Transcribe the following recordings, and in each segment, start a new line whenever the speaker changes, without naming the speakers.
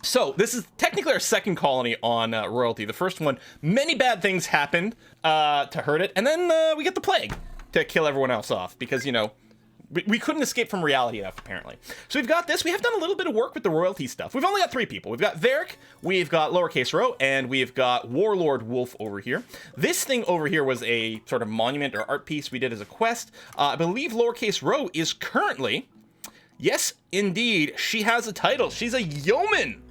So this is technically our second colony on royalty. The first one, many bad things happened to hurt it, and then we get the plague to kill everyone else off because, you know, we couldn't escape from reality enough, apparently. So we've got this. We have done a little bit of work with the royalty stuff. We've only got 3 people. We've got Varric, we've got Lowercase Rho, and we've got Warlord Wolf over here. This thing over here was a sort of monument or art piece we did as a quest. I believe Lowercase Rho is currently... Yes, indeed, she has a title. She's a yeoman.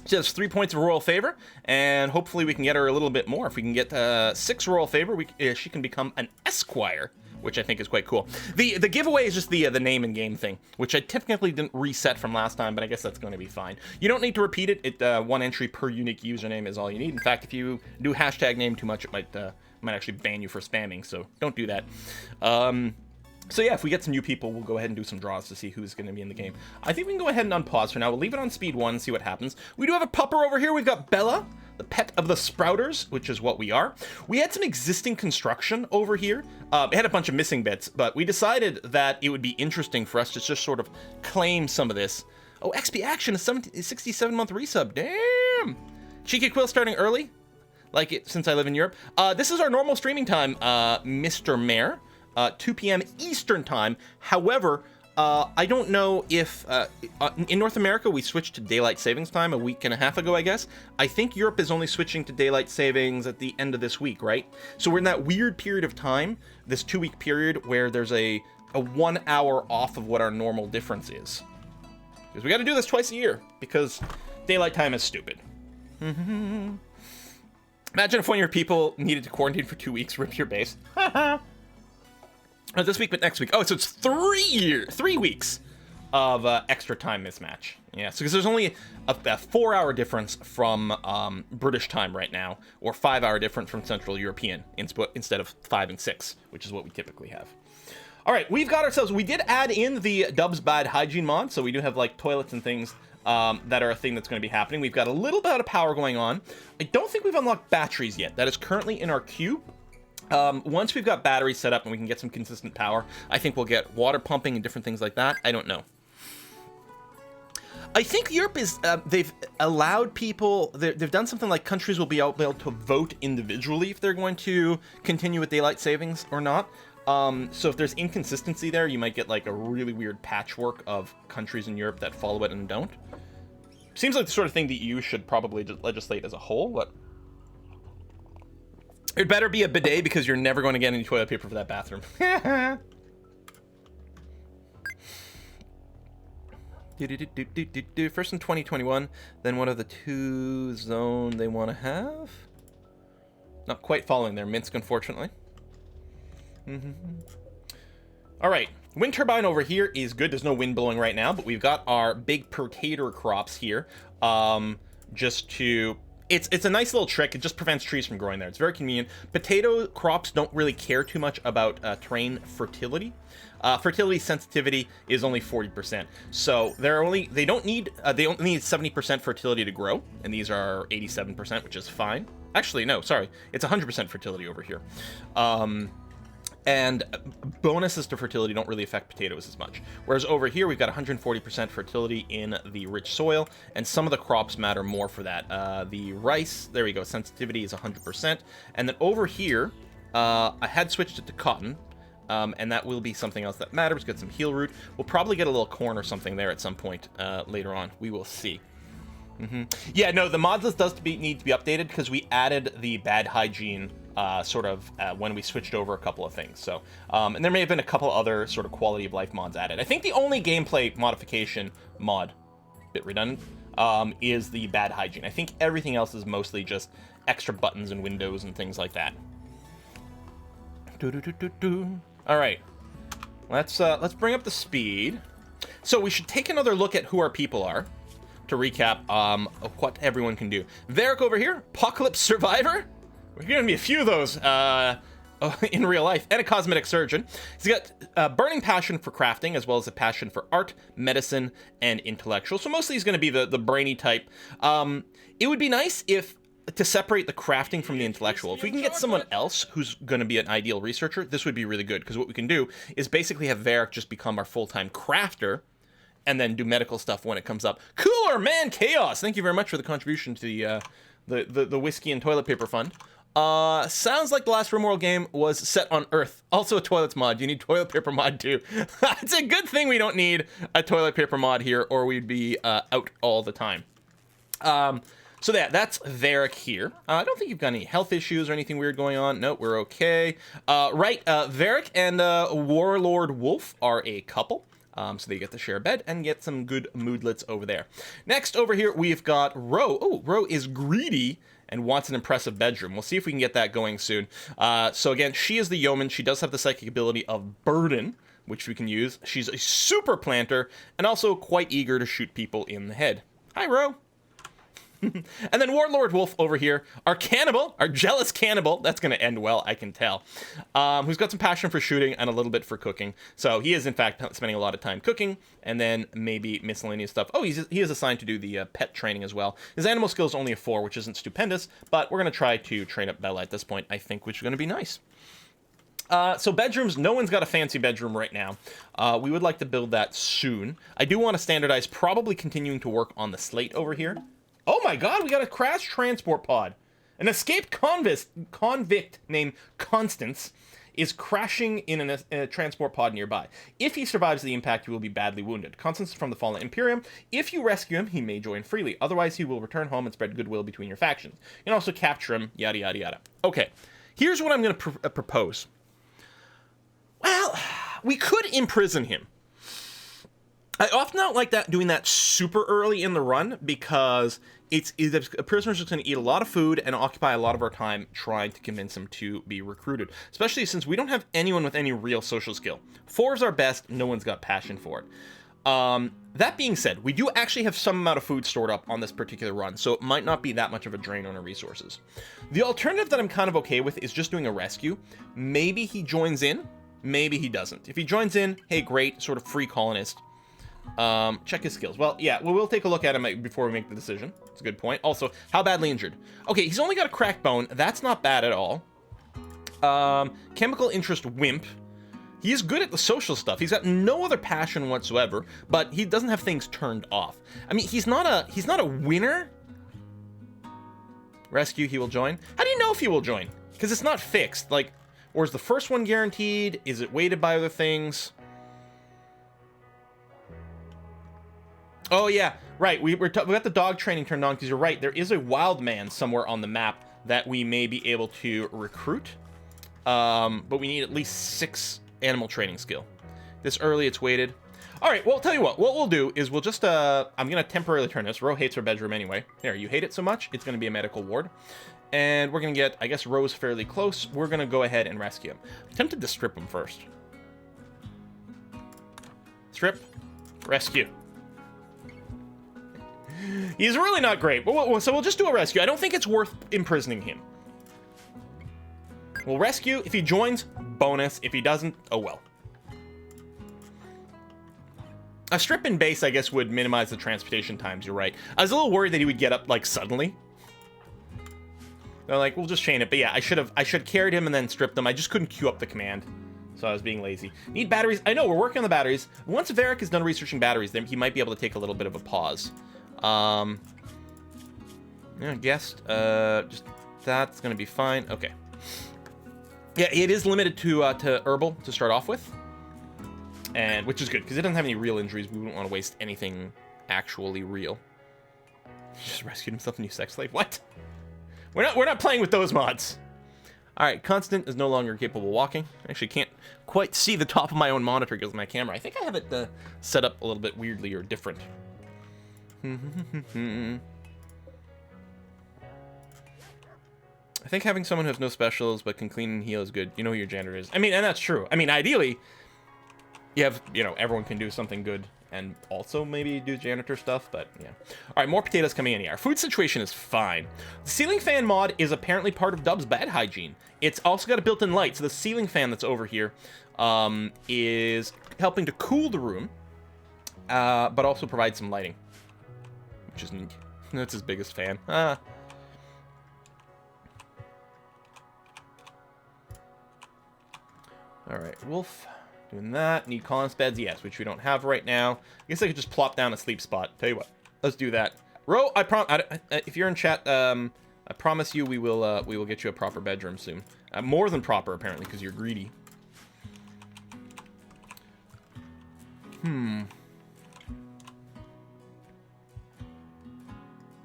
She has 3 points of royal favor, and hopefully we can get her a little bit more. If we can get 6 royal favor, she can become an esquire, which I think is quite cool. The giveaway is just the name and game thing, which I technically didn't reset from last time, but I guess that's going to be fine. You don't need to repeat it. 1 entry per unique username is all you need. In fact, if you do hashtag name too much, it might actually ban you for spamming, so don't do that. So yeah, if we get some new people, we'll go ahead and do some draws to see who's going to be in the game. I think we can go ahead and unpause for now. We'll leave it on speed 1 and see what happens. We do have a pupper over here. We've got Bella, the pet of the Sprouters, which is what we are. We had some existing construction over here. It had a bunch of missing bits, but we decided that it would be interesting for us to just sort of claim some of this. Oh, XP Action is 67-month resub. Damn! Cheeky Quill starting early, like it since I live in Europe. This is our normal streaming time, Mr. Mayor. 2 p.m. Eastern time. However, I don't know if in North America we switched to daylight savings time a week and a half ago, I guess. I think Europe is only switching to daylight savings at the end of this week, right? So we're in that weird period of time, this 2-week period where there's a 1 hour off of what our normal difference is. Because we got to do this twice a year because daylight time is stupid. Imagine if one of your people needed to quarantine for 2 weeks, rip your base. Not this week, but next week. Oh, so it's 3 weeks of extra time mismatch. Yeah, so because there's only a 4-hour difference from British time right now, or 5-hour difference from Central European instead of 5 and 6, which is what we typically have. All right, we've got ourselves. We did add in the Dubs Bad Hygiene mod, so we do have like toilets and things that are a thing that's going to be happening. We've got a little bit of power going on. I don't think we've unlocked batteries yet. That is currently in our queue. Once we've got batteries set up and we can get some consistent power, I think we'll get water pumping and different things like that. I don't know. I think Europe is, they've allowed people, they've done something like countries will be able to vote individually if they're going to continue with daylight savings or not. So if there's inconsistency there, you might get like a really weird patchwork of countries in Europe that follow it and don't. Seems like the sort of thing the EU should probably legislate as a whole, but... It better be a bidet because you're never going to get any toilet paper for that bathroom. First in 2021, then one of the 2 zone they want to have. Not quite following there, Minsk, unfortunately. All right, wind turbine over here is good. There's no wind blowing right now, but we've got our big potato crops here. Just to... It's a nice little trick. It just prevents trees from growing there. It's very convenient. Potato crops don't really care too much about terrain fertility. Fertility sensitivity is only 40%. So they only need 70% fertility to grow, and these are 87%, which is fine. Actually, no, sorry. It's 100% fertility over here. And bonuses to fertility don't really affect potatoes as much. Whereas over here, we've got 140% fertility in the rich soil, and some of the crops matter more for that. The rice, there we go, sensitivity is 100%. And then over here, I had switched it to cotton, and that will be something else that matters. Got some heel root. We'll probably get a little corn or something there at some point later on. We will see. Yeah, no, the mods list does need to be updated because we added the bad hygiene when we switched over a couple of things. So, and there may have been a couple other sort of quality of life mods added. I think the only gameplay modification mod, bit redundant, is the bad hygiene. I think everything else is mostly just extra buttons and windows and things like that. All right, let's bring up the speed. So we should take another look at who our people are. To recap, what everyone can do. Varric over here, Apocalypse Survivor. We're gonna be a few of those in real life, and a cosmetic surgeon. He's got burning passion for crafting, as well as a passion for art, medicine, and intellectual. So mostly he's gonna be the brainy type. It would be nice to separate the crafting from the intellectual. If we can get someone else who's gonna be an ideal researcher, this would be really good, because what we can do is basically have Varric just become our full-time crafter, and then do medical stuff when it comes up. Cooler Man Chaos, thank you very much for the contribution to the whiskey and toilet paper fund. Sounds like the last Rimworld game was set on Earth. Also a toilets mod. You need toilet paper mod too. It's a good thing we don't need a toilet paper mod here, or we'd be out all the time. So that's Varric here. I don't think you've got any health issues or anything weird going on. No, we're okay. Right, Varric and Warlord Wolf are a couple. So they get to share a bed and get some good moodlets over there. Next over here, we've got Ro. Oh, Ro is greedy and wants an impressive bedroom. We'll see if we can get that going soon. So again, she is the yeoman. She does have the psychic ability of Burden, which we can use. She's a super planter and also quite eager to shoot people in the head. Hi, Ro. And then Warlord Wolf over here, our cannibal, our jealous cannibal, that's going to end well, I can tell, who's got some passion for shooting and a little bit for cooking. So he is, in fact, spending a lot of time cooking, and then maybe miscellaneous stuff. Oh, he is assigned to do the pet training as well. His animal skill is only a 4, which isn't stupendous, but we're going to try to train up Bella at this point, I think, which is going to be nice. So bedrooms, no one's got a fancy bedroom right now. We would like to build that soon. I do want to standardize, probably continuing to work on the slate over here. Oh my god, we got a crashed transport pod. An escaped convict named Constance is crashing in a transport pod nearby. If he survives the impact, he will be badly wounded. Constance is from the Fallen Imperium. If you rescue him, he may join freely. Otherwise, he will return home and spread goodwill between your factions. You can also capture him, yada, yada, yada. Okay, here's what I'm going to propose. Well, we could imprison him. I often don't like doing that super early in the run because a prisoner's just going to eat a lot of food and occupy a lot of our time trying to convince him to be recruited, especially since we don't have anyone with any real social skill. 4 is our best, no one's got passion for it. That being said, we do actually have some amount of food stored up on this particular run, so it might not be that much of a drain on our resources. The alternative that I'm kind of okay with is just doing a rescue. Maybe he joins in, maybe he doesn't. If he joins in, hey, great, sort of free colonist. Check his skills. Well, yeah, we'll take a look at him before we make the decision. It's a good point. Also, how badly injured? Okay, he's only got a cracked bone. That's not bad at all. Chemical interest wimp. He's good at the social stuff. He's got no other passion whatsoever, but he doesn't have things turned off. I mean, he's not a winner. Rescue, he will join. How do you know if he will join? Because it's not fixed. Like, or is the first one guaranteed? Is it weighted by other things? Oh, yeah, right. We got the dog training turned on because you're right. There is a wild man somewhere on the map that we may be able to recruit. But we need at least 6 animal training skill. This early, it's weighted. All right, well, I'll tell you what we'll do is we'll just, I'm going to temporarily turn this. Ro hates her bedroom anyway. There, you hate it so much, it's going to be a medical ward. And we're going to get, I guess, Ro's fairly close. We're going to go ahead and rescue him. I'm tempted to strip him first. Strip. Rescue. He's really not great, but so we'll just do a rescue. I don't think it's worth imprisoning him. We'll rescue. If he joins, bonus. If he doesn't, oh well. A strip in base, I guess, would minimize the transportation times. You're right. I was a little worried that he would get up, like, suddenly. They're like, we'll just chain it. But yeah, I should carried him and then stripped him. I just couldn't queue up the command. So I was being lazy. Need batteries. I know, we're working on the batteries. Once Varric is done researching batteries, then he might be able to take a little bit of a pause. Yeah, I guess, just that's gonna be fine. Okay. Yeah, it is limited to herbal to start off with, and which is good because it doesn't have any real injuries. We wouldn't want to waste anything actually real. He just rescued himself a new sex slave. What? We're not playing with those mods. All right, Constant is no longer capable of walking. I actually can't quite see the top of my own monitor because of my camera. I think I have it set up a little bit weirdly or different. I think having someone who has no specials but can clean and heal is good. You know who your janitor is. I mean, and that's true. I mean, ideally, you have, everyone can do something good and also maybe do janitor stuff, but yeah. All right, more potatoes coming in here. Our food situation is fine. The ceiling fan mod is apparently part of Dub's bad hygiene. It's also got a built-in light, so the ceiling fan that's over here is helping to cool the room, but also provide some lighting. Which is neat. That's his biggest fan. All right, Wolf. Doing that. Need columns beds? Yes, which we don't have right now. I guess I could just plop down a sleep spot. Tell you what. Let's do that. Ro, if you're in chat, I promise you we will get you a proper bedroom soon. More than proper, apparently, because you're greedy.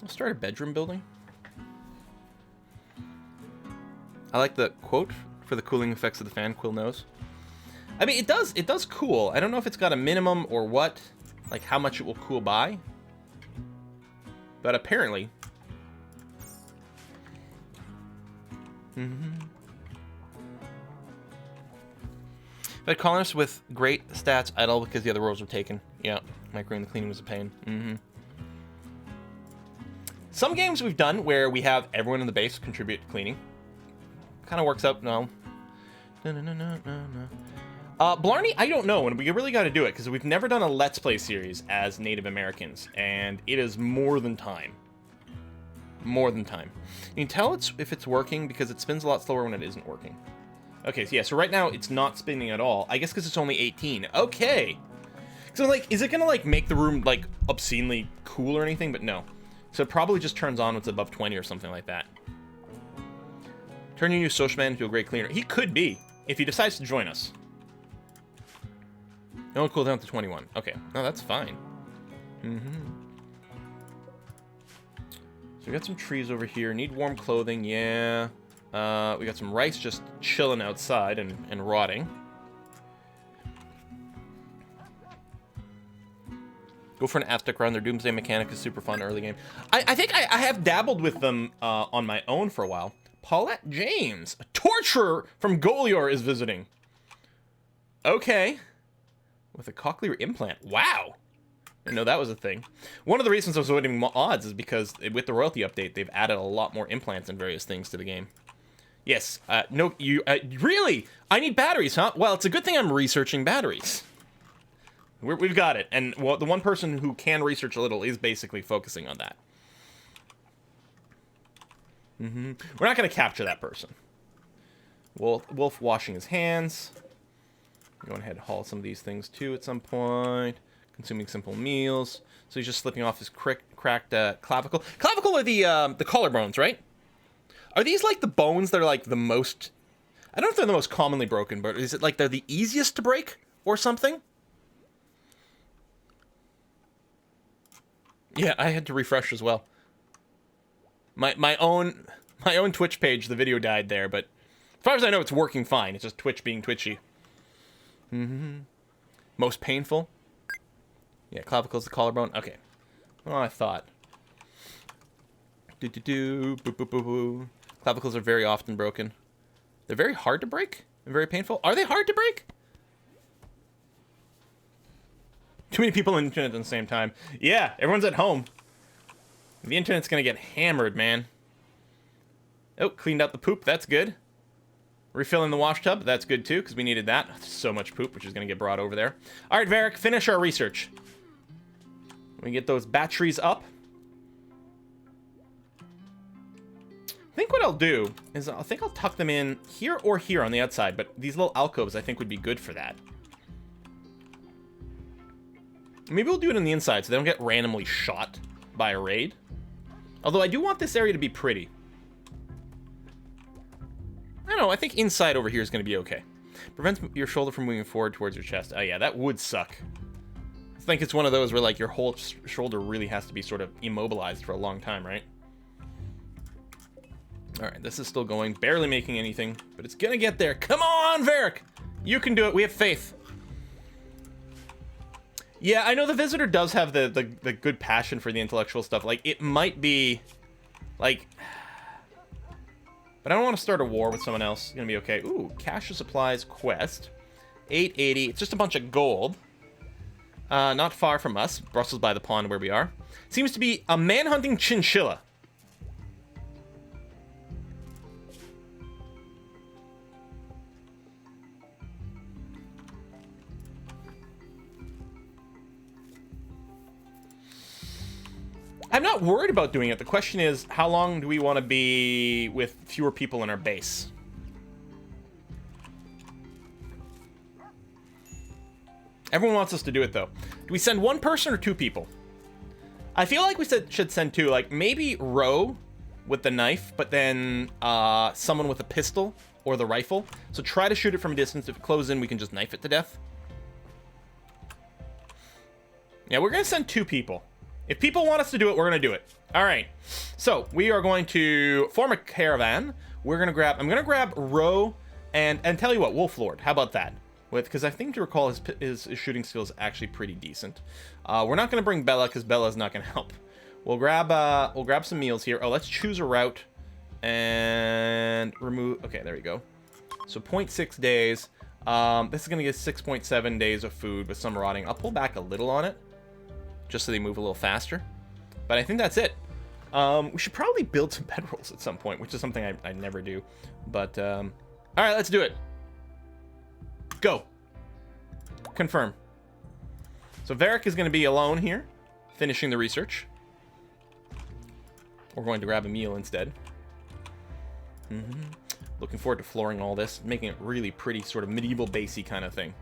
I'll start a bedroom building. I like the quote for the cooling effects of the fan. Quill knows. I mean, it does cool. I don't know if it's got a minimum or what, like how much it will cool by. But apparently. But colonists with great stats idle because the other roles were taken. Yeah, microing the cleaning was a pain. Some games we've done where we have everyone in the base contribute to cleaning. Kind of works out. No. Blarney, I don't know, and we really got to do it because we've never done a Let's Play series as Native Americans, and it is more than time. More than time. You can tell if it's working because it spins a lot slower when it isn't working. Okay, so yeah, so right now it's not spinning at all. I guess because it's only 18. Okay. So, like, is it going to, like, make the room, like, obscenely cool or anything? But no. So it probably just turns on when it's above 20 or something like that. Turn your new social man into a great cleaner. He could be, if he decides to join us. No one cool down to 21. Okay. No, that's fine. So we got some trees over here. Need warm clothing, yeah. We got some rice just chilling outside and rotting. Go for an Aztec run. Their Doomsday mechanic is super fun early game. I think I have dabbled with them on my own for a while. Paulette James, a torturer from Golior, is visiting. Okay. With a cochlear implant. Wow. I didn't know that was a thing. One of the reasons I was avoiding odds is because with the royalty update, they've added a lot more implants and various things to the game. Yes. No, you... really? I need batteries, huh? Well, it's a good thing I'm researching batteries. We've got it. And well, the one person who can research a little is basically focusing on that. We're not going to capture that person. Wolf washing his hands. Going ahead and haul some of these things too at some point. Consuming simple meals. So he's just slipping off his cracked clavicle. Clavicle are the collarbones, right? Are these like the bones that are like the most... I don't know if they're the most commonly broken, but is it like they're the easiest to break or something? Yeah, I had to refresh as well. My own Twitch page, the video died there, but as far as I know, it's working fine. It's just Twitch being twitchy. Most painful? Yeah, clavicle's the collarbone. Okay. Well, I thought. Boo. Clavicles are very often broken. They're very hard to break and very painful. Are they hard to break? Too many people on the internet at the same time. Yeah, everyone's at home. The internet's gonna get hammered, man. Oh, cleaned out the poop. That's good. Refilling the wash tub. That's good, too, because we needed that. So much poop, which is going to get brought over there. All right, Varric, finish our research. We get those batteries up. I think what I'll do is I'll tuck them in here or here on the outside, but these little alcoves I think would be good for that. Maybe we'll do it on the inside so they don't get randomly shot by a raid. Although I do want this area to be pretty. I don't know, I think inside over here is going to be okay. Prevents your shoulder from moving forward towards your chest. Oh yeah, that would suck. I think it's one of those where like your whole shoulder really has to be sort of immobilized for a long time, right? Alright, this is still going, barely making anything, but it's gonna get there. Come on, Varric! You can do it, we have faith. Yeah, I know the Visitor does have the good passion for the intellectual stuff. Like, it might be, like... But I don't want to start a war with someone else. It's gonna be okay. Ooh, cache of supplies quest. 880. It's just a bunch of gold. Not far from us. Brussels by the pond where we are. Seems to be a man-hunting chinchilla. I'm not worried about doing it. The question is, how long do we want to be with fewer people in our base? Everyone wants us to do it, though. Do we send one person or two people? I feel like we should send two. Like, maybe Ro with the knife, but then someone with a pistol or the rifle. So try to shoot it from a distance. If it closes in, we can just knife it to death. Yeah, we're going to send two people. If people want us to do it, we're going to do it. All right. So we are going to form a caravan. I'm going to grab Ro and tell you what, Wolf Lord. How about that? Because I think to recall his shooting skill is actually pretty decent. We're not going to bring Bella because Bella's not going to help. We'll grab some meals here. Oh, let's choose a route and remove. Okay, there we go. So 0.6 days. This is going to get 6.7 days of food with some rotting. I'll pull back a little on it just so they move a little faster. But I think that's it. We should probably build some bedrolls at some point, which is something I never do. But all right, let's do it. Go. Confirm. So Varric is going to be alone here, finishing the research. We're going to grab a meal instead. Looking forward to flooring all this, making it really pretty, sort of medieval basey kind of thing.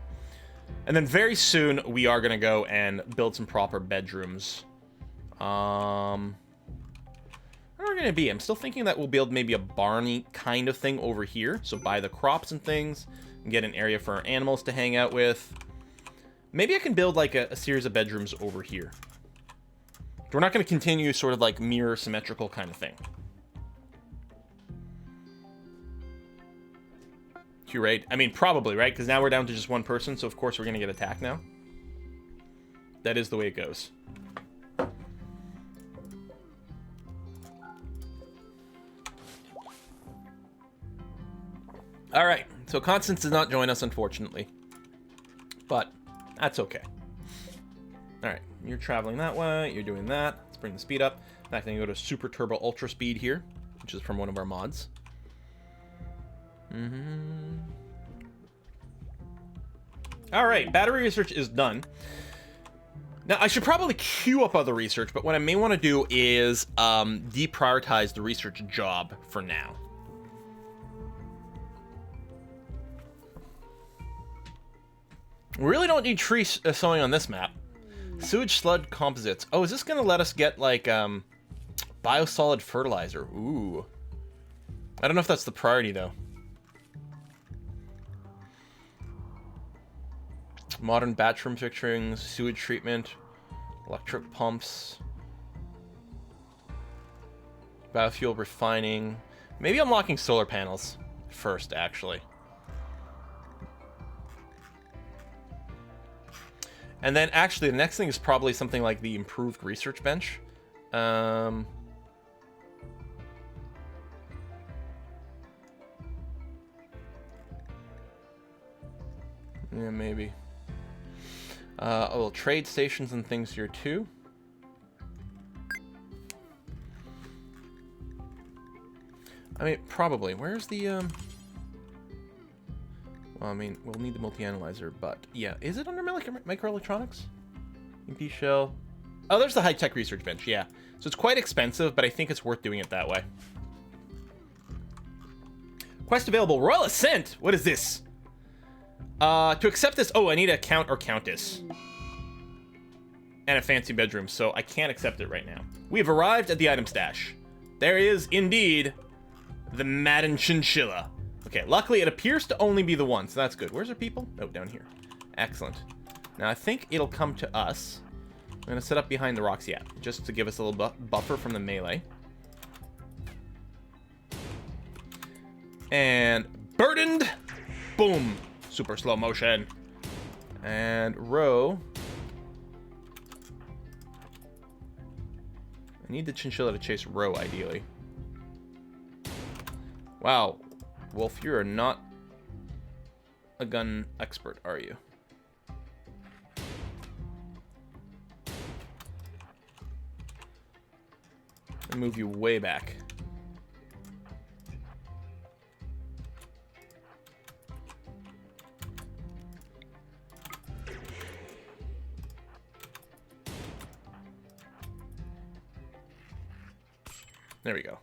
And then very soon we are going to go and build some proper bedrooms. Where are we going to be? I'm still thinking that we'll build maybe a barny kind of thing over here. So buy the crops and things. And get an area for our animals to hang out with. Maybe I can build like a series of bedrooms over here. We're not going to continue sort of like mirror symmetrical kind of thing. Curate. I mean, probably, right? Because now we're down to just one person, so of course we're going to get attacked now. That is the way it goes. All right. So Constance does not join us, unfortunately. But that's okay. All right. You're traveling that way. You're doing that. Let's bring the speed up. In fact, I can go to Super Turbo Ultra Speed here, which is from one of our mods. All right. Battery research is done. Now, I should probably queue up other research, but what I may want to do is deprioritize the research job for now. We really don't need tree sowing on this map. Sewage sludge composites. Oh, is this going to let us get, like, biosolid fertilizer? Ooh. I don't know if that's the priority, though. Modern bathroom fixtures, sewage treatment, electric pumps, biofuel refining. Maybe unlocking solar panels first, actually. And then, actually, the next thing is probably something like the improved research bench. Yeah, maybe. Oh, trade stations and things here, too. I mean, probably. Where's the, Well, I mean, we'll need the multi-analyzer, but yeah. Is it under microelectronics? MP shell. Oh, there's the high-tech research bench, yeah. So it's quite expensive, but I think it's worth doing it that way. Quest available. Royal Ascent! What is this? To accept this... Oh, I need a count or countess. And a fancy bedroom, so I can't accept it right now. We have arrived at the item stash. There is, indeed, the Madden Chinchilla. Okay, luckily it appears to only be the one, so that's good. Where's our people? Oh, down here. Excellent. Now, I think it'll come to us. I'm going to set up behind the rocks, yeah, just to give us a little buffer from the melee. And burdened. Boom. Super slow motion. And row. I need the chinchilla to chase row, ideally. Wow. Wolf, you are not a gun expert, are you? I'll move you way back. There we go.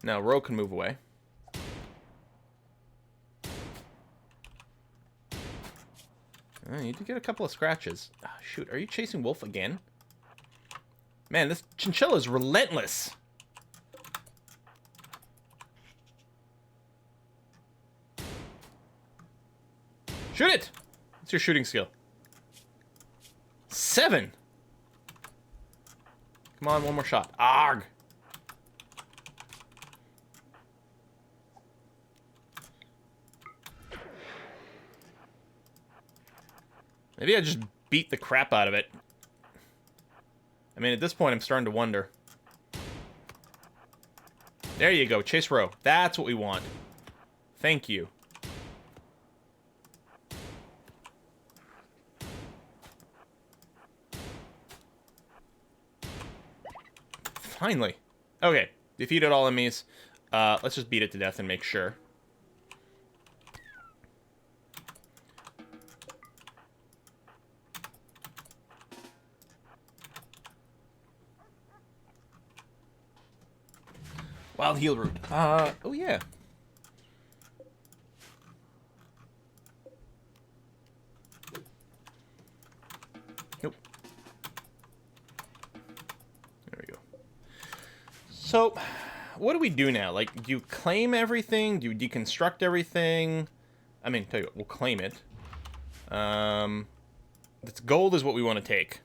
Now Ro can move away. You did get a couple of scratches. Oh, shoot, are you chasing Wolf again? Man, this chinchilla is relentless. Shoot it! What's your shooting skill? 7! Come on, one more shot. Arg! Maybe I just beat the crap out of it. I mean, at this point, I'm starting to wonder. There you go, chase row. That's what we want. Thank you. Finally. Okay, defeated all enemies. Let's just beat it to death and make sure. Wild heal root. Oh yeah. Nope. There we go. So, what do we do now? Like, do you claim everything? Do you deconstruct everything? I mean, tell you what, we'll claim it. This gold is what we want to take.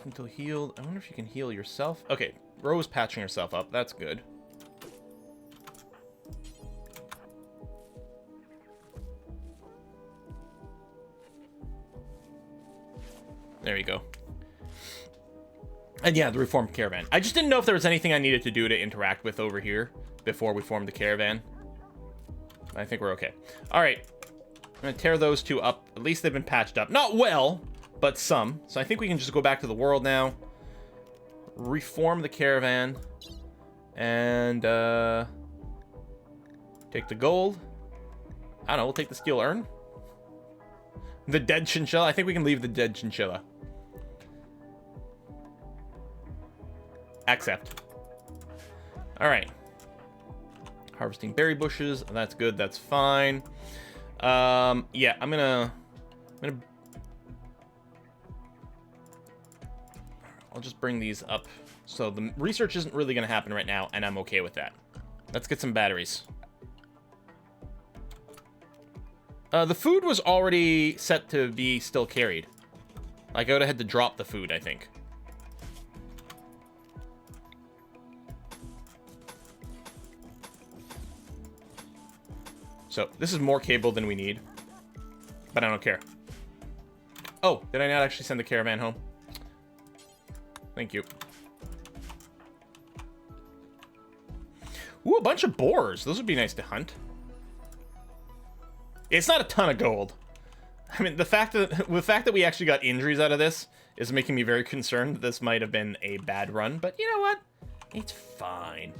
Until healed. I wonder if you can heal yourself. Okay, Rose patching herself up. That's good. There you go. And yeah, the reformed caravan. I just didn't know if there was anything I needed to do to interact with over here before we formed the caravan. I think we're okay. All right. I'm going to tear those two up. At least they've been patched up. Not well, but some. So I think we can just go back to the world now. Reform the caravan. And take the gold. I don't know, we'll take the steel urn. The dead chinchilla. I think we can leave the dead chinchilla. Accept. Alright. Harvesting berry bushes. That's good, that's fine. Yeah, I'm gonna I'll just bring these up. So the research isn't really going to happen right now, and I'm okay with that. Let's get some batteries. The food was already set to be still carried. Like, I would have had to drop the food, I think. So, this is more cable than we need. But I don't care. Oh, did I not actually send the caravan home? Thank you. Ooh, a bunch of boars. Those would be nice to hunt. It's not a ton of gold. I mean, the fact that we actually got injuries out of this is making me very concerned that this might have been a bad run. But you know what? It's fine.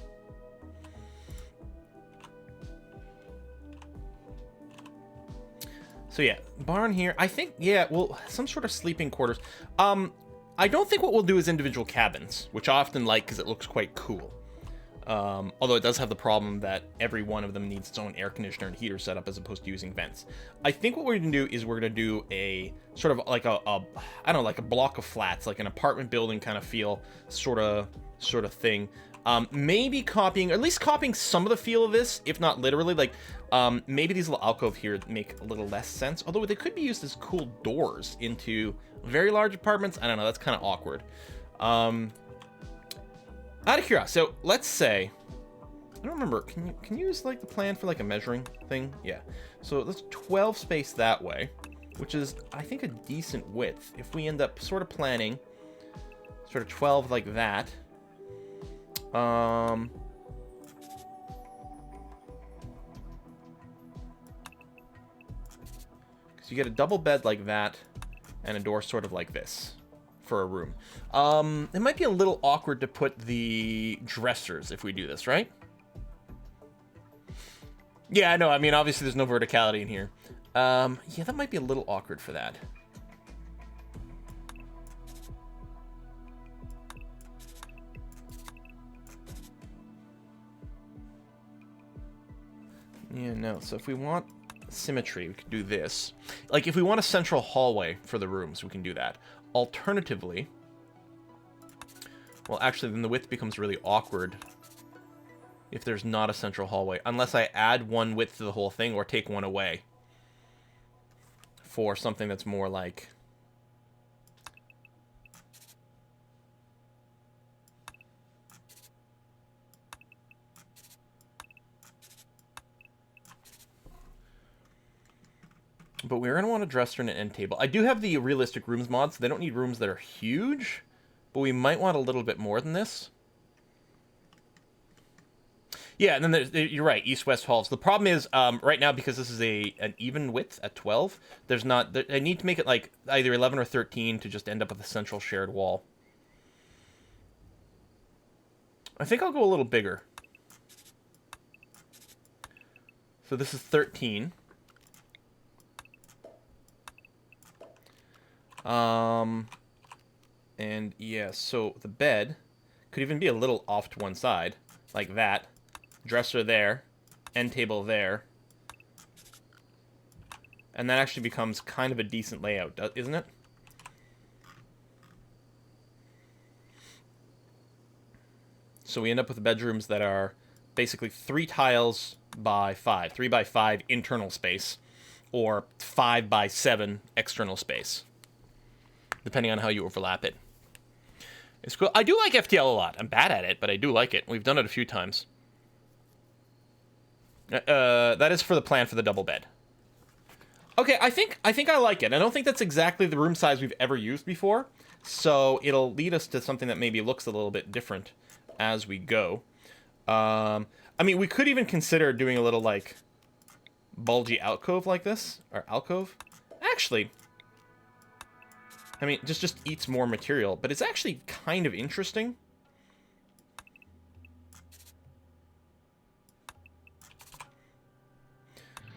So yeah, barn here. I think, yeah, well, some sort of sleeping quarters. I don't think what we'll do is individual cabins, which I often like because it looks quite cool. Although it does have the problem that every one of them needs its own air conditioner and heater setup as opposed to using vents. I think what we're going to do is we're going to do a sort of like I don't know, like a block of flats, like an apartment building kind of feel sort of thing. Maybe copying, or at least copying some of the feel of this, if not literally. Like, maybe these little alcove here make a little less sense, although they could be used as cool doors into very large apartments. I don't know, that's kind of awkward. Out of curiosity, so let's say, I don't remember, can you use like the plan for like a measuring thing? Yeah, so let's 12 space that way, which is, I think, a decent width. If we end up sort of planning sort of 12 like that, because you get a double bed like that and a door sort of like this for a room. It might be a little awkward to put the dressers if we do this, right? Yeah, I know. I mean, obviously there's no verticality in here. Yeah, that might be a little awkward for that. Yeah, no. So if we want symmetry, we could do this. Like, if we want a central hallway for the rooms, we can do that. Alternatively, well, actually, then the width becomes really awkward if there's not a central hallway, unless I add one width to the whole thing or take one away for something that's more like... But we're going to want a dresser and an end table. I do have the realistic rooms mod, so they don't need rooms that are huge, but we might want a little bit more than this. Yeah, and then you're right, east-west halls. The problem is, right now, because this is an even width at 12, there's not... I need to make it like either 11 or 13 to just end up with a central shared wall. I think I'll go a little bigger. So this is 13. And yeah, so the bed could even be a little off to one side, like that. Dresser there, end table there. And that actually becomes kind of a decent layout, isn't it? So we end up with bedrooms that are basically 3 tiles by 5, 3 by 5 internal space, or 5 by 7 external space, depending on how you overlap it. It's cool. I do like FTL a lot. I'm bad at it, but I do like it. We've done it a few times. That is for the plan for the double bed. Okay, I think I like it. I don't think that's exactly the room size we've ever used before, so it'll lead us to something that maybe looks a little bit different as we go. I mean, we could even consider doing a little, like, bulgy alcove like this, or alcove. Actually, I mean, just eats more material, but it's actually kind of interesting.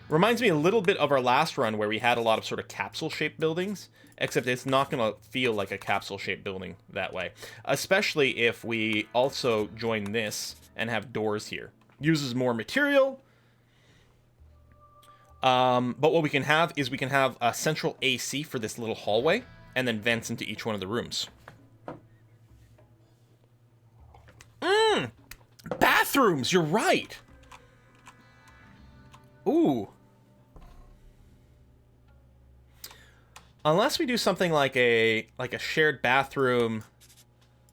Reminds me a little bit of our last run where we had a lot of sort of capsule-shaped buildings, except it's not going to feel like a capsule-shaped building that way. Especially if we also join this and have doors here. Uses more material. But what we can have is we can have a central AC for this little hallway, and then vents into each one of the rooms. Bathrooms, you're right. Ooh. Unless we do something like a shared bathroom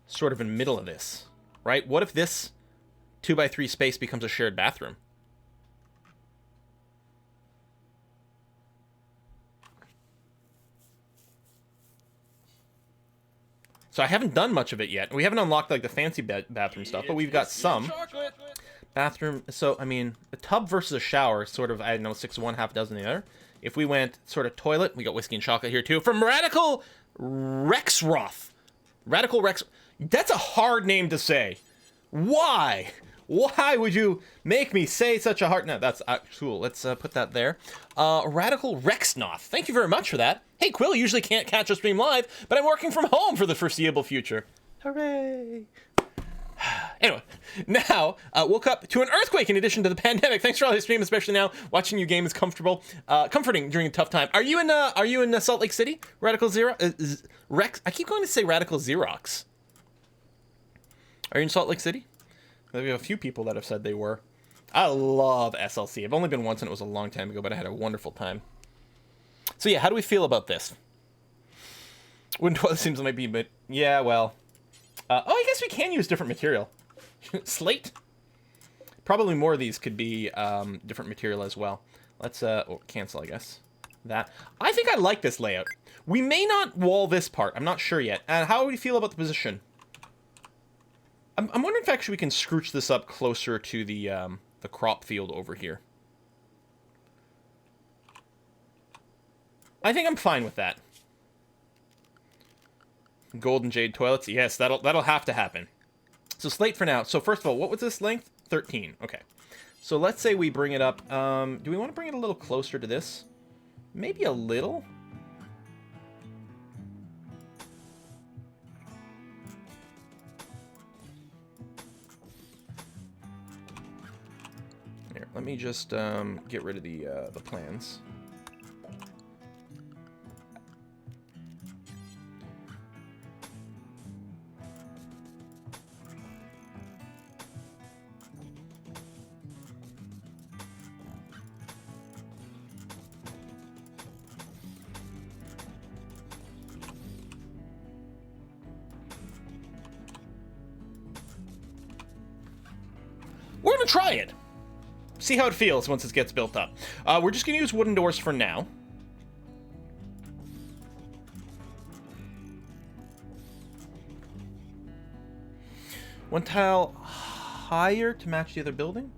sort of in the middle of this, right? What if this 2x3 space becomes a shared bathroom? So I haven't done much of it yet. We haven't unlocked like the fancy bathroom stuff, but we've got some. Bathroom, so, I mean, a tub versus a shower, sort of, I don't know, 6 of one, half a dozen the other. If we went sort of toilet, we got whiskey and chocolate here too. From Radical Rexroth. Radical Rex, that's a hard name to say. Why? Why would you make me say such a hard... No, that's cool. Let's put that there. Radical Rexnoth. Thank you very much for that. Hey, Quill, you usually can't catch a stream live, but I'm working from home for the foreseeable future. Hooray. Anyway, now, woke up to an earthquake in addition to the pandemic. Thanks for all your stream, especially now. Watching you game is comforting during a tough time. Are you in Salt Lake City? Radical Zero? Rex? I keep going to say Radical Xerox. Are you in Salt Lake City? We have a few people that have said they were. I love SLC. I've only been once and it was a long time ago, but I had a wonderful time. So yeah, how do we feel about this? Wooden toilet seems might be, but yeah, well. Oh, I guess we can use different material. Slate? Probably more of these could be different material as well. Let's cancel, I guess. That. I think I like this layout. We may not wall this part. I'm not sure yet. And how do we feel about the position? I'm wondering if actually we can scrooch this up closer to the crop field over here. I think I'm fine with that. Gold and jade toilets. Yes, that'll have to happen. So slate for now. So first of all, what was this length? 13. Okay. So let's say we bring it up. Do we want to bring it a little closer to this? Maybe a little? Here, let me just get rid of the plans. We're gonna try it. See how it feels once it gets built up. We're just gonna use wooden doors for now. One tile higher to match the other building?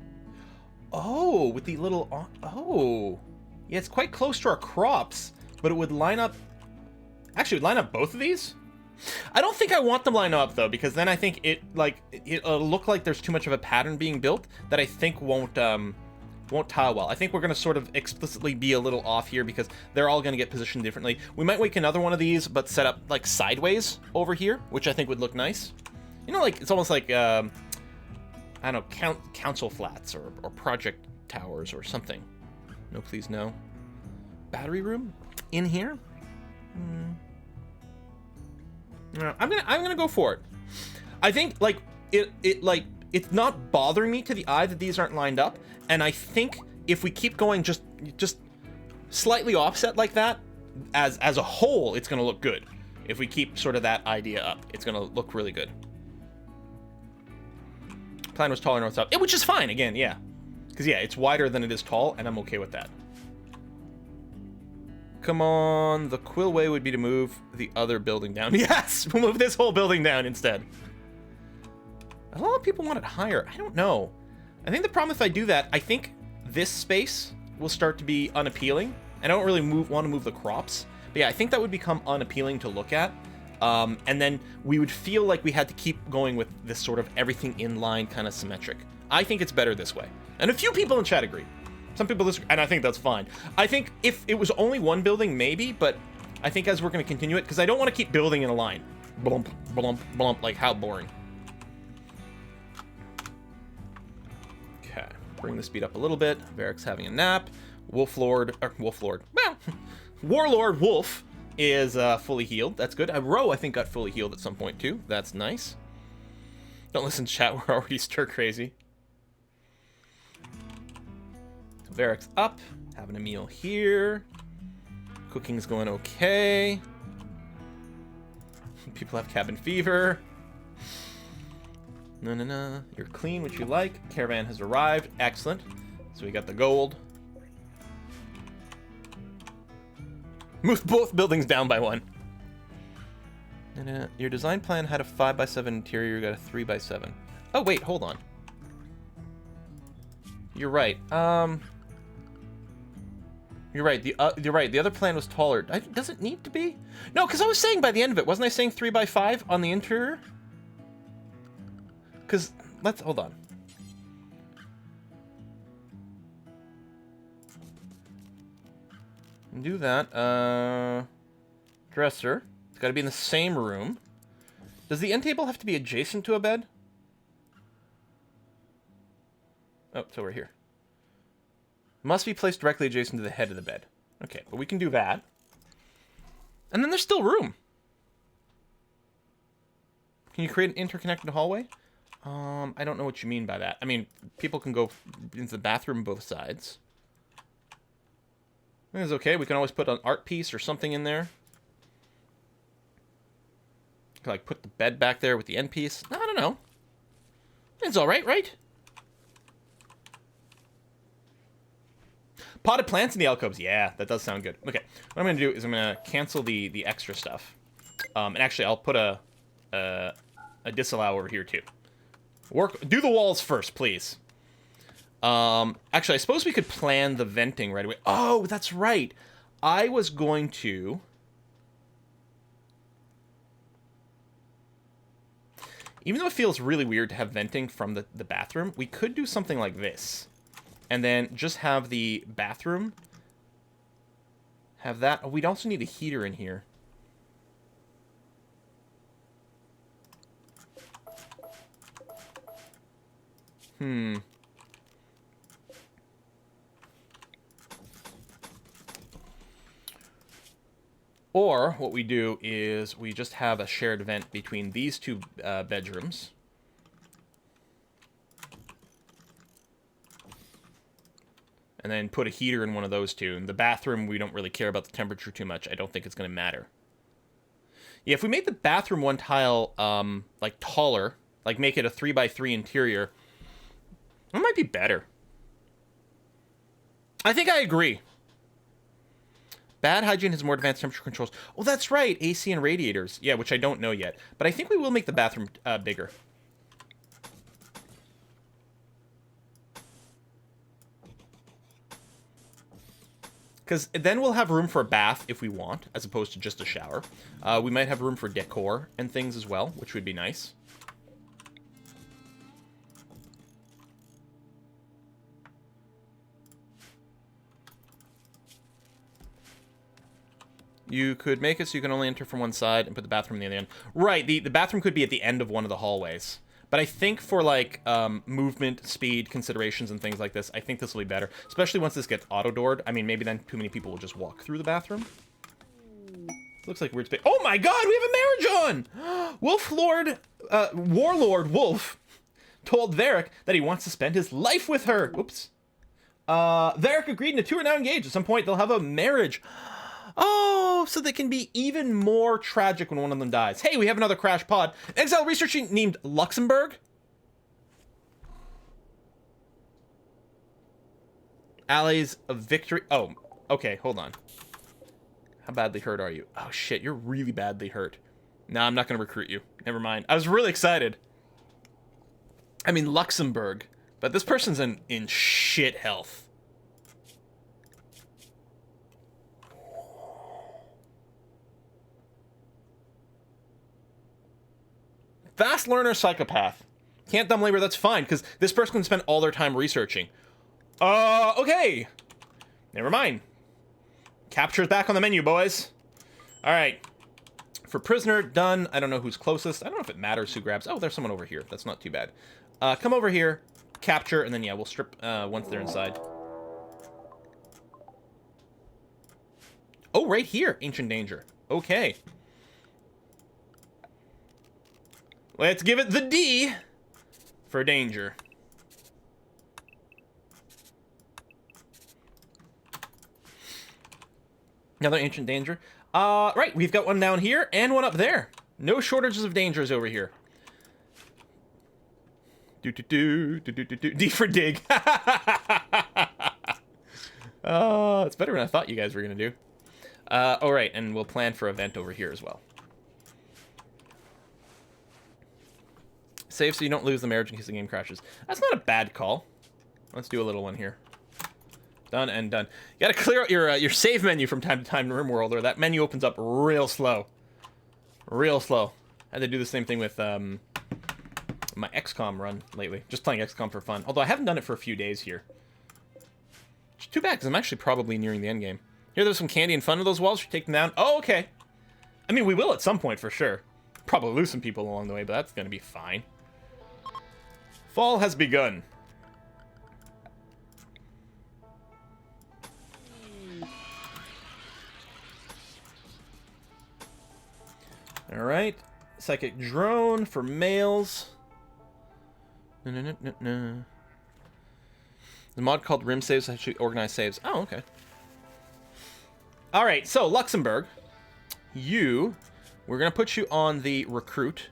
Oh, with the little... Oh. Yeah, it's quite close to our crops, but it would line up... Actually, it would line up both of these? I don't think I want them lined up, though, because then I think it'll look like there's too much of a pattern being built that I think won't tile well. I think we're going to sort of explicitly be a little off here because they're all going to get positioned differently. We might make another one of these, but set up, like, sideways over here, which I think would look nice. You know, like, it's almost like, I don't know, council flats or project towers or something. No, please, no. Battery room? In here? No, I'm gonna go for it. I think like it's not bothering me to the eye that these aren't lined up, and I think if we keep going just slightly offset like that, as a whole, it's gonna look good. If we keep sort of that idea up, it's gonna look really good. Plan was taller north south, which is fine again, yeah, because yeah, it's wider than it is tall, and I'm okay with that. Come on, the quill way would be to move the other building down. Yes, we'll move this whole building down instead. A lot of people want it higher. I don't know. I think the problem if I do that, I think this space will start to be unappealing. I don't really want to move the crops. But yeah, I think that would become unappealing to look at. And then we would feel like we had to keep going with this sort of everything in line kind of symmetric. I think it's better this way. And a few people in chat agree. Some people disagree, and I think that's fine. I think if it was only one building, maybe, but I think as we're going to continue it, because I don't want to keep building in a line. Blump, blump, blump, like how boring. Okay, bring the speed up a little bit. Varric's having a nap. Warlord Wolf is fully healed. That's good. Row, I think, got fully healed at some point, too. That's nice. Don't listen to chat, we're already stir crazy. Varric's up, having a meal here. Cooking's going okay. People have cabin fever. No. You're clean, which you like. Caravan has arrived. Excellent. So we got the gold. Moved both buildings down by one. No. Your design plan had a 5x7 interior. You got a 3x7. Oh, wait, hold on. You're right. You're right. You're right. The other plan was taller. Does it need to be? No, because I was saying by the end of it, wasn't I saying 3x5 on the interior? Because hold on. Do that. Dresser. It's got to be in the same room. Does the end table have to be adjacent to a bed? Oh, it's over here. Must be placed directly adjacent to the head of the bed. Okay, but we can do that. And then there's still room. Can you create an interconnected hallway? I don't know what you mean by that. I mean, people can go into the bathroom both sides. I think it's okay. We can always put an art piece or something in there. Like put the bed back there with the end piece. I don't know. It's all right, right? Potted plants in the alcoves. Yeah, that does sound good. Okay, what I'm going to do is I'm going to cancel the extra stuff. And actually, I'll put a disallow over here, too. Do the walls first, please. Actually, I suppose we could plan the venting right away. Oh, that's right. I was going to... Even though it feels really weird to have venting from the bathroom, we could do something like this. And then just have the bathroom have that. Oh, we'd also need a heater in here. Or what we do is we just have a shared vent between these two bedrooms. And then put a heater in one of those two. In the bathroom, we don't really care about the temperature too much. I don't think it's going to matter. Yeah, if we made the bathroom one tile, like, taller, like make it a 3x3 interior, it might be better. I think I agree. Bad hygiene has more advanced temperature controls. Oh, that's right. AC and radiators. Yeah, which I don't know yet. But I think we will make the bathroom bigger. Because then we'll have room for a bath if we want, as opposed to just a shower. We might have room for decor and things as well, which would be nice. You could make it so you can only enter from one side and put the bathroom near the end. Right, the bathroom could be at the end of one of the hallways. But I think for, like, movement, speed, considerations, and things like this, I think this will be better. Especially once this gets auto-doored. I mean, maybe then too many people will just walk through the bathroom. Looks like weird space. Oh my god, we have a marriage on! Warlord Wolf told Varric that he wants to spend his life with her. Oops. Varric agreed, and the two are now engaged. At some point, they'll have a marriage. Oh, so they can be even more tragic when one of them dies. Hey, we have another crash pod. Exile researching named Luxembourg. Allies of victory. Oh, okay, hold on. How badly hurt are you? Oh, shit, you're really badly hurt. Nah, I'm not going to recruit you. Never mind. I was really excited. I mean, Luxembourg. But this person's in shit health. Fast learner psychopath. Can't dumb labor, that's fine, because this person can spend all their time researching. Okay. Never mind. Capture's back on the menu, boys. Alright. For prisoner, done. I don't know who's closest. I don't know if it matters who grabs. Oh, there's someone over here. That's not too bad. Come over here, capture, and then, yeah, we'll strip once they're inside. Oh, right here. Ancient danger. Okay. Let's give it the D for danger. Another ancient danger. Right, we've got one down here and one up there. No shortages of dangers over here. D for dig. Oh, it's better than I thought you guys were gonna do. All right, and we'll plan for a vent over here as well. Save so you don't lose the marriage in case the game crashes. That's not a bad call. Let's do a little one here. Done and done. You gotta clear out your save menu from time to time in Rimworld, or that menu opens up real slow. Real slow. I had to do the same thing with my XCOM run lately. Just playing XCOM for fun. Although I haven't done it for a few days here. It's too bad, because I'm actually probably nearing the end game. Here, there's some candy in front of those walls. Should take them down. Oh, okay. I mean, we will at some point for sure. Probably lose some people along the way, but that's gonna be fine. Fall has begun. Alright. Psychic drone for males. The mod called Rim Saves actually organized saves. Oh, okay. Alright, so Luxembourg. We're gonna put you on the recruit.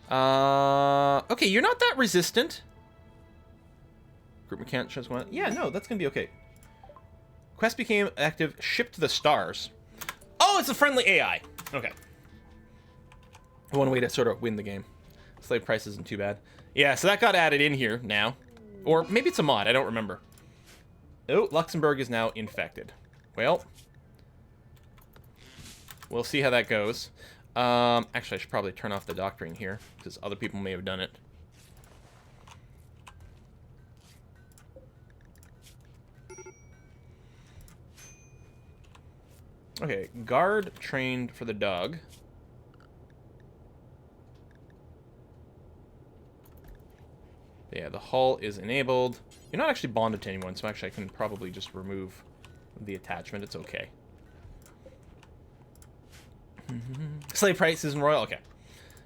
Okay, you're not that resistant. Group mechanic shows one. Yeah, no, that's gonna be okay. Quest became active. Shipped to the stars. Oh, it's a friendly AI. Okay. One way to sort of win the game. Slave price isn't too bad. Yeah, so that got added in here now. Or maybe it's a mod, I don't remember. Oh, Luxembourg is now infected. Well, we'll see how that goes. Actually, I should probably turn off the doctoring here, because other people may have done it. Okay, guard trained for the dog. Yeah, the hull is enabled. You're not actually bonded to anyone, so actually I can probably just remove the attachment. It's okay. Slave price isn't royal. Okay.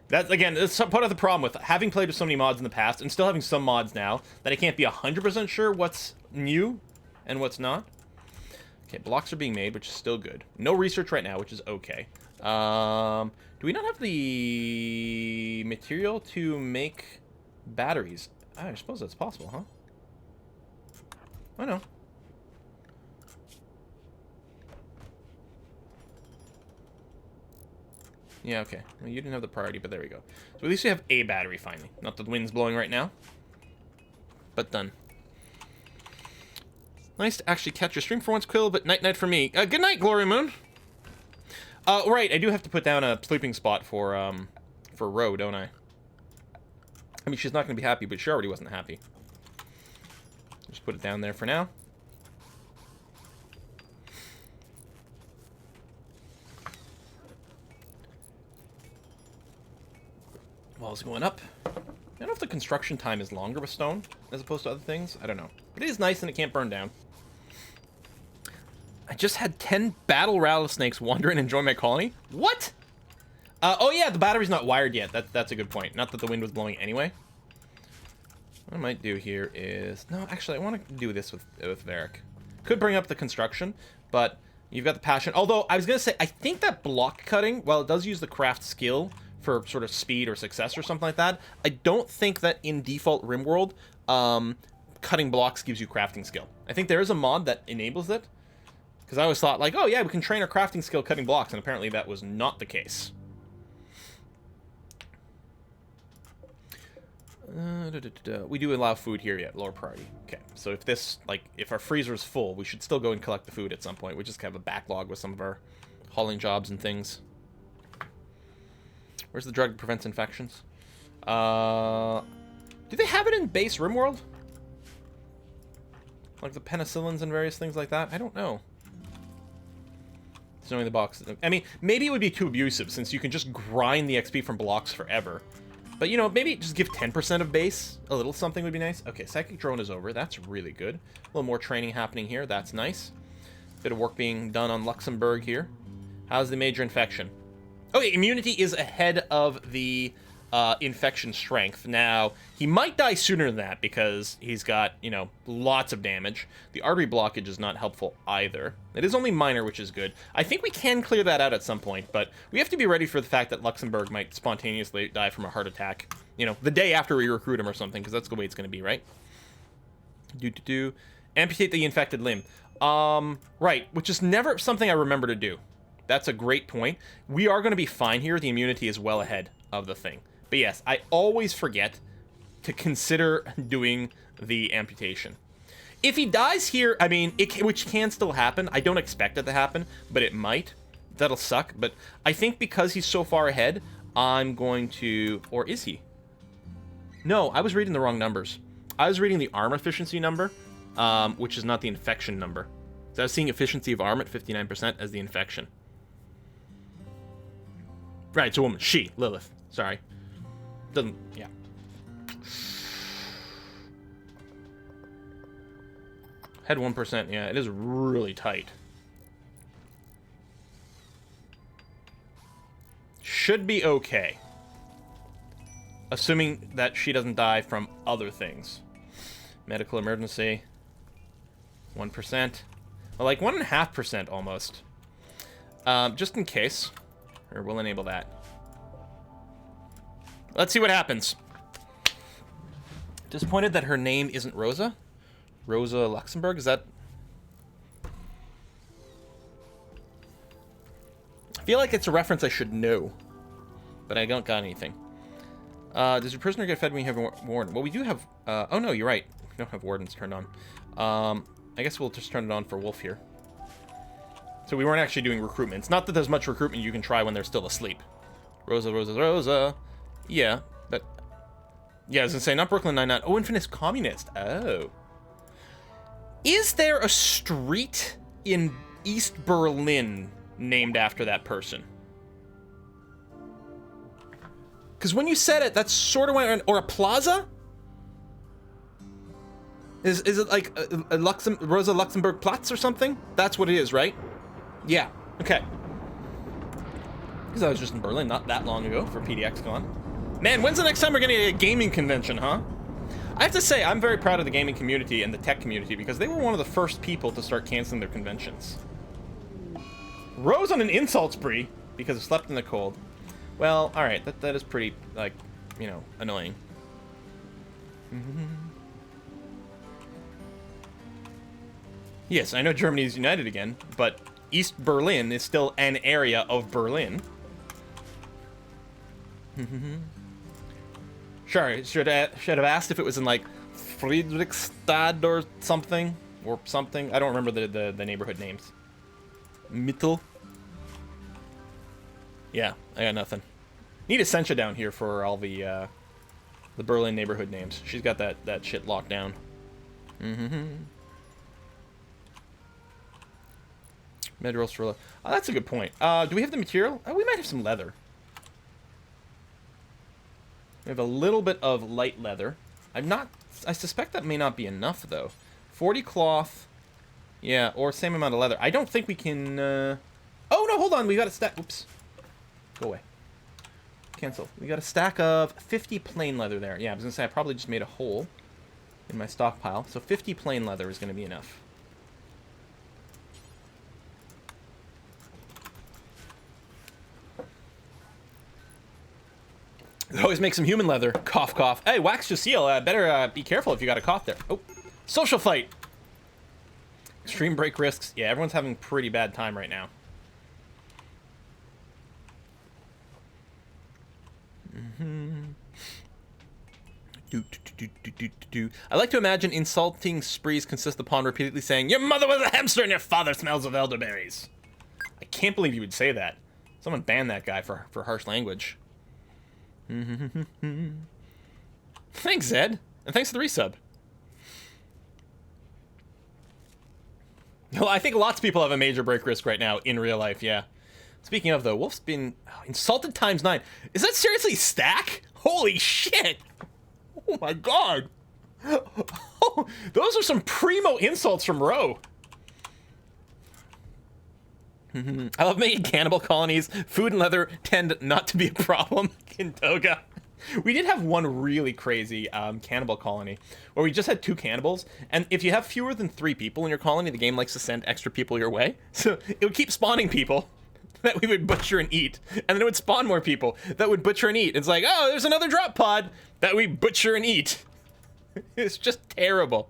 That's, again, that's part of the problem with having played with so many mods in the past and still having some mods now that I can't be 100% sure what's new and what's not. Okay, blocks are being made, which is still good. No research right now, which is okay. Do we not have the material to make batteries? I suppose that's possible, huh? Oh, no. Yeah, okay. Well, you didn't have the priority, but there we go. So at least we have a battery finally. Not that the wind's blowing right now. But done. Nice to actually catch your stream for once, Quill, but night-night for me. Good night, Glory Moon! Right, I do have to put down a sleeping spot for Ro, don't I? I mean, she's not going to be happy, but she already wasn't happy. Just put it down there for now. Walls going up. I don't know if the construction time is longer with stone as opposed to other things. I don't know. But it is nice and it can't burn down. I just had 10 battle rattlesnakes wander in and join my colony. What? Oh yeah, the battery's not wired yet. That's a good point. Not that the wind was blowing anyway. What I might do here is... No, actually, I want to do this with Varric. Could bring up the construction, but you've got the passion. Although, I was going to say, I think that block cutting, while it does use the craft skill for sort of speed or success or something like that, I don't think that in default Rimworld, cutting blocks gives you crafting skill. I think there is a mod that enables it. Because I always thought, like, oh yeah, we can train our crafting skill cutting blocks, and apparently that was not the case. We do allow food here yet, lower priority. Okay, so if this, like, if our freezer is full, we should still go and collect the food at some point. We just have a backlog with some of our hauling jobs and things. Where's the drug that prevents infections? Do they have it in base Rimworld? Like the penicillins and various things like that? I don't know. It's only the box. I mean, maybe it would be too abusive since you can just grind the XP from blocks forever. But, you know, maybe just give 10% of base. A little something would be nice. Okay, Psychic Drone is over. That's really good. A little more training happening here. That's nice. Bit of work being done on Luxembourg here. How's the major infection? Okay, immunity is ahead of the infection strength. Now, he might die sooner than that because he's got, you know, lots of damage. The artery blockage is not helpful either. It is only minor, which is good. I think we can clear that out at some point, but we have to be ready for the fact that Luxembourg might spontaneously die from a heart attack, you know, the day after we recruit him or something, because that's the way it's going to be, right? Amputate the infected limb. Right, which is never something I remember to do. That's a great point. We are going to be fine here. The immunity is well ahead of the thing. But yes, I always forget to consider doing the amputation. If he dies here, I mean, which can still happen. I don't expect it to happen, but it might. That'll suck. But I think because he's so far ahead, I'm going to... Or is he? No, I was reading the wrong numbers. I was reading the arm efficiency number, which is not the infection number. So I was seeing efficiency of arm at 59% as the infection. Right, it's a woman. She, Lilith. Sorry. Doesn't, yeah. Head 1%, yeah, it is really tight. Should be okay. Assuming that she doesn't die from other things. Medical emergency. 1%. Well, like 1.5% almost. Just in case. Or we'll enable that. Let's see what happens. Disappointed that her name isn't Rosa? Rosa Luxembourg? Is that... I feel like it's a reference I should know. But I don't got anything. Does your prisoner get fed when you have a warden? Well, we do have... oh, no, you're right. We don't have wardens turned on. I guess we'll just turn it on for Wolf here. So we weren't actually doing recruitment. It's not that there's much recruitment you can try when they're still asleep. Rosa. Yeah, but... Yeah, I was gonna say, not Brooklyn Nine-Nine. Oh, Infinite Communist. Oh. Is there a street in East Berlin named after that person? Because when you said it, that's sort of went... Or a plaza? Is it like a Rosa Luxemburg Platz or something? That's what it is, right? Yeah. Okay. Because I was just in Berlin not that long ago for PDXCon. Man, when's the next time we're gonna get a gaming convention, huh? I have to say, I'm very proud of the gaming community and the tech community because they were one of the first people to start canceling their conventions. Rose on an insult spree because it slept in the cold. Well, alright, that is pretty, like, you know, annoying. Yes, I know Germany is united again, but East Berlin is still an area of Berlin. Sure, should have asked if it was in, like, Friedrichstad or something. I don't remember the neighborhood names. Mittel. Yeah, I got nothing. Need Essentia down here for all the Berlin neighborhood names. She's got that shit locked down. Medrol Strilla. Oh, that's a good point. Do we have the material? Oh, we might have some leather. We have a little bit of light leather. I suspect that may not be enough, though. 40 cloth. Yeah, or same amount of leather. I don't think we can... Oh, no, hold on. We got a stack... Oops. Go away. Cancel. We got a stack of 50 plain leather there. Yeah, I was going to say I probably just made a hole in my stockpile. So 50 plain leather is going to be enough. Always make some human leather. Cough, cough. Hey, Wax Jaceel, better be careful if you got a cough there. Oh, social fight. Extreme break risks. Yeah, everyone's having pretty bad time right now. I like to imagine insulting sprees consist upon repeatedly saying, "Your mother was a hamster and your father smells of elderberries." I can't believe you would say that. Someone banned that guy for harsh language. Thanks, Zed. And thanks for the resub. Well, I think lots of people have a major break risk right now in real life, yeah. Speaking of, though, Wolf's been insulted times 9. Is that seriously stack? Holy shit! Oh my god! Oh, those are some primo insults from Ro. I love making cannibal colonies. Food and leather tend not to be a problem in Toga. We did have one really crazy cannibal colony where we just had 2 cannibals, and if you have fewer than 3 people in your colony, the game likes to send extra people your way. So it would keep spawning people that we would butcher and eat, and then it would spawn more people that would butcher and eat. It's like, oh, there's another drop pod that we butcher and eat. It's just terrible.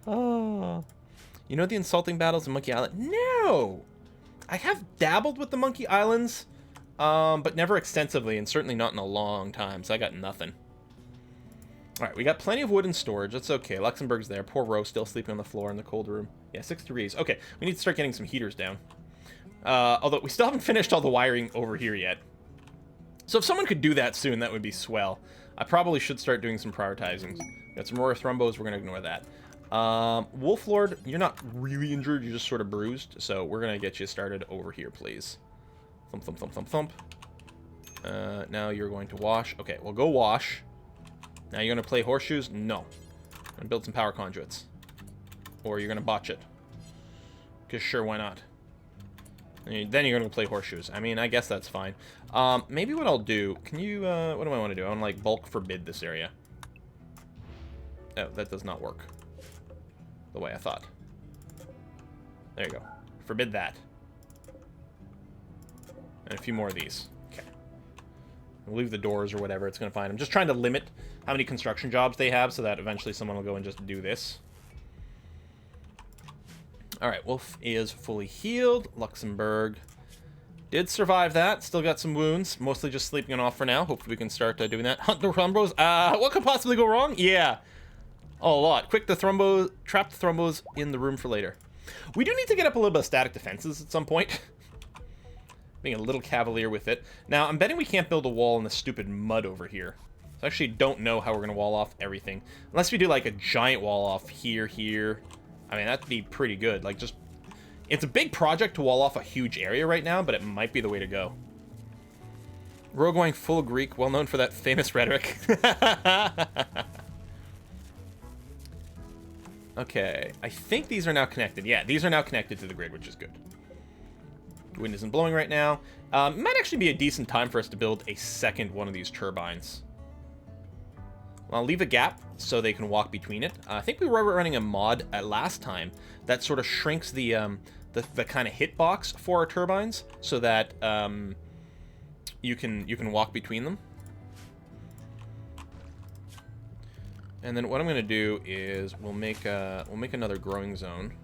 Oh, you know the insulting battles in Monkey Island? No! I have dabbled with the Monkey Islands, but never extensively, and certainly not in a long time, so I got nothing. Alright, we got plenty of wood in storage. That's okay. Luxembourg's there. Poor Rose still sleeping on the floor in the cold room. Yeah, 6 degrees. Okay, we need to start getting some heaters down. Although, we still haven't finished all the wiring over here yet. So if someone could do that soon, that would be swell. I probably should start doing some prioritizing. Got some Roar Thrumbos. We're going to ignore that. Wolf Lord, you're not really injured, you're just sort of bruised, so we're gonna get you started over here, please. Thump, thump, thump, thump, thump. Now you're going to wash. Okay, well, go wash. Now you're gonna play horseshoes? No. I'm gonna build some power conduits. Or you're gonna botch it. Because sure, why not? And then you're gonna play horseshoes. I mean, I guess that's fine. Maybe what I'll do, can you, what do I want to do? I want to, like, bulk forbid this area. Oh, that does not work the way I thought. There you go. Forbid that. And a few more of these. Okay. We'll leave the doors or whatever it's going to find. I'm just trying to limit how many construction jobs they have so that eventually someone will go and just do this. Alright, Wolf is fully healed. Luxembourg did survive that. Still got some wounds. Mostly just sleeping it off for now. Hopefully we can start doing that. Hunt the Thrumbos. What could possibly go wrong? Yeah. Oh, a lot. Quick, trap the Thrumbos in the room for later. We do need to get up a little bit of static defenses at some point. being a little cavalier with it. Now, I'm betting we can't build a wall in the stupid mud over here. So I actually don't know how we're going to wall off everything. Unless we do, like, a giant wall off here. I mean, that'd be pretty good. Like, just... It's a big project to wall off a huge area right now, but it might be the way to go. We're going full Greek, well known for that famous rhetoric. Okay, I think these are now connected. Yeah, these are now connected to the grid, which is good. The wind isn't blowing right now. It might actually be a decent time for us to build a second one of these turbines. Well, I'll leave a gap so they can walk between it. I think we were running a mod last time that sort of shrinks the kind of hitbox for our turbines so that you can walk between them. And then what I'm going to do is we'll make another growing zone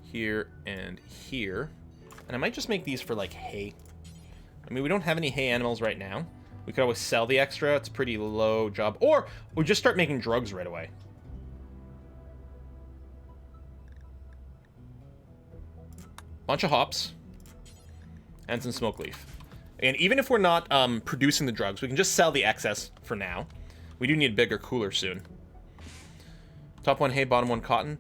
here and here. And I might just make these for like hay. I mean, we don't have any hay animals right now. We could always sell the extra. It's a pretty low job. Or we just start making drugs right away. Bunch of hops and some smoke leaf. And even if we're not producing the drugs, we can just sell the excess for now. We do need bigger cooler soon. Top one hay, bottom one cotton.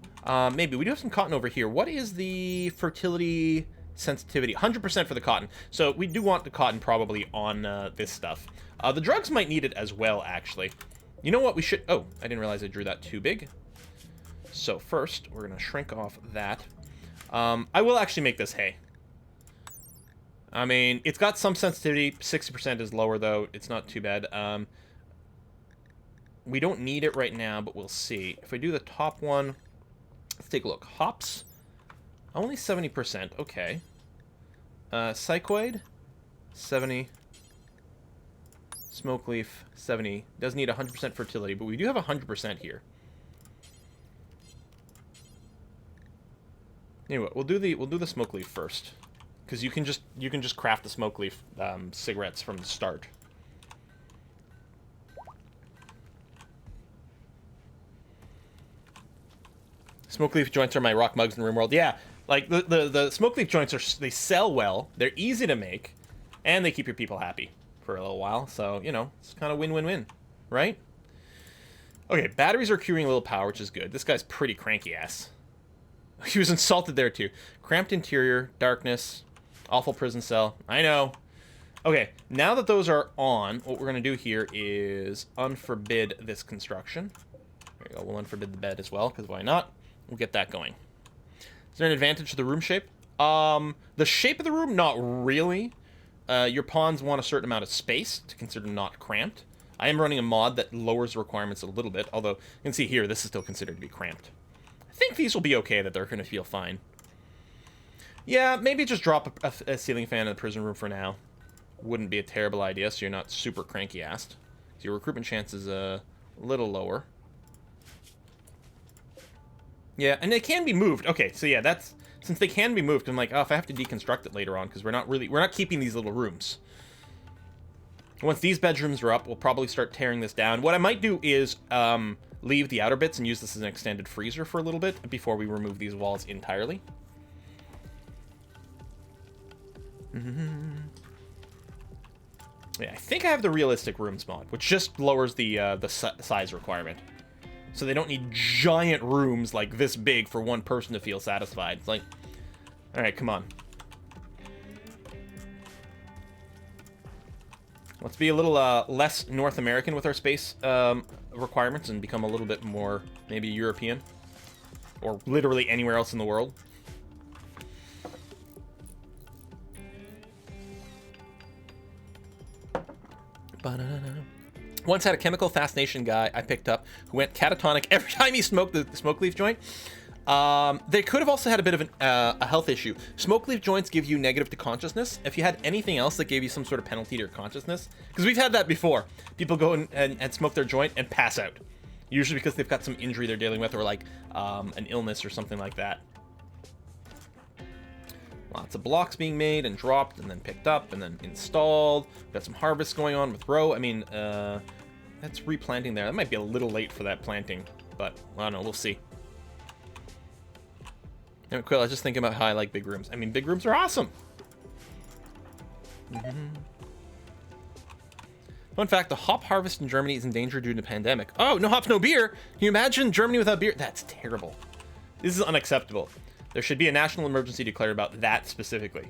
Maybe. We do have some cotton over here. What is the fertility sensitivity? 100% for the cotton. So we do want the cotton probably on this stuff. The drugs might need it as well, actually. You know what we should... Oh, I didn't realize I drew that too big. So first, we're going to shrink off that. I will actually make this hay. I mean, it's got some sensitivity. 60% is lower, though. It's not too bad. We don't need it right now, but we'll see. If I do the top one, let's take a look. Hops, only 70%. Okay. Psychoid, 70. Smoke leaf, 70. Does need 100% fertility, but we do have 100% here. Anyway, we'll do the smoke leaf first, because you can just craft the smoke leaf cigarettes from the start. Smoke leaf joints are my rock mugs in Rimworld. Yeah, like the smoke leaf joints they sell well. They're easy to make, and they keep your people happy for a little while. So you know, it's kind of win-win-win, right? Okay, batteries are queuing a little power, which is good. This guy's pretty cranky ass. He was insulted there too. Cramped interior, darkness, awful prison cell. I know. Okay, now that those are on, what we're gonna do here is unforbid this construction. There you go. We'll unforbid the bed as well, because why not? We'll get that going. Is there an advantage to the room shape? The shape of the room, not really. Your pawns want a certain amount of space to consider not cramped. I am running a mod that lowers the requirements a little bit, although you can see here, this is still considered to be cramped. I think these will be okay, that they're going to feel fine. Yeah, maybe just drop a ceiling fan in the prison room for now. Wouldn't be a terrible idea, so you're not super cranky-assed. So your recruitment chance is a little lower. Yeah, and they can be moved. Okay, so yeah, that's... Since they can be moved, I'm like, oh, if I have to deconstruct it later on, because we're not keeping these little rooms. Once these bedrooms are up, we'll probably start tearing this down. What I might do is leave the outer bits and use this as an extended freezer for a little bit before we remove these walls entirely. Yeah, I think I have the realistic rooms mod, which just lowers the size requirement. So they don't need giant rooms like this big for one person to feel satisfied. It's like, all right, come on. Let's be a little less North American with our space requirements and become a little bit more maybe European or literally anywhere else in the world. Once had a chemical fascination guy I picked up who went catatonic every time he smoked the smoke leaf joint. They could have also had a bit of a health issue. Smoke leaf joints give you negative to consciousness. If you had anything else that gave you some sort of penalty to your consciousness, because we've had that before. People go and smoke their joint and pass out. Usually because they've got some injury they're dealing with or like an illness or something like that. Lots of blocks being made and dropped and then picked up and then installed. Got some harvests going on with row. I mean, that's replanting there. That might be a little late for that planting, but I don't know. We'll see. And Quill, I was just thinking about how I like big rooms. I mean, big rooms are awesome. Fun fact, the hop harvest in Germany is in danger due to the pandemic. Oh, no hops, no beer. Can you imagine Germany without beer? That's terrible. This is unacceptable. There should be a national emergency declared about that specifically.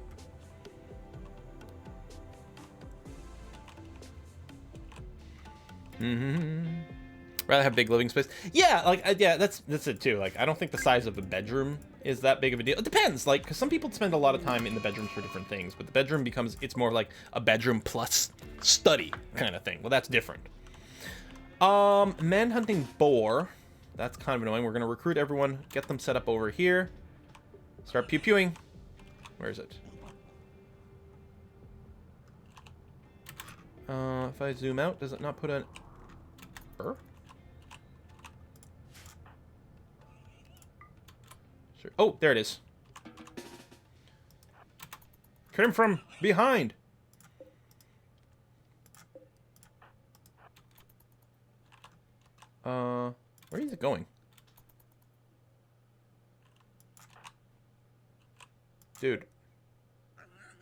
Rather have big living space. Yeah, like, yeah, that's it too. Like, I don't think the size of the bedroom is that big of a deal. It depends, like, because some people spend a lot of time in the bedrooms for different things, but the bedroom becomes, it's more like a bedroom plus study kind of thing. Well, that's different. Manhunting boar. That's kind of annoying. We're going to recruit everyone, get them set up over here. Start pew-pewing. Where is it? If I zoom out, does it not put a... Sure. Oh, there it is. Came from behind. Where is it going? Dude.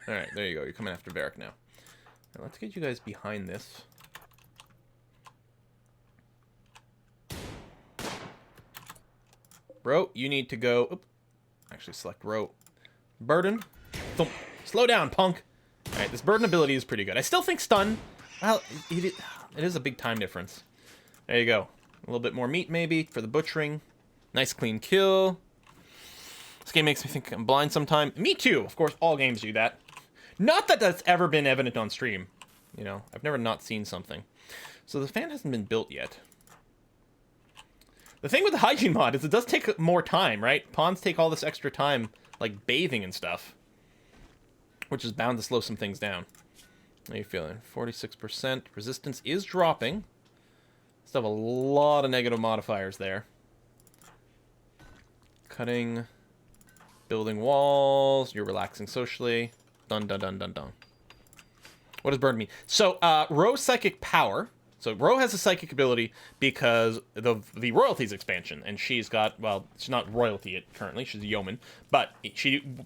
Alright, there you go. You're coming after Varric now. Now, let's get you guys behind this. Bro, you need to go... Oop. Actually, select row. Burden. Thump. Slow down, punk. Alright, this burden ability is pretty good. I still think stun... Well, it is a big time difference. There you go. A little bit more meat, maybe, for the butchering. Nice, clean kill. This game makes me think I'm blind sometime. Me too. Of course, all games do that. Not that that's ever been evident on stream. You know, I've never not seen something. So the fan hasn't been built yet. The thing with the hygiene mod is it does take more time, right? Ponds take all this extra time, like bathing and stuff. Which is bound to slow some things down. How are you feeling? 46%. Resistance is dropping. Still have a lot of negative modifiers there. Cutting. Building walls. You're relaxing socially. Dun dun dun dun dun. What does burn mean? So, Ro's psychic power. So, Ro has a psychic ability because of the royalties expansion. And she's got, well, she's not royalty yet currently. She's a yeoman. But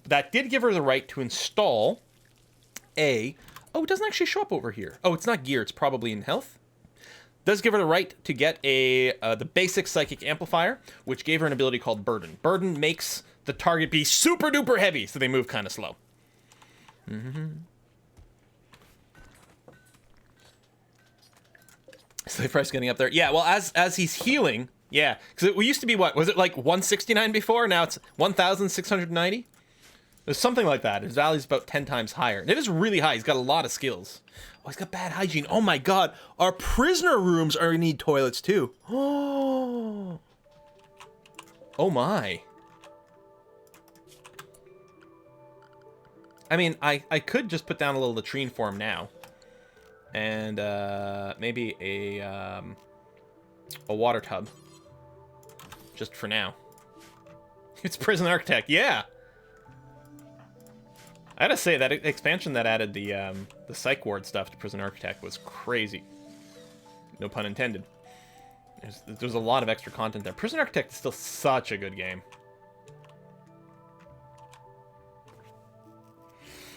that did give her the right to install a... Oh, it doesn't actually show up over here. Oh, it's not gear. It's probably in health. Does give her the right to get the basic psychic amplifier, which gave her an ability called Burden. Burden makes the target be super duper heavy, so they move kind of slow. Slave price getting up there. Yeah, well, as he's healing, yeah. Because it used to be, what? Was it like 169 before? Now it's 1,690? There's something like that. His value's about 10 times higher. And it is really high. He's got a lot of skills. Oh, he's got bad hygiene. Oh my god. Our prisoner rooms are need toilets too. Oh. Oh my. I mean, I could just put down a little latrine for him now. And maybe a water tub. Just for now. It's Prison Architect, yeah! I gotta say, that expansion that added the psych ward stuff to Prison Architect was crazy. No pun intended. There's a lot of extra content there. Prison Architect is still such a good game.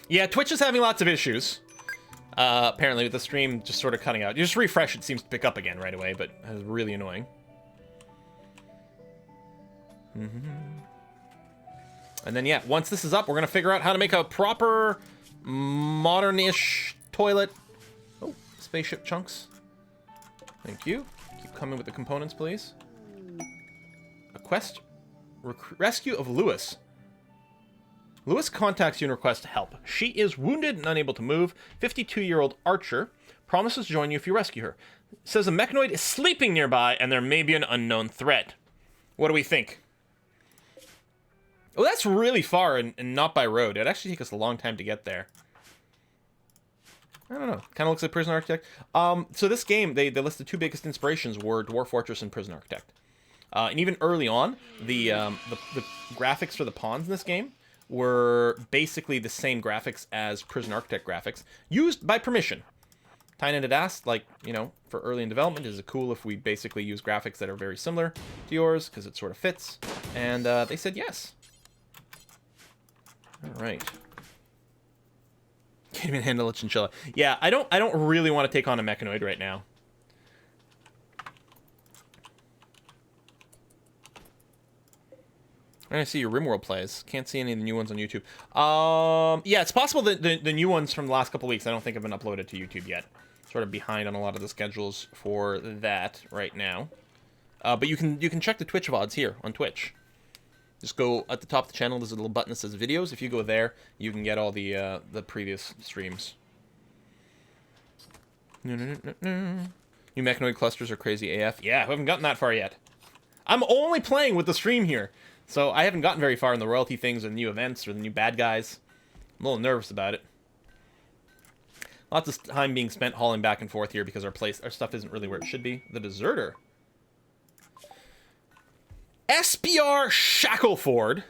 Yeah, Twitch is having lots of issues. Apparently, with the stream just sort of cutting out. You just refresh, it seems to pick up again right away, but it's really annoying. And then, yeah, once this is up, we're going to figure out how to make a proper, modern-ish toilet. Oh, spaceship chunks. Thank you. Keep coming with the components, please. A quest. Rescue of Lewis. Lewis contacts you and requests help. She is wounded and unable to move. 52-year-old Archer promises to join you if you rescue her. Says a mechanoid is sleeping nearby and there may be an unknown threat. What do we think? Oh, that's really far and not by road. It'd actually take us a long time to get there. I don't know. Kind of looks like Prison Architect. So this game, they listed two biggest inspirations were Dwarf Fortress and Prison Architect. And even early on, the graphics for the pawns in this game were basically the same graphics as Prison Architect graphics, used by permission. Tynan had asked, like, you know, for early in development, is it cool if we basically use graphics that are very similar to yours, because it sort of fits? And they said yes. All right. Can't even handle a chinchilla. Yeah, I don't really want to take on a mechanoid right now. I see your Rimworld plays. Can't see any of the new ones on YouTube. Yeah, it's possible that the new ones from the last couple weeks I don't think have been uploaded to YouTube yet. Sort of behind on a lot of the schedules for that right now. But you can check the Twitch VODs here on Twitch. Just go at the top of the channel. There's a little button that says videos. If you go there, you can get all the previous streams. New mechanoid clusters are crazy AF. Yeah, I haven't gotten that far yet. I'm only playing with the stream here. So I haven't gotten very far in the royalty things or the new events or the new bad guys. I'm a little nervous about it. Lots of time being spent hauling back and forth here because our stuff isn't really where it should be. The Deserter. SBR Shackleford.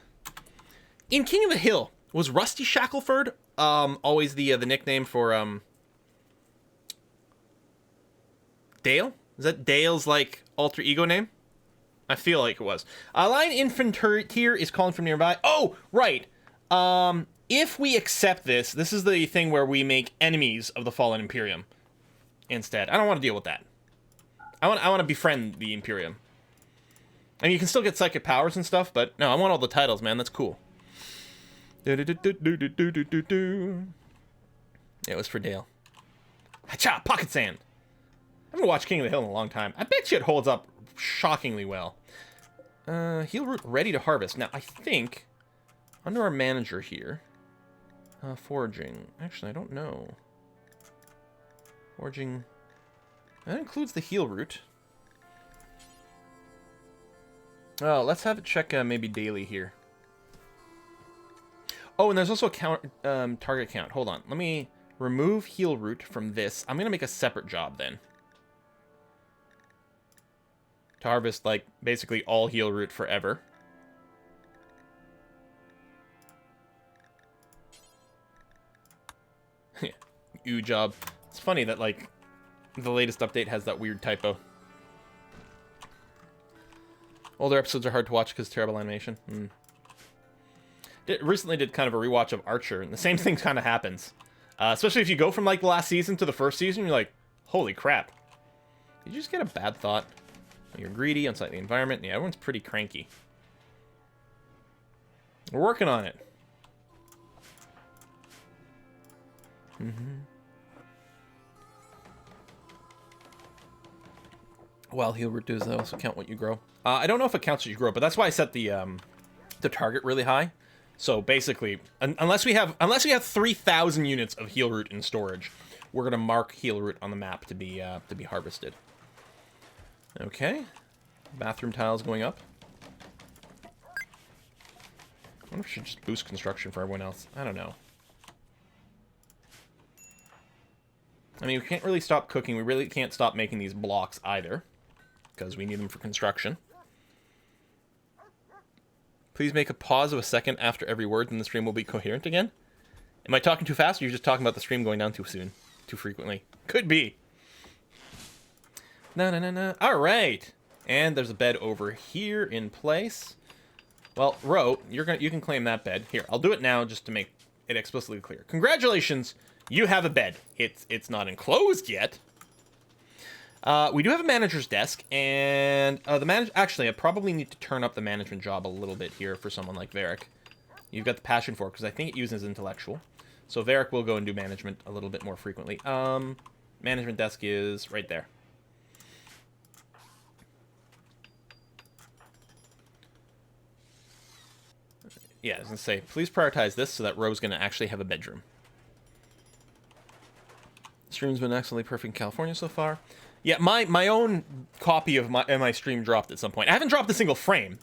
In King of the Hill, was Rusty Shackleford always the nickname for Dale? Is that Dale's like alter ego name? I feel like it was. Line Infantry is calling from nearby. Oh, right. If we accept this is the thing where we make enemies of the Fallen Imperium instead. I don't want to deal with that. I want to befriend the Imperium. I mean, you can still get psychic powers and stuff, but no, I want all the titles, man. That's cool. It was for Dale. Hacha! Pocket Sand! I haven't watched King of the Hill in a long time. I bet you it holds up shockingly well. Heal root ready to harvest. Now, I think under our manager here, foraging. Actually, I don't know. Foraging. That includes the heal root. Oh, let's have it check maybe daily here. Oh, and there's also a target count. Hold on. Let me remove heal root from this. I'm going to make a separate job then. To harvest, like, basically all heal root forever. Ew job. It's funny that, like, the latest update has that weird typo. Older episodes are hard to watch because terrible animation. Recently did kind of a rewatch of Archer, and the same thing kind of happens. Especially if you go from, like, the last season to the first season, you're like, holy crap. Did you just get a bad thought? You're greedy, unsightly environment. Yeah, everyone's pretty cranky. We're working on it. Well, heal root does also count what you grow. I don't know if it counts what you grow, but that's why I set the target really high. So basically, unless we have 3,000 units of heal root in storage, we're gonna mark heal root on the map to be harvested. Okay, bathroom tiles going up. I wonder if we should just boost construction for everyone else. I don't know. I mean, we can't really stop cooking. We really can't stop making these blocks either, because we need them for construction. Please make a pause of a second after every word, and the stream will be coherent again. Am I talking too fast, or are you just talking about the stream going down too soon? Too frequently? Could be. No. All right. And there's a bed over here in place. Well, Ro, you can claim that bed. Here, I'll do it now just to make it explicitly clear. Congratulations, you have a bed. It's not enclosed yet. We do have a manager's desk, and actually, I probably need to turn up the management job a little bit here for someone like Varric. You've got the passion for it, because I think it uses intellectual. So Varric will go and do management a little bit more frequently. Management desk is right there. Yeah, I was going to say, please prioritize this so that Ro's going to actually have a bedroom. Stream's been excellently perfect in California so far. Yeah, my own copy of my stream dropped at some point. I haven't dropped a single frame.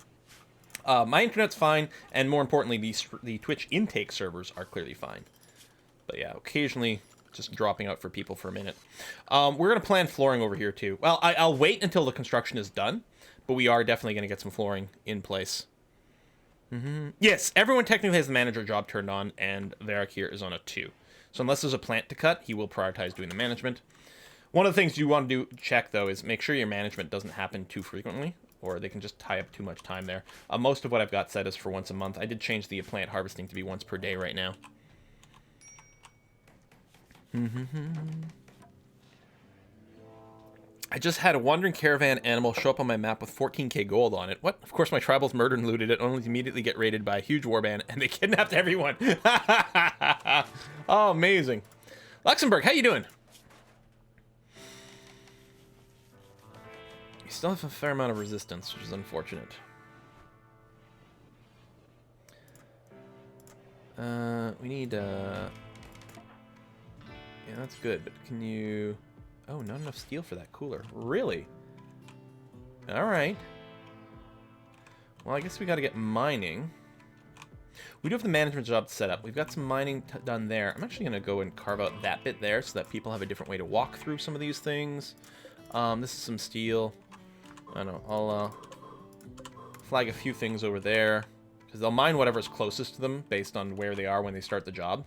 My internet's fine, and more importantly, the Twitch intake servers are clearly fine. But yeah, occasionally just dropping out for people for a minute. We're going to plan flooring over here too. Well, I'll wait until the construction is done, but we are definitely going to get some flooring in place. Yes, everyone technically has the manager job turned on, and Varric here is on a 2. So unless there's a plant to cut, he will prioritize doing the management. One of the things you want to check, though, is make sure your management doesn't happen too frequently, or they can just tie up too much time there. Most of what I've got set is for once a month. I did change the plant harvesting to be once per day right now. I just had a wandering caravan animal show up on my map with 14k gold on it. What? Of course my tribals murdered and looted it, only to immediately get raided by a huge warband, and they kidnapped everyone. Oh, amazing. Luxembourg, how you doing? You still have a fair amount of resistance, which is unfortunate. We need, yeah, that's good, but can you... Oh, not enough steel for that cooler. Really? Alright. Well, I guess we gotta get mining. We do have the management job set up. We've got some mining done there. I'm actually gonna go and carve out that bit there so that people have a different way to walk through some of these things. This is some steel. I don't know. I'll flag a few things over there, because they'll mine whatever's closest to them based on where they are when they start the job.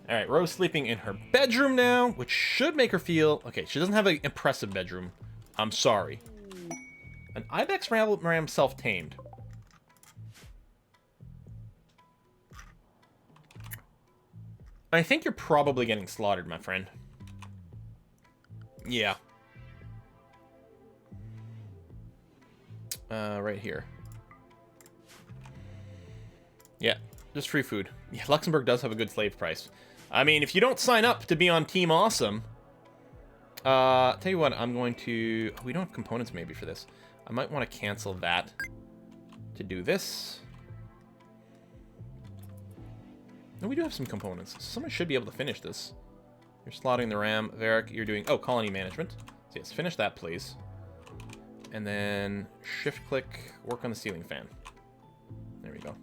Alright, Rose sleeping in her bedroom now, which should make her feel... Okay, she doesn't have an impressive bedroom. I'm sorry. An Ibex ram self-tamed. I think you're probably getting slaughtered, my friend. Yeah. Right here. Yeah, just free food. Yeah, Luxembourg does have a good slave price. I mean, if you don't sign up to be on Team Awesome... tell you what, I'm going to... We don't have components maybe for this. I might want to cancel that to do this. No, we do have some components. Someone should be able to finish this. You're slotting the RAM. Varric, you're doing... Oh, colony management. So yes, finish that, please. And then shift-click, work on the ceiling fan. There we go.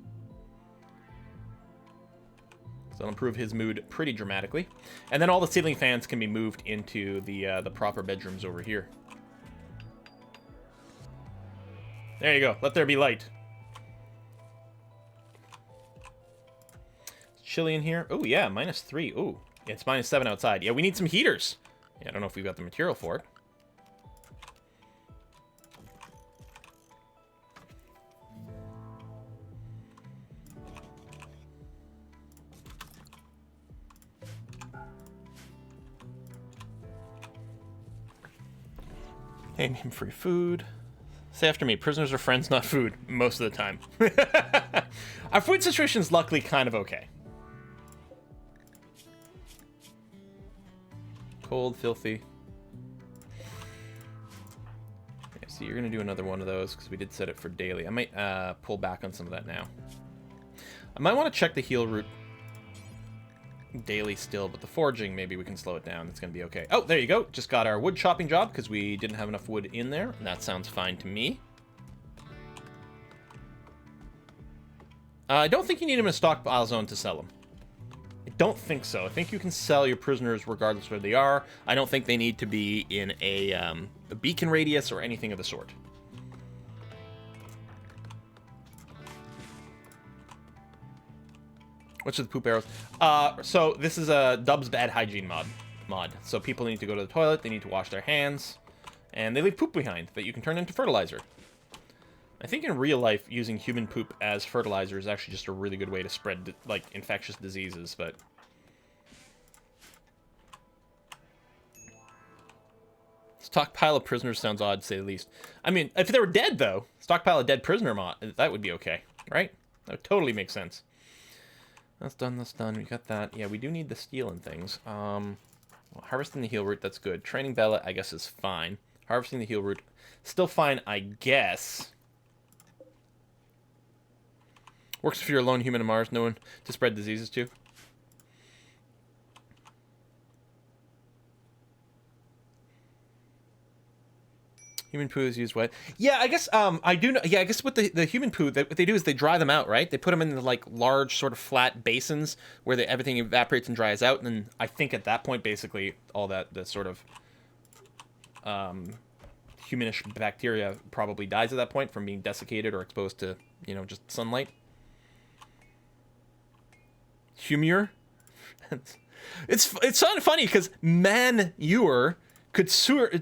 So that'll improve his mood pretty dramatically. And then all the ceiling fans can be moved into the proper bedrooms over here. There you go. Let there be light. It's chilly in here. Oh, yeah, -3. Oh, yeah, it's -7 outside. Yeah, we need some heaters. Yeah, I don't know if we've got the material for it. Name him free food. Say after me, prisoners are friends, not food, most of the time. Our food situation is luckily kind of okay. Cold, filthy. Okay, so you're going to do another one of those, because we did set it for daily. I might pull back on some of that now. I might want to check the heal route daily still, but the foraging, maybe we can slow it down. It's going to be okay. Oh, there you go. Just got our wood chopping job because we didn't have enough wood in there. That sounds fine to me. I don't think you need them in a stockpile zone to sell them. I don't think so. I think you can sell your prisoners regardless where they are. I don't think they need to be in a beacon radius or anything of the sort. What's with the poop arrows? So this is a Dub's bad hygiene mod. So people need to go to the toilet, they need to wash their hands, and they leave poop behind that you can turn into fertilizer. I think in real life, using human poop as fertilizer is actually just a really good way to spread, like, infectious diseases, but... Stockpile of prisoners sounds odd, to say the least. I mean, if they were dead, though, stockpile of dead prisoner mod, that would be okay, right? That would totally make sense. That's done, that's done. We got that. Yeah, we do need the steel and things. Well, harvesting the heal root, that's good. Training Bella, I guess, is fine. Harvesting the heal root, still fine, I guess. Works if you're a lone human on Mars, no one to spread diseases to. Human poo is used wet. Yeah, I guess I do know. Yeah, I guess with the human poo, what they do is they dry them out, right? They put them in the, like, large sort of flat basins where everything evaporates and dries out, and then I think at that point, basically, all the sort of humanish bacteria probably dies at that point from being desiccated or exposed to, you know, just sunlight. Humure. it's funny because manure could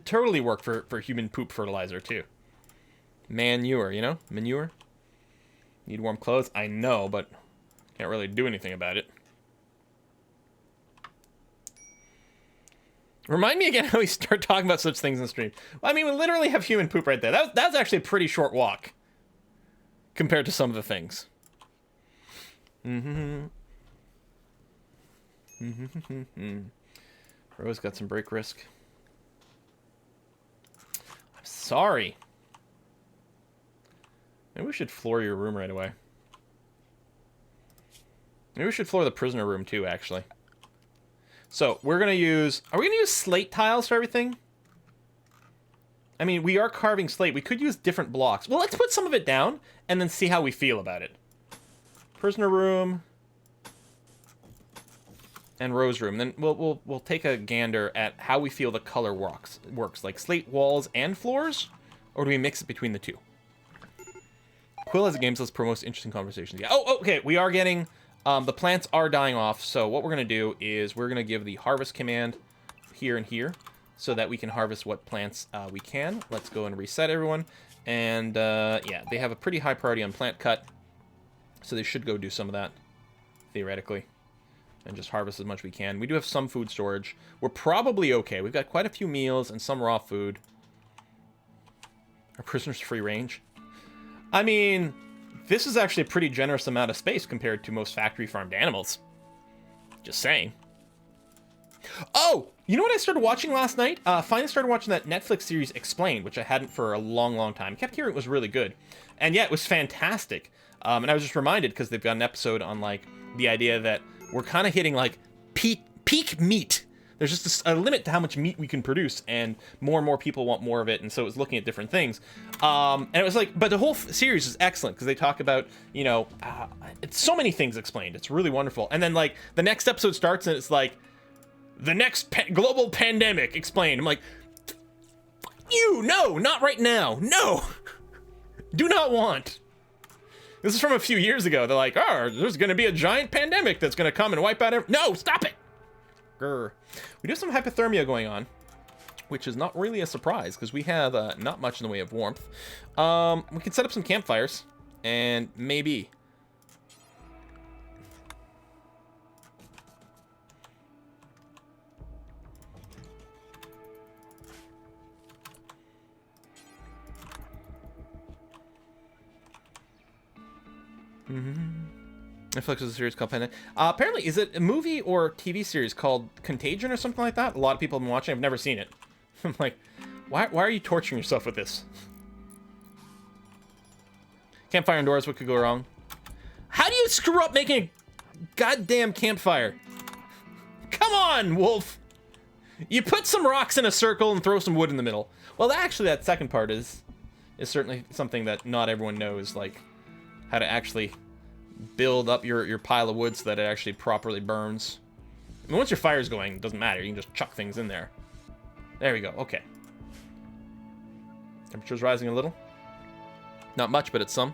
totally work for human poop fertilizer, too. Manure, you know? Manure. Need warm clothes? I know, but can't really do anything about it. Remind me again how we start talking about such things in stream. Well, I mean, we literally have human poop right there. That's actually a pretty short walk compared to some of the things. Rose got some break risk. I'm sorry. Maybe we should floor your room right away. Maybe we should floor the prisoner room too, actually. So, we're going to use... Are we going to use slate tiles for everything? I mean, we are carving slate. We could use different blocks. Well, let's put some of it down and then see how we feel about it. Prisoner room. And Rose room. Then we'll take a gander at how we feel the color works. Like slate walls and floors? Or do we mix it between the two? Quill has a game, so let's promote most interesting conversations. Yeah. Oh, okay. We are getting... the plants are dying off, so what we're going to do is we're going to give the harvest command here and here so that we can harvest what plants we can. Let's go and reset everyone. And, yeah, they have a pretty high priority on plant cut, so they should go do some of that, theoretically, and just harvest as much as we can. We do have some food storage. We're probably okay. We've got quite a few meals and some raw food. Are prisoners free range? I mean... This is actually a pretty generous amount of space compared to most factory farmed animals. Just saying. Oh! You know what I started watching last night? Finally started watching that Netflix series Explained, which I hadn't for a long, long time. I kept hearing it was really good. And yeah, it was fantastic. And I was just reminded, because they've got an episode on, like, the idea that we're kind of hitting, like, peak meat. There's just a limit to how much meat we can produce, and more people want more of it, and so it was looking at different things. And it was like, but the whole series is excellent, because they talk about, you know, it's so many things explained. It's really wonderful. And then, like, the next episode starts, and it's like, the next global pandemic explained. I'm like, no, not right now. No. Do not want. This is from a few years ago. They're like, oh, there's going to be a giant pandemic that's going to come and wipe out No, stop it. Grr. We do have some hypothermia going on, which is not really a surprise because we have not much in the way of warmth. We can set up some campfires and maybe... Netflix is a series called Pandemic. Apparently, is it a movie or TV series called Contagion or something like that? A lot of people have been watching. I've never seen it. I'm like, why are you torturing yourself with this? Campfire indoors, what could go wrong? How do you screw up making a goddamn campfire? Come on, Wolf! You put some rocks in a circle and throw some wood in the middle. Well, actually, that second part is certainly something that not everyone knows, like how to actually build up your pile of wood so that it actually properly burns. I mean, once your fire's going, it doesn't matter. You can just chuck things in there. There we go. Okay. Temperature's rising a little. Not much, but it's some.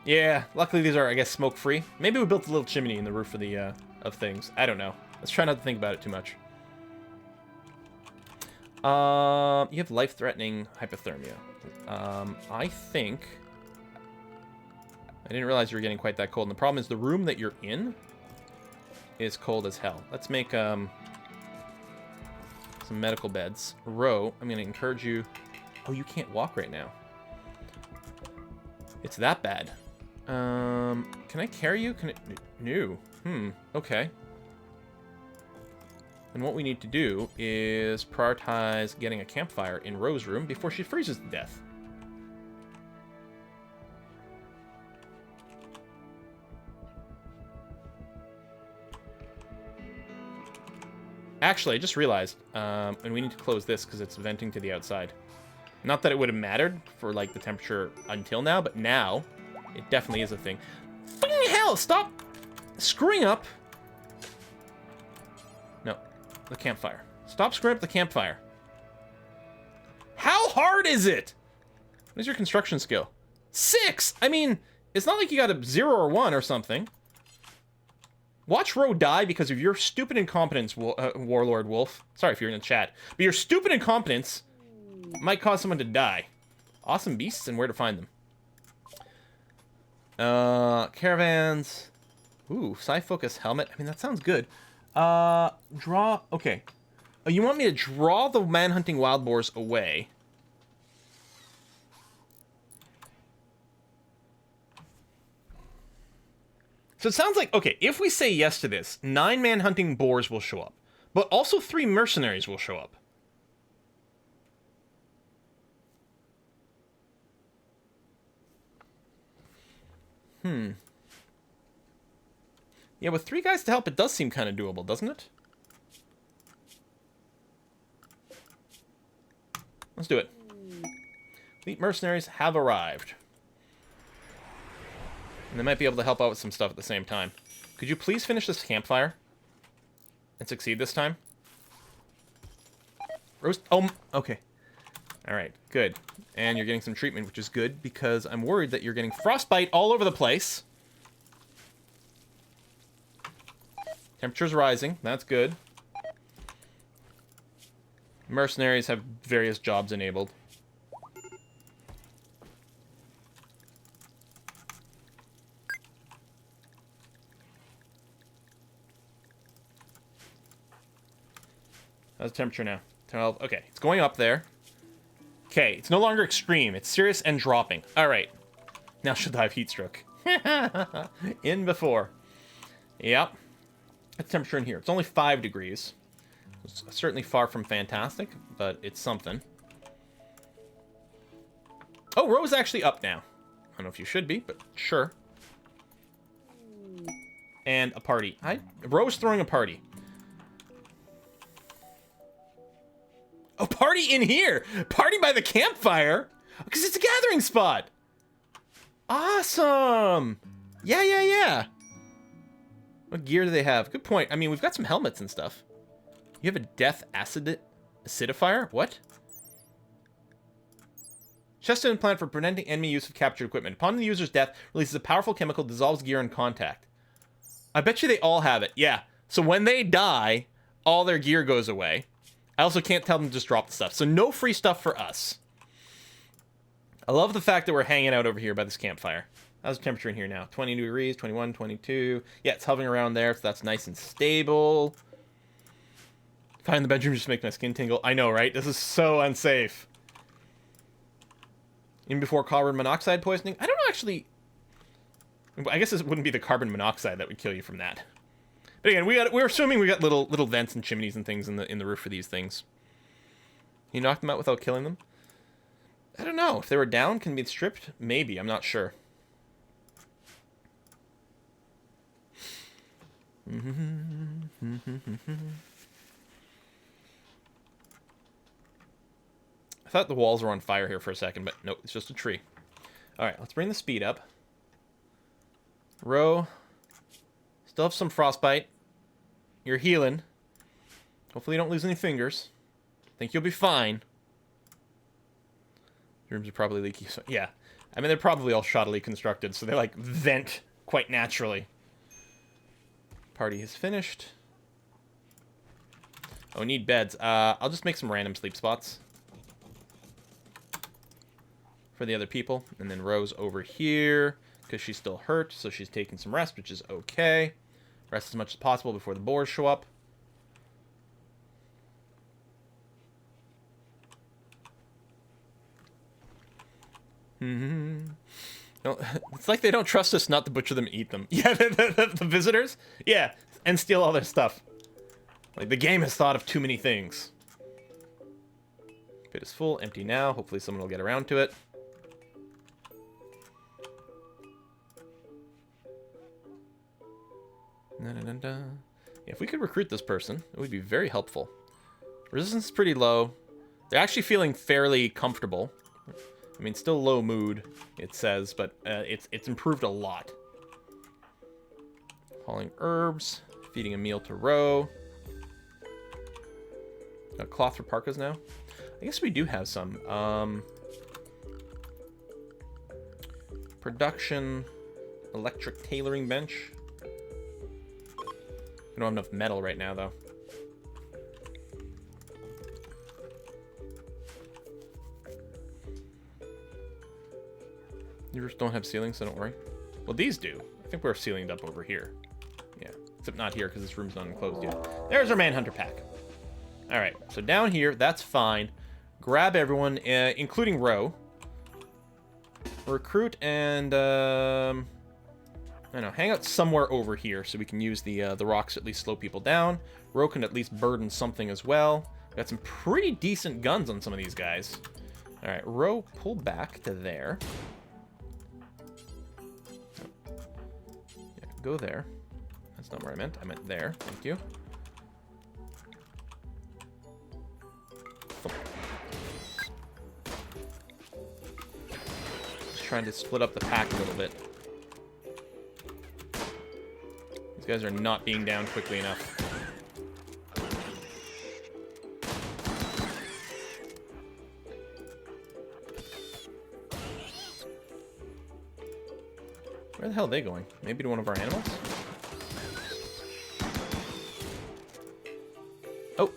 Yeah, luckily these are, I guess, smoke-free. Maybe we built a little chimney in the roof of the of things. I don't know. Let's try not to think about it too much. You have life-threatening hypothermia. I think... I didn't realize you were getting quite that cold. And the problem is the room that you're in is cold as hell. Let's make some medical beds. Row, I'm going to encourage you... Oh, you can't walk right now. It's that bad. Can I carry you? Can it... No. Okay. And what we need to do is prioritize getting a campfire in Ro's room before she freezes to death. Actually, I just realized, and we need to close this because it's venting to the outside. Not that it would have mattered for, like, the temperature until now, but now, it definitely is a thing. Fucking hell, stop screwing up. No, the campfire. Stop screwing up the campfire. How hard is it? What is your construction skill? 6! I mean, it's not like you got a 0 or 1 or something. Watch Ro die because of your stupid incompetence, Warlord Wolf. Sorry if you're in the chat. But your stupid incompetence might cause someone to die. Awesome beasts and where to find them. Caravans. Ooh, Psi-Focus helmet. I mean, that sounds good. Draw... Okay. Oh, you want me to draw the man-hunting wild boars away. So it sounds like, okay, if we say yes to this, 9 man-hunting boars will show up. But also 3 mercenaries will show up. Yeah, with 3 guys to help, it does seem kind of doable, doesn't it? Let's do it. Elite mercenaries have arrived. And they might be able to help out with some stuff at the same time. Could you please finish this campfire? And succeed this time? Roast... Oh, okay. Alright, good. And you're getting some treatment, which is good, because I'm worried that you're getting frostbite all over the place. Temperature's rising. That's good. Mercenaries have various jobs enabled. How's the temperature now? 12. Okay, it's going up there. Okay, it's no longer extreme. It's serious and dropping. All right. Now she'll die of heat stroke. In before. Yep. What's the temperature in here? It's only 5 degrees. It's certainly far from fantastic, but it's something. Oh, Ro's actually up now. I don't know if you should be, but sure. And a party. Ro's throwing a party. Oh, party in here! Party by the campfire! Because it's a gathering spot! Awesome! Yeah. What gear do they have? Good point. I mean, we've got some helmets and stuff. You have a death acidifier? What? Chest implant for preventing enemy use of captured equipment. Upon the user's death, releases a powerful chemical, dissolves gear in contact. I bet you they all have it. Yeah. So when they die, all their gear goes away. I also can't tell them to just drop the stuff. So no free stuff for us. I love the fact that we're hanging out over here by this campfire. How's the temperature in here now? 20 degrees, 21, 22. Yeah, it's hovering around there, so that's nice and stable. Find the bedroom just to make my skin tingle. I know, right? This is so unsafe. Even before carbon monoxide poisoning? I don't know, actually. I guess it wouldn't be the carbon monoxide that would kill you from that. But again, we're assuming we got little vents and chimneys and things in the roof for these things. You knock them out without killing them? I don't know. If they were down, can be stripped? Maybe. I'm not sure. I thought the walls were on fire here for a second, but nope, it's just a tree. Alright, let's bring the speed up. Row. Still have some frostbite. You're healing. Hopefully you don't lose any fingers. Think you'll be fine. Rooms are probably leaky. So, yeah. I mean, they're probably all shoddily constructed, so they, like, vent quite naturally. Party is finished. Oh, we need beds. I'll just make some random sleep spots for the other people. And then Rose over here, because she's still hurt, so she's taking some rest, which is okay. Rest as much as possible before the boars show up. It's like they don't trust us not to butcher them and eat them. Yeah, the visitors? Yeah, and steal all their stuff. Like, the game has thought of too many things. Pit is full, empty now. Hopefully someone will get around to it. Yeah, if we could recruit this person, it would be very helpful. Resistance is pretty low. They're actually feeling fairly comfortable. I mean, still low mood, it says, but it's improved a lot. Hauling herbs, feeding a meal to Row. Got cloth for parkas now. I guess we do have some. Production, electric tailoring bench. We don't have enough metal right now, though. You just don't have ceilings, so don't worry. Well, these do. I think we're ceilinged up over here. Yeah. Except not here, because this room's not enclosed yet. There's our Manhunter pack. Alright, so down here, that's fine. Grab everyone, including Ro. Recruit and, I don't know, hang out somewhere over here so we can use the rocks to at least slow people down. Ro can at least burden something as well. Got some pretty decent guns on some of these guys. Alright, Ro, pull back to there. Yeah, go there. That's not where I meant. I meant there. Thank you. Just trying to split up the pack a little bit. These guys are not being down quickly enough. Where the hell are they going? Maybe to one of our animals? Oh!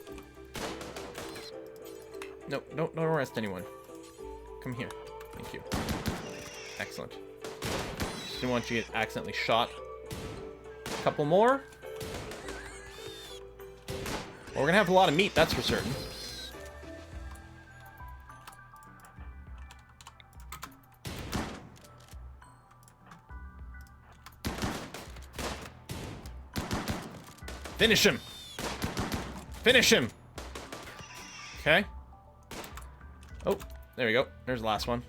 No, don't arrest anyone. Come here. Thank you. Excellent. Just didn't want you to get accidentally shot. A couple more. Well, we're gonna have a lot of meat, that's for certain. Finish him! Finish him! Okay. Oh, there we go. There's the last one.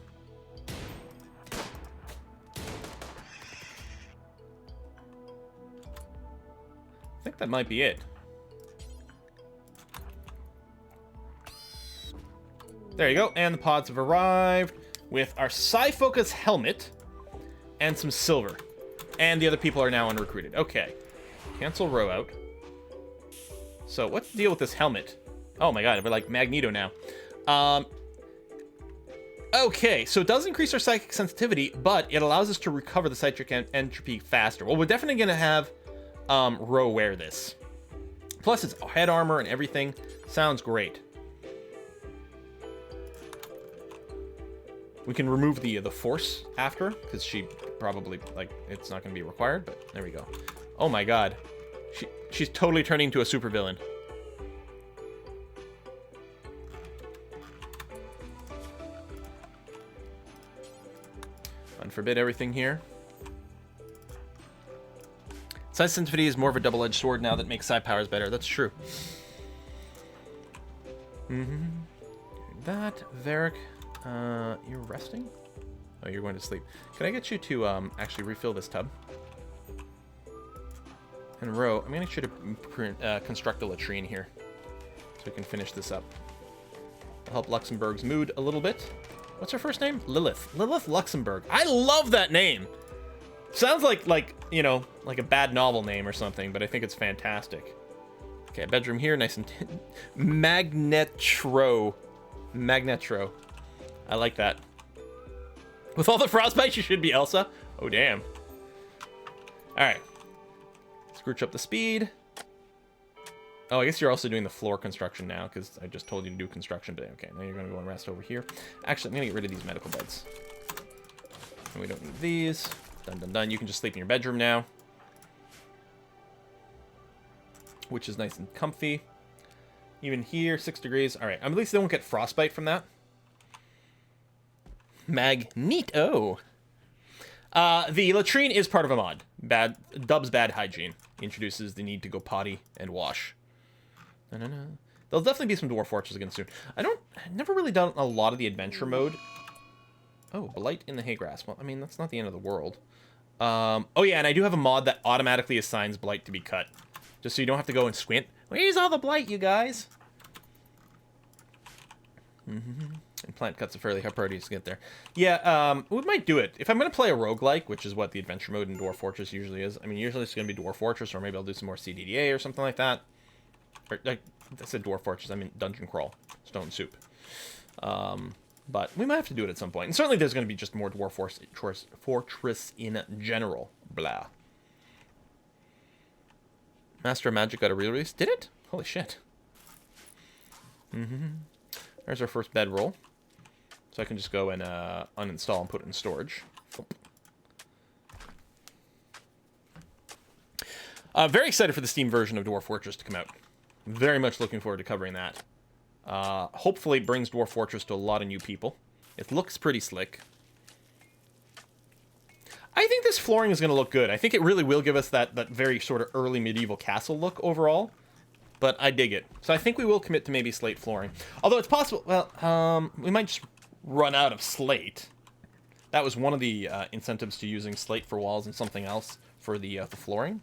I think that might be it. There you go. And the pods have arrived with our Psyfocus helmet and some silver. And the other people are now unrecruited. Okay. Cancel row out. So, what's the deal with this helmet? Oh my god, we're like Magneto now. Okay, so it does increase our psychic sensitivity, but it allows us to recover the psychic entropy faster. Well, we're definitely going to have Ro wear this. Plus, it's head armor and everything. Sounds great. We can remove the force after, because she probably, like, it's not going to be required, but there we go. Oh my god. She's totally turning into a supervillain. Unforbid everything here. Size sensitivity is more of a double-edged sword now that makes psi powers better. That's true. That, Varric, you're resting? Oh, you're going to sleep. Can I get you to actually refill this tub? And Ro, I'm going to get you to construct a latrine here so we can finish this up. It'll help Luxembourg's mood a little bit. What's her first name? Lilith. Lilith Luxembourg. I love that name. Sounds like you know, like a bad novel name or something, but I think it's fantastic. Okay, bedroom here, nice and Magnetro. Magnetro. I like that. With all the frostbite, you should be Elsa. Oh, damn. All right. Scrooch up the speed. Oh, I guess you're also doing the floor construction now, because I just told you to do construction today. Okay, now you're going to go and rest over here. Actually, I'm going to get rid of these medical beds. And we don't need these. Done, done, done. You can just sleep in your bedroom now. Which is nice and comfy. Even here, 6 degrees. All right, at least they won't get frostbite from that. Magneto. The latrine is part of a mod. Dub's Bad Hygiene introduces the need to go potty and wash. No. There'll definitely be some Dwarf Fortress again soon. I've never really done a lot of the adventure mode. Oh, Blight in the Haygrass. Well, I mean, that's not the end of the world. Oh yeah, and I do have a mod that automatically assigns Blight to be cut. Just so you don't have to go and squint. Where's all the Blight, you guys? And plant cuts are fairly high priority to get there. Yeah, we might do it. If I'm going to play a roguelike, which is what the adventure mode in Dwarf Fortress usually is. I mean, usually it's going to be Dwarf Fortress, or maybe I'll do some more CDDA or something like that. Or, like, I said Dwarf Fortress, I mean Dungeon Crawl. Stone Soup. But we might have to do it at some point. And certainly there's going to be just more Dwarf Fortress in general. Blah. Master of Magic got a re-release. Did it? Holy shit. There's our first bedroll. So I can just go and uninstall and put it in storage. Very excited for the Steam version of Dwarf Fortress to come out. Very much looking forward to covering that. Hopefully it brings Dwarf Fortress to a lot of new people. It looks pretty slick. I think this flooring is going to look good. I think it really will give us that very sort of early medieval castle look overall. But I dig it. So I think we will commit to maybe slate flooring. Although it's possible, well, we might just run out of slate. That was one of the incentives to using slate for walls and something else for the flooring.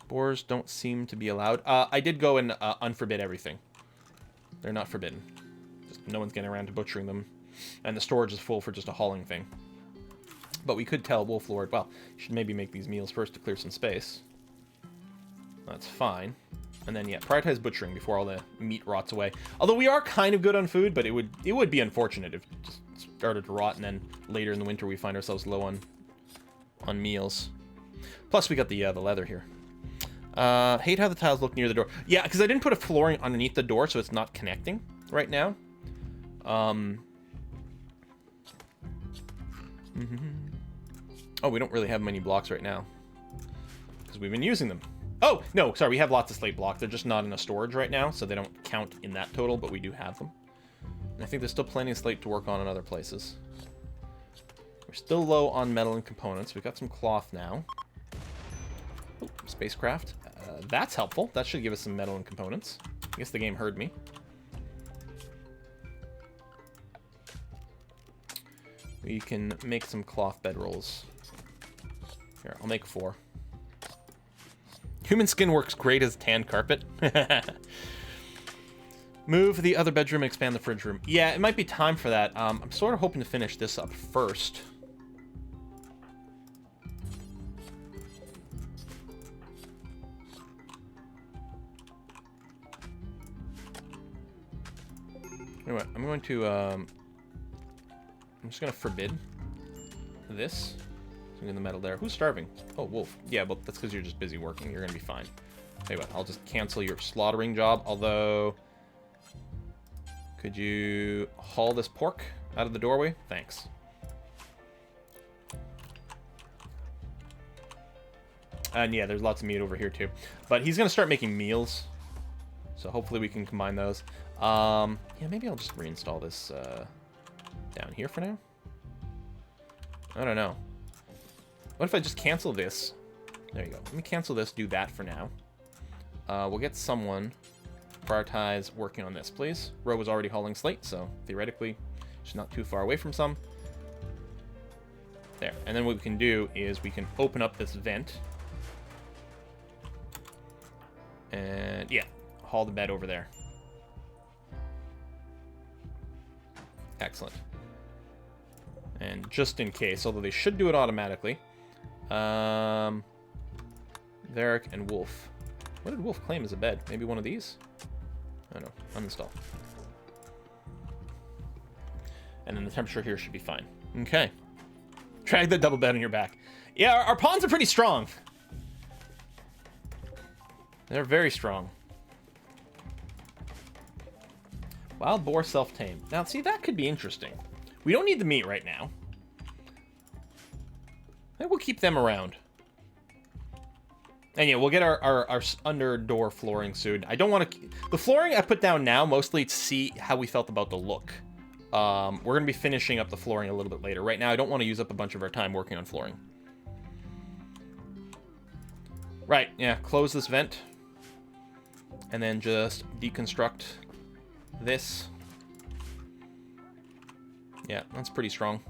Boars don't seem to be allowed. I did go and unforbid everything. They're not forbidden. Just no one's getting around to butchering them. And the storage is full for just a hauling thing. But we could tell Wolf Lord, well, you should maybe make these meals first to clear some space. That's fine. And then, yeah, prioritize butchering before all the meat rots away. Although we are kind of good on food, but it would be unfortunate if it just started to rot and then later in the winter we find ourselves low on meals. Plus, we got the leather here. Hate how the tiles look near the door. Yeah, because I didn't put a flooring underneath the door, so it's not connecting right now. Oh, we don't really have many blocks right now because we've been using them. Oh, no, sorry, we have lots of slate blocks. They're just not in a storage right now, so they don't count in that total, but we do have them. And I think there's still plenty of slate to work on in other places. We're still low on metal and components. We've got some cloth now. Oh, spacecraft. That's helpful. That should give us some metal and components. I guess the game heard me. We can make some cloth bedrolls. Here, I'll make 4. Human skin works great as tan carpet. Move the other bedroom and expand the fridge room. Yeah, it might be time for that. I'm sort of hoping to finish this up first. Anyway, I'm going to, I'm just going to forbid this. So get the metal there. Who's starving? Oh, Wolf. Yeah, but that's because you're just busy working. You're going to be fine. Tell you what, I'll just cancel your slaughtering job. Although, could you haul this pork out of the doorway? Thanks. And yeah, there's lots of meat over here too. But he's going to start making meals. So hopefully we can combine those. Yeah, maybe I'll just reinstall this down here for now. I don't know. What if I just cancel this? There you go. Let me cancel this, do that for now. We'll get someone prioritize working on this, please. Ro was already hauling slate, so theoretically she's not too far away from some. There. And then what we can do is we can open up this vent. And yeah, haul the bed over there. Excellent. And just in case, although they should do it automatically, Varric and Wolf. What did Wolf claim as a bed? Maybe one of these? I don't know. Uninstall. And then the temperature here should be fine. Okay. Drag the double bed on your back. Yeah, our pawns are pretty strong. They're very strong. Wild boar self-tame. Now, see, that could be interesting. We don't need the meat right now. Maybe we'll keep them around. And yeah, we'll get our under door flooring soon. I don't want to... The flooring I put down now mostly to see how we felt about the look. We're going to be finishing up the flooring a little bit later. Right now, I don't want to use up a bunch of our time working on flooring. Right, yeah, close this vent. And then just deconstruct this. Yeah, that's pretty strong.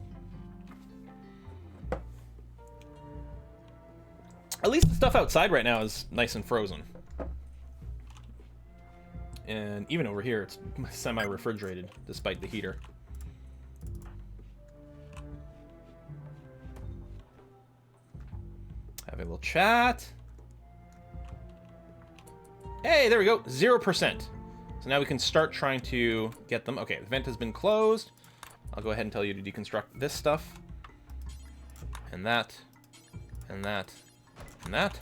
At least the stuff outside right now is nice and frozen. And even over here, it's semi-refrigerated, despite the heater. Have a little chat. Hey, there we go, 0%. So now we can start trying to get them. Okay, the vent has been closed. I'll go ahead and tell you to deconstruct this stuff. And that. And that. And that.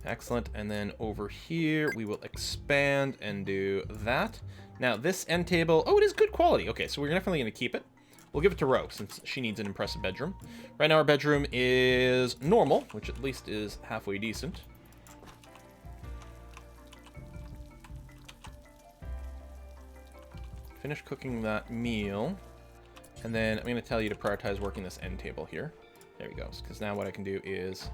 Excellent. And then over here, we will expand and do that. Now, this end table... Oh, it is good quality. Okay, so we're definitely going to keep it. We'll give it to Ro, since she needs an impressive bedroom. Right now our bedroom is normal, which at least is halfway decent. Finish cooking that meal. And then I'm going to tell you to prioritize working this end table here. There he goes. Because now what I can do is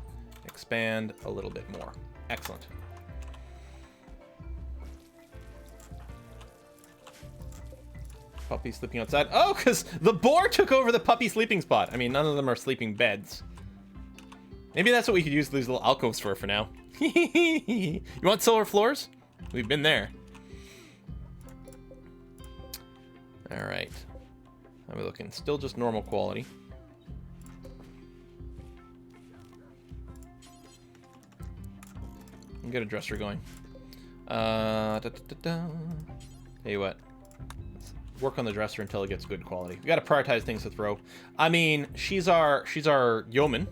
expand a little bit more. Excellent. Puppy sleeping outside. Oh, because the boar took over the puppy sleeping spot. I mean, none of them are sleeping beds. Maybe that's what we could use these little alcoves for now. You want silver floors? We've been there. All right. How are we looking? Still just normal quality. And get a dresser going. Tell you what. Let's work on the dresser until it gets good quality. We got to prioritize things with Ro. I mean, she's our yeoman.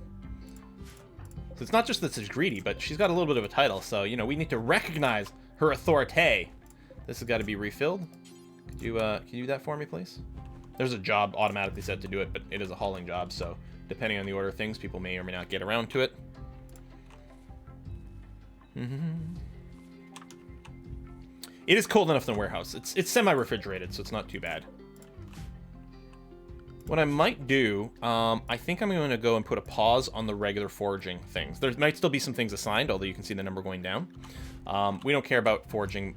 So it's not just that she's greedy, but she's got a little bit of a title. So, you know, we need to recognize her authority. This has got to be refilled. Could you do that for me, please? There's a job automatically set to do it, but it is a hauling job, so depending on the order of things, people may or may not get around to it. It is cold enough in the warehouse. It's semi-refrigerated, so it's not too bad. What I might do, I think I'm going to go and put a pause on the regular foraging things. There might still be some things assigned, although you can see the number going down. We don't care about foraging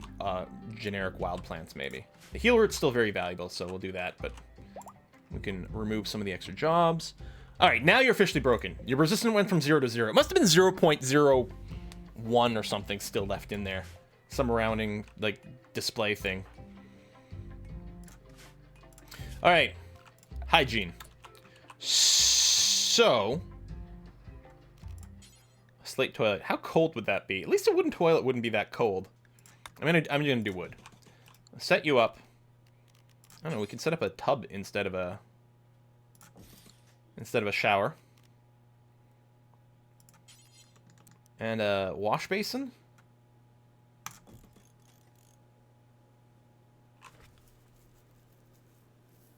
generic wild plants, maybe. The heal root's still very valuable, so we'll do that, but we can remove some of the extra jobs. All right, now you're officially broken. Your resistance went from 0 to 0. It must have been 0.01 or something still left in there. Some rounding, like, display thing. All right, hygiene. So, a slate toilet. How cold would that be? At least a wooden toilet wouldn't be that cold. I'm gonna do wood. Set you up. I don't know, we can set up a tub instead of a shower. And a wash basin.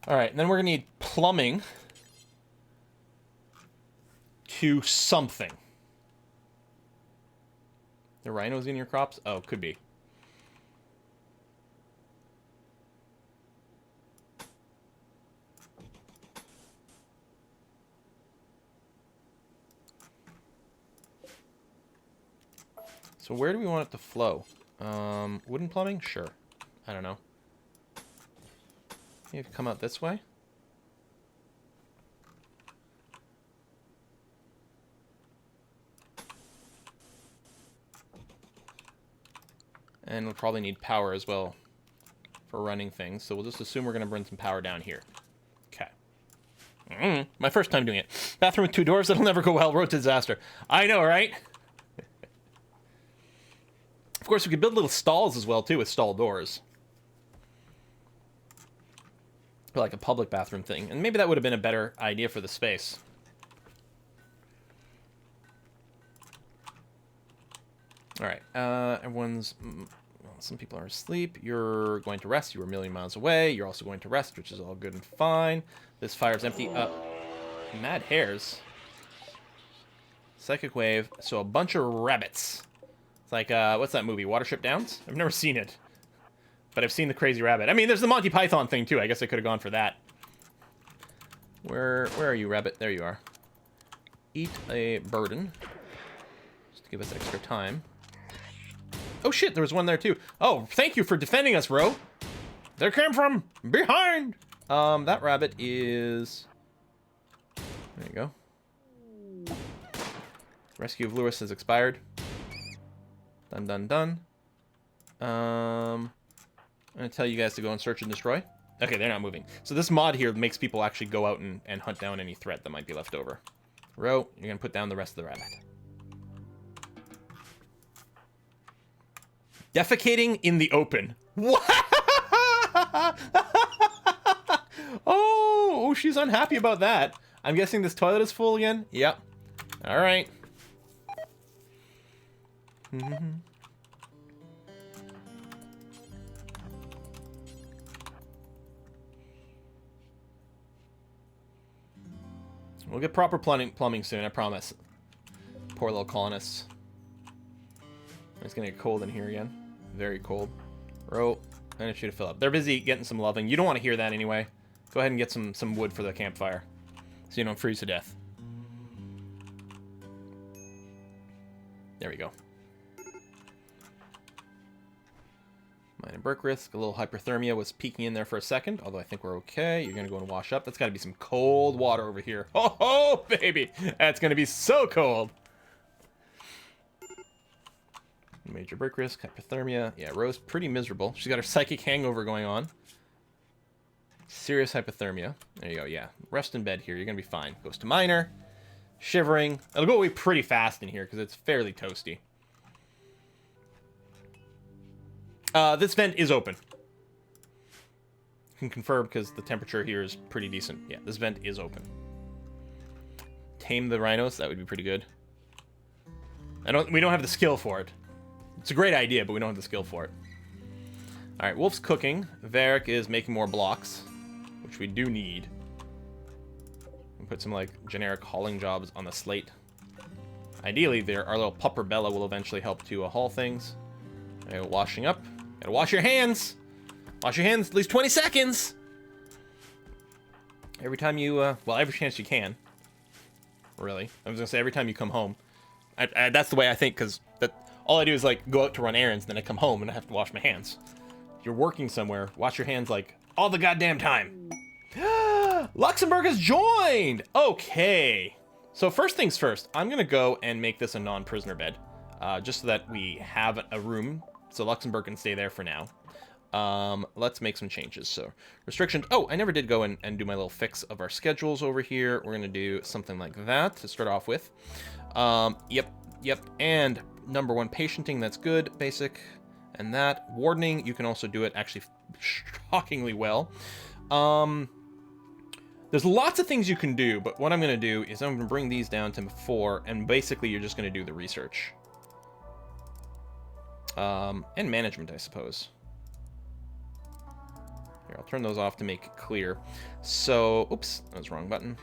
All right, and then we're gonna need plumbing to something. The rhinos in your crops? Oh, could be. So where do we want it to flow? Wooden plumbing? Sure. I don't know. You have to come out this way. And we'll probably need power as well for running things. So we'll just assume we're going to bring some power down here. Okay. My first time doing it. Bathroom with 2 doors. That'll never go well. Road to disaster. I know, right? Of course, we could build little stalls as well, too, with stall doors. Like a public bathroom thing. And maybe that would have been a better idea for the space. All right. Everyone's... Well, some people are asleep. You're going to rest. You were a million miles away. You're also going to rest, which is all good and fine. This fire's empty. Mad hares. Psychic wave. So a bunch of rabbits. It's like, what's that movie? Watership Downs? I've never seen it. But I've seen the crazy rabbit. I mean, there's the Monty Python thing, too. I guess I could have gone for that. Where are you, rabbit? There you are. Eat a burden. Just to give us extra time. Oh, shit, there was one there, too. Oh, thank you for defending us, bro. They came from behind. That rabbit is... There you go. Rescue of Lewis has expired. Done, done, done. I'm going to tell you guys to go and search and destroy. Okay, they're not moving. So this mod here makes people actually go out and hunt down any threat that might be left over. Ro, you're going to put down the rest of the rabbit. Defecating in the open. What? Oh, she's unhappy about that. I'm guessing this toilet is full again? Yep. All right. We'll get proper plumbing soon, I promise. Poor little colonists. It's gonna get cold in here again. Very cold. Row, and it should fill up. They're busy getting some loving. You don't want to hear that anyway. Go ahead and get some wood for the campfire, so you don't freeze to death. There we go. Minor brick risk. A little hypothermia was peeking in there for a second, although I think we're okay. You're gonna go and wash up. That's gotta be some cold water over here. Oh, baby! That's gonna be so cold. Major brick risk, hypothermia. Yeah, Rose pretty miserable. She's got her psychic hangover going on. Serious hypothermia. There you go, yeah. Rest in bed here. You're gonna be fine. Goes to minor. Shivering. It'll go away pretty fast in here because it's fairly toasty. This vent is open. Can confirm because the temperature here is pretty decent. Yeah, this vent is open. Tame the rhinos. That would be pretty good. We don't have the skill for it. It's a great idea, but we don't have the skill for it. All right, Wolf's cooking. Varric is making more blocks, which we do need. We'll put some like generic hauling jobs on the slate. Ideally, our little pupper Bella will eventually help to haul things. Washing up. Gotta wash your hands. Wash your hands at least 20 seconds. Every time you, well, every chance you can. Really. I was gonna say every time you come home. That's the way I think, because all I do is like go out to run errands, then I come home and I have to wash my hands. If you're working somewhere, wash your hands like all the goddamn time. Luxembourg has joined! Okay. So first things first, I'm gonna go and make this a non-prisoner bed. Just so that we have a room, so Luxembourg can stay there for now. Let's make some changes. So restrictions. Oh, I never did go and do my little fix of our schedules over here. We're gonna do something like that to start off with. Yep. And number 1 patienting, that's good, basic. And that wardening, you can also do it actually shockingly well. There's lots of things you can do, but what I'm gonna do is I'm gonna bring these down to 4, and basically you're just gonna do the research. And management, I suppose. Here, I'll turn those off to make it clear. So, oops, that was the wrong button.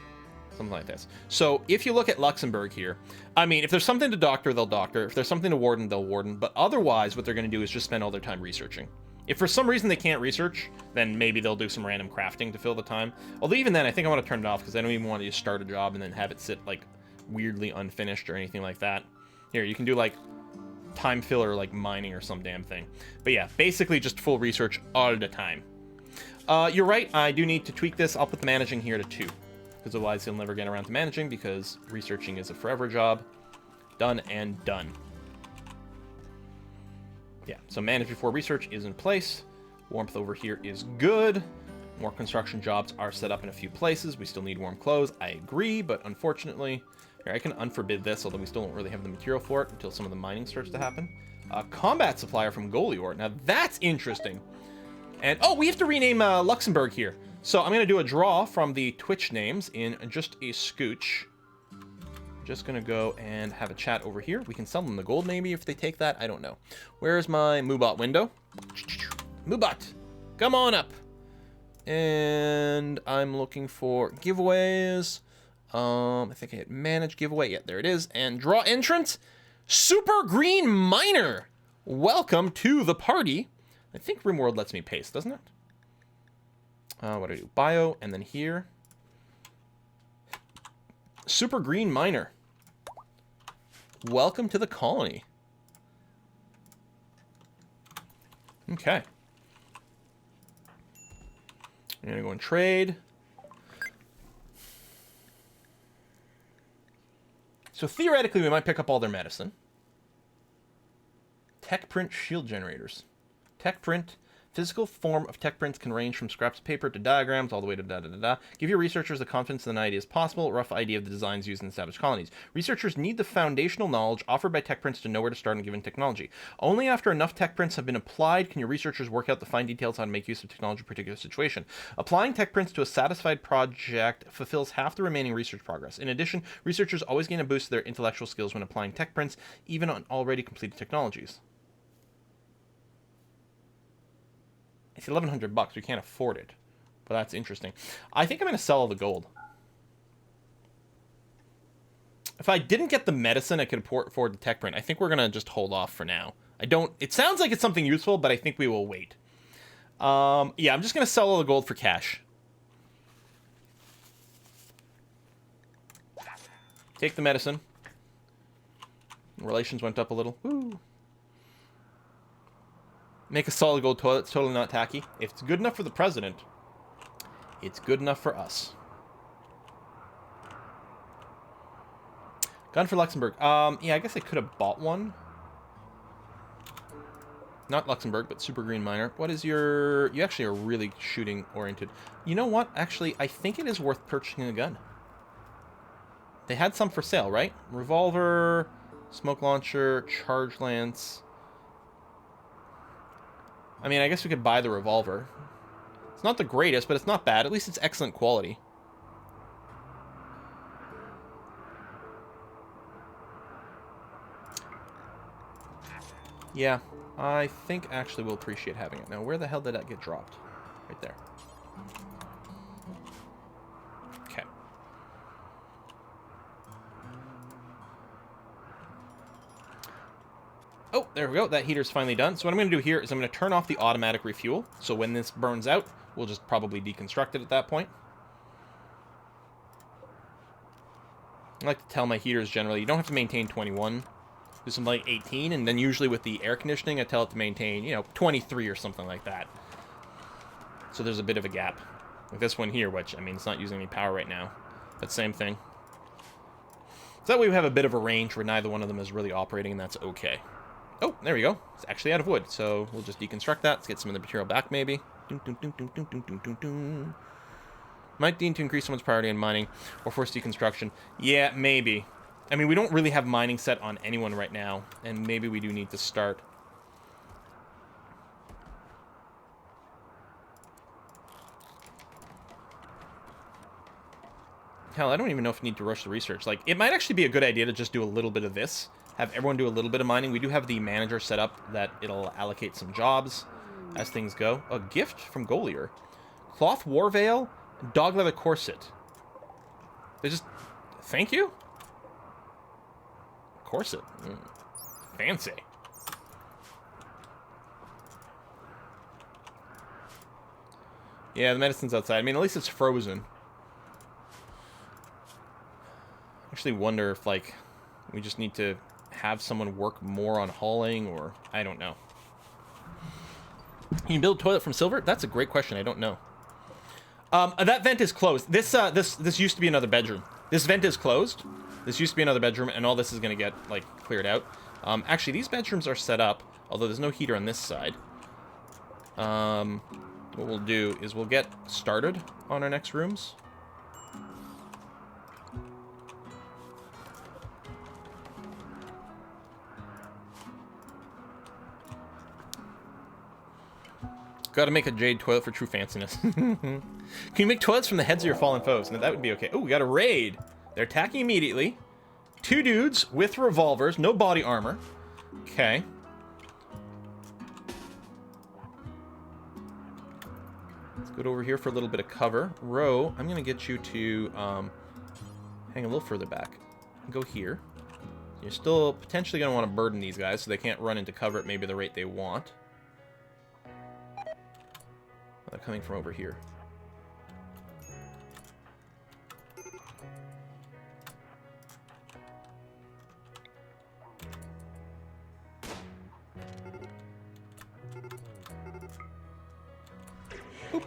Something like this. So, if you look at Luxembourg here, I mean, if there's something to doctor, they'll doctor. If there's something to warden, they'll warden. But otherwise, what they're going to do is just spend all their time researching. If for some reason they can't research, then maybe they'll do some random crafting to fill the time. Although even then, I think I want to turn it off because I don't even want to just start a job and then have it sit, like, weirdly unfinished or anything like that. Here, you can do, like, time filler, like mining or some damn thing. But yeah, basically just full research all the time. You're right, I do need to tweak this. I'll put the managing here to 2. Because otherwise he'll never get around to managing because researching is a forever job. Done and done. Yeah, so manage before research is in place. Warmth over here is good. More construction jobs are set up in a few places. We still need warm clothes. I agree, but unfortunately... Here, I can unforbid this, although we still don't really have the material for it until some of the mining starts to happen. Combat supplier from Golior. Now, that's interesting. And, oh, we have to rename Luxembourg here. So I'm going to do a draw from the Twitch names in just a scooch. Just going to go and have a chat over here. We can sell them the gold, maybe, if they take that. I don't know. Where's my Moobot window? Moobot, come on up. And I'm looking for giveaways. I think I hit manage giveaway. Yeah, there it is. And draw entrance. Super Green Miner. Welcome to the party. I think Rimworld lets me paste, doesn't it? What do I do? Bio, and then here. Super Green Miner. Welcome to the colony. Okay. I'm gonna go and trade. So theoretically, we might pick up all their medicine. Tech print shield generators. Tech print. Physical form of tech prints can range from scraps of paper to diagrams, all the way to da-da-da-da. Give your researchers the confidence in an idea as possible, rough idea of the designs used in established colonies. Researchers need the foundational knowledge offered by tech prints to know where to start in given technology. Only after enough tech prints have been applied can your researchers work out the fine details how to make use of technology in a particular situation. Applying tech prints to a satisfied project fulfills half the remaining research progress. In addition, researchers always gain a boost to their intellectual skills when applying tech prints, even on already completed technologies. It's $1,100. We can't afford it, but that's interesting. I think I'm going to sell all the gold. If I didn't get the medicine, I could afford the tech print. I think we're going to just hold off for now. I don't... It sounds like it's something useful, but I think we will wait. Yeah, I'm just going to sell all the gold for cash. Take the medicine. Relations went up a little. Woo. Make a solid gold toilet. It's totally not tacky. If it's good enough for the president, it's good enough for us. Gun for Luxembourg. Yeah, I guess I could have bought one. Not Luxembourg, but Super Green Miner. What is your... You actually are really shooting oriented. You know what? Actually, I think it is worth purchasing a gun. They had some for sale, right? Revolver, smoke launcher, charge lance. I mean, I guess we could buy the revolver. It's not the greatest, but it's not bad. At least it's excellent quality. Yeah, I think actually we'll appreciate having it. Now, where the hell did that get dropped? Right there. Okay. Oh, there we go. That heater's finally done. So what I'm going to do here is I'm going to turn off the automatic refuel. So when this burns out, we'll just probably deconstruct it at that point. I like to tell my heaters generally, you don't have to maintain 21. Do something like 18, and then usually with the air conditioning, I tell it to maintain, you know, 23 or something like that. So there's a bit of a gap. With this one here, which, I mean, it's not using any power right now. But same thing. So that way we have a bit of a range where neither one of them is really operating, and that's okay. Oh, there we go. It's actually out of wood, so we'll just deconstruct that. Let's get some of the material back, maybe. Might need to increase someone's priority in mining or force deconstruction. Yeah, maybe. I mean, we don't really have mining set on anyone right now, and maybe we do need to start. Hell, I don't even know if we need to rush the research. Like, it might actually be a good idea to just do a little bit of this. Have everyone do a little bit of mining. We do have the manager set up that it'll allocate some jobs as things go. A gift from Golier. Cloth war veil, dog leather corset. They just... Thank you? Corset. Fancy. Yeah, the medicine's outside. I mean, at least it's frozen. I actually wonder if, like, we just need to have someone work more on hauling, or... I don't know. Can you build a toilet from silver? That's a great question. I don't know. That vent is closed. This used to be another bedroom. This vent is closed. This used to be another bedroom, and all this is going to get, like, cleared out. Actually, these bedrooms are set up, although there's no heater on this side. What we'll do is we'll get started on our next rooms. Gotta make a jade toilet for true fanciness. Can you make toilets from the heads of your fallen foes? Now, that would be okay. Oh, we got a raid. They're attacking immediately. 2 dudes with revolvers, no body armor. Okay. Let's go over here for a little bit of cover. Row, I'm going to get you to hang a little further back. Go here. You're still potentially going to want to burden these guys so they can't run into cover at maybe the rate they want. They're coming from over here. Boop.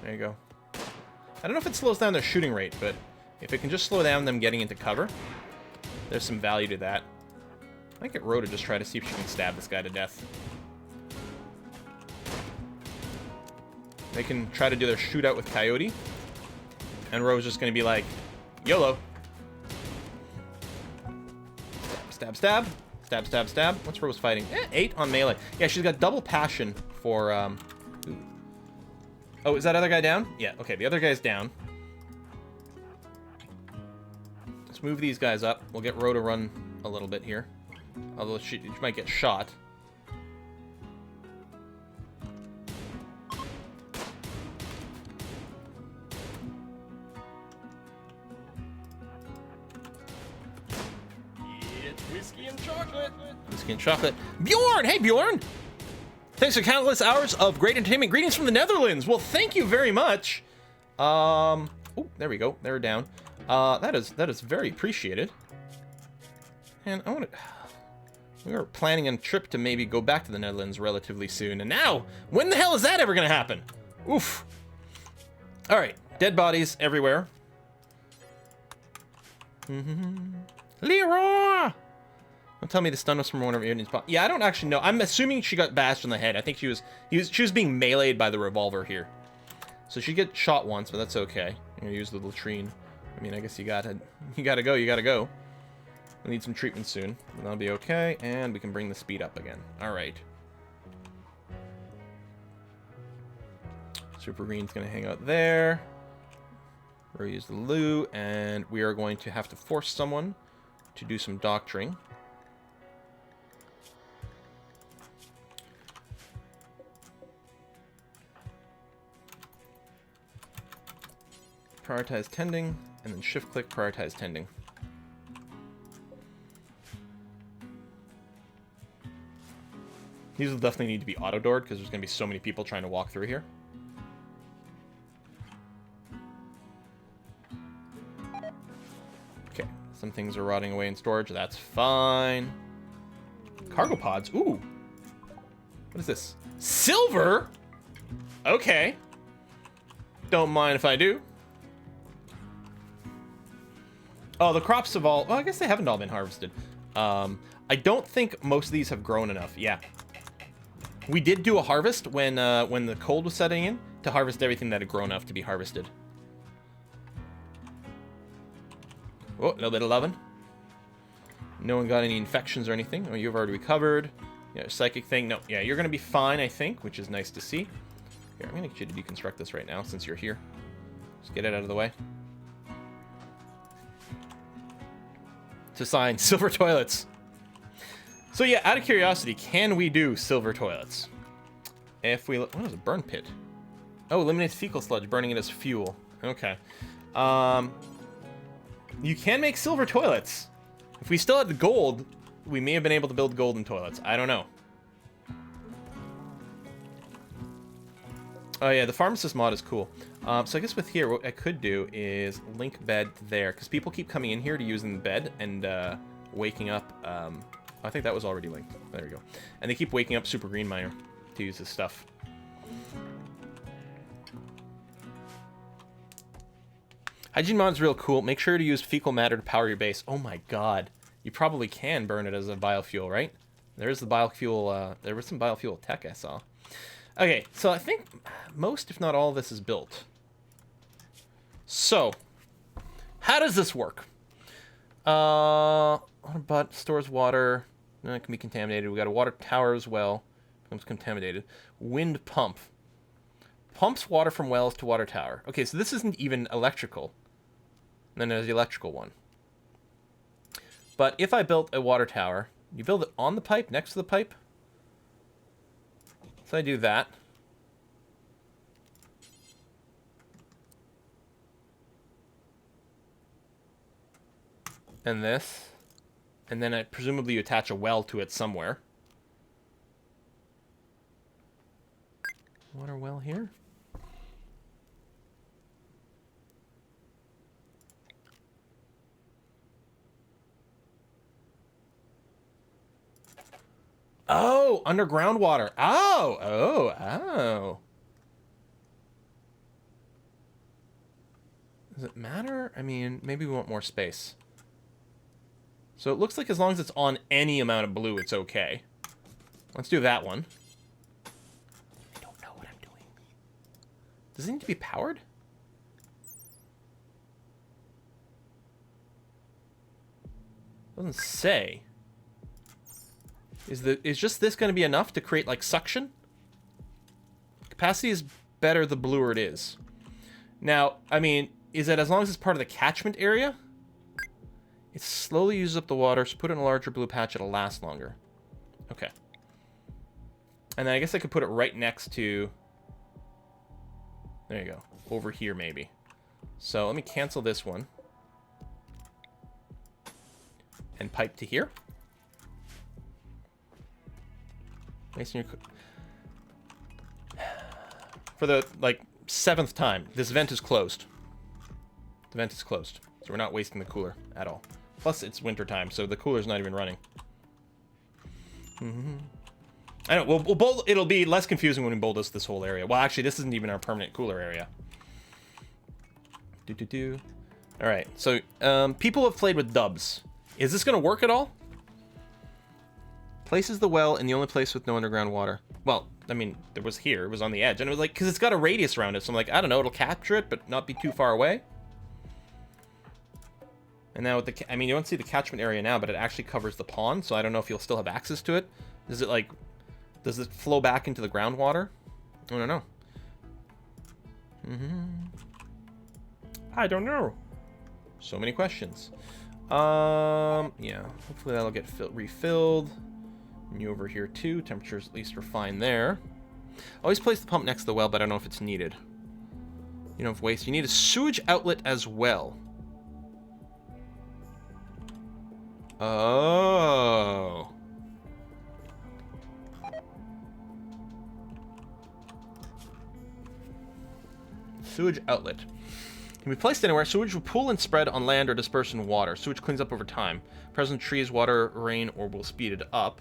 There you go. I don't know if it slows down their shooting rate, but if it can just slow down them getting into cover, there's some value to that. I might get Ro to just try to see if she can stab this guy to death. They can try to do their shootout with Coyote. And Ro's just going to be like, YOLO. Stab, stab. Stab, stab, stab. What's Rose fighting? 8 on melee. Yeah, she's got double passion for... Ooh. Oh, is that other guy down? Yeah, okay, the other guy's down. Let's move these guys up. We'll get Ro to run a little bit here. Although she might get shot. Whiskey and chocolate. Whiskey and chocolate. Bjorn! Hey, Bjorn! Thanks for countless hours of great entertainment. Greetings from the Netherlands. Well, thank you very much. Oh, there we go. They're down. That is very appreciated. And I want to... We were planning on a trip to maybe go back to the Netherlands relatively soon. And now, when the hell is that ever going to happen? Oof. All right. Dead bodies everywhere. Leroy! Don't tell me the stun was from one of your enemies. Yeah, I don't actually know. I'm assuming she got bashed in the head. I think she was being meleeed by the revolver here. So she get shot once, but that's okay. I'm gonna use the latrine. I mean, I guess you gotta go. We'll need some treatment soon. But that'll be okay, and we can bring the speed up again. All right. Super Green's gonna hang out there. We'll use the loo, and we are going to have to force someone to do some doctoring. Prioritize tending, and then shift-click prioritize tending. These will definitely need to be auto-doored, because there's going to be so many people trying to walk through here. Okay, some things are rotting away in storage. That's fine. Cargo pods. Ooh. What is this? Silver? Okay. Don't mind if I do. Oh, the crops have all... Well, I guess they haven't all been harvested. I don't think most of these have grown enough. Yeah. We did do a harvest when the cold was setting in to harvest everything that had grown enough to be harvested. Oh, a little bit of loving. No one got any infections or anything. Oh, you've already recovered. Yeah, psychic thing. No, yeah, you're going to be fine, I think, which is nice to see. Here, I'm going to get you to deconstruct this right now since you're here. Just get it out of the way. To sign silver toilets. So yeah, out of curiosity, can we do silver toilets? If we... What is a burn pit? Oh, eliminates fecal sludge, burning it as fuel. Okay. You can make silver toilets. If we still had the gold, we may have been able to build golden toilets. I don't know. Oh yeah, the pharmacist mod is cool. So I guess with here, what I could do is link bed there, because people keep coming in here to use the bed and waking up. I think that was already linked. There we go. And they keep waking up Super Green Miner to use this stuff. Hygiene mod's real cool. Make sure to use fecal matter to power your base. Oh my god. You probably can burn it as a biofuel, right? There's the biofuel, there was some biofuel tech I saw. Okay, so I think most, if not all of this is built. So, how does this work? But stores water. No, it can be contaminated. We got a water tower as well. Becomes contaminated. Wind pump. Pumps water from wells to water tower. Okay, so this isn't even electrical. And then there's the electrical one. But if I built a water tower, you build it on the pipe, next to the pipe. So I do that. And this. And then presumably you attach a well to it somewhere. Water well here. Oh, underground water. Oh. Does it matter? I mean, maybe we want more space. So it looks like as long as it's on any amount of blue, it's okay. Let's do that one. I don't know what I'm doing. Does it need to be powered? Doesn't say. Is just this going to be enough to create, like, suction? Capacity is better the bluer it is. Now, I mean, is it as long as it's part of the catchment area? It slowly uses up the water, so put it in a larger blue patch, it'll last longer. Okay. And then I guess I could put it right next to... There you go. Over here, maybe. So let me cancel this one. And pipe to here. Wasting your... For the, like, 7th time, this vent is closed. The vent is closed. So we're not wasting the cooler at all. Plus, it's winter time, so the cooler's not even running. I don't. We'll bolt. It'll be less confusing when we bulldoze this whole area. Well, actually, this isn't even our permanent cooler area. All right. So, people have played with dubs. Is this gonna work at all? Places the well in the only place with no underground water. Well, I mean, there was here. It was on the edge, and it was like because it's got a radius around it. So I'm like, I don't know. It'll capture it, but not be too far away. And now with the, I mean, you don't see the catchment area now, but it actually covers the pond, so I don't know if you'll still have access to it. Is it like, does it flow back into the groundwater? I don't know. I don't know. So many questions. Yeah, hopefully that'll get refilled. And you over here too. Temperatures at least are fine there. Always place the pump next to the well, but I don't know if it's needed. You don't have waste. You need a sewage outlet as well. Oh. Sewage outlet. Can be placed anywhere. Sewage will pool and spread on land or disperse in water. Sewage cleans up over time. Present trees, water, rain, or will speed it up.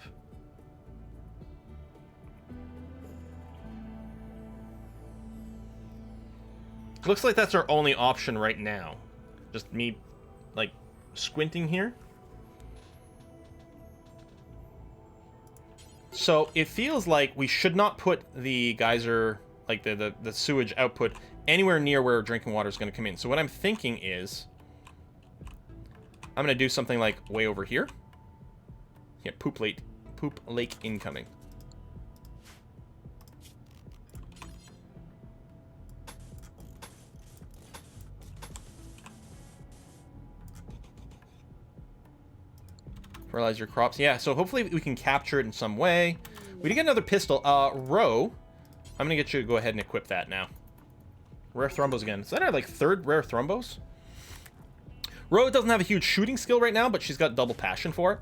Looks like that's our only option right now. Just me, like, squinting here. So it feels like we should not put the geyser, like the sewage output, anywhere near where drinking water is going to come in. So what I'm thinking is, I'm going to do something like way over here. Yeah, poop lake incoming. Fertilize your crops. Yeah, so hopefully we can capture it in some way. We did get another pistol. Ro, I'm going to get you to go ahead and equip that now. Rare thrombos again. Is that our, like, 3rd rare thrombos? Ro doesn't have a huge shooting skill right now, but she's got double passion for it.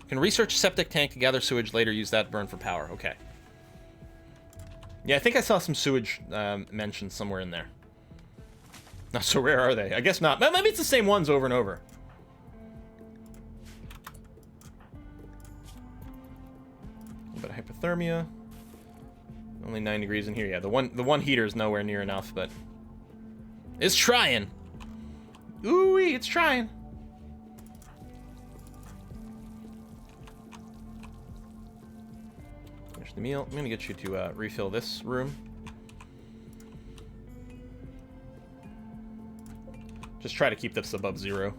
Can research septic tank to gather sewage, later use that burn for power. Okay. Yeah, I think I saw some sewage mentioned somewhere in there. Not so rare, are they? I guess not. Maybe it's the same ones over and over. A bit of hypothermia. Only 9 degrees in here. Yeah, the one heater is nowhere near enough, but it's trying. Ooh-wee, it's trying. Finish the meal. I'm gonna get you to refill this room. Just try to keep this above 0.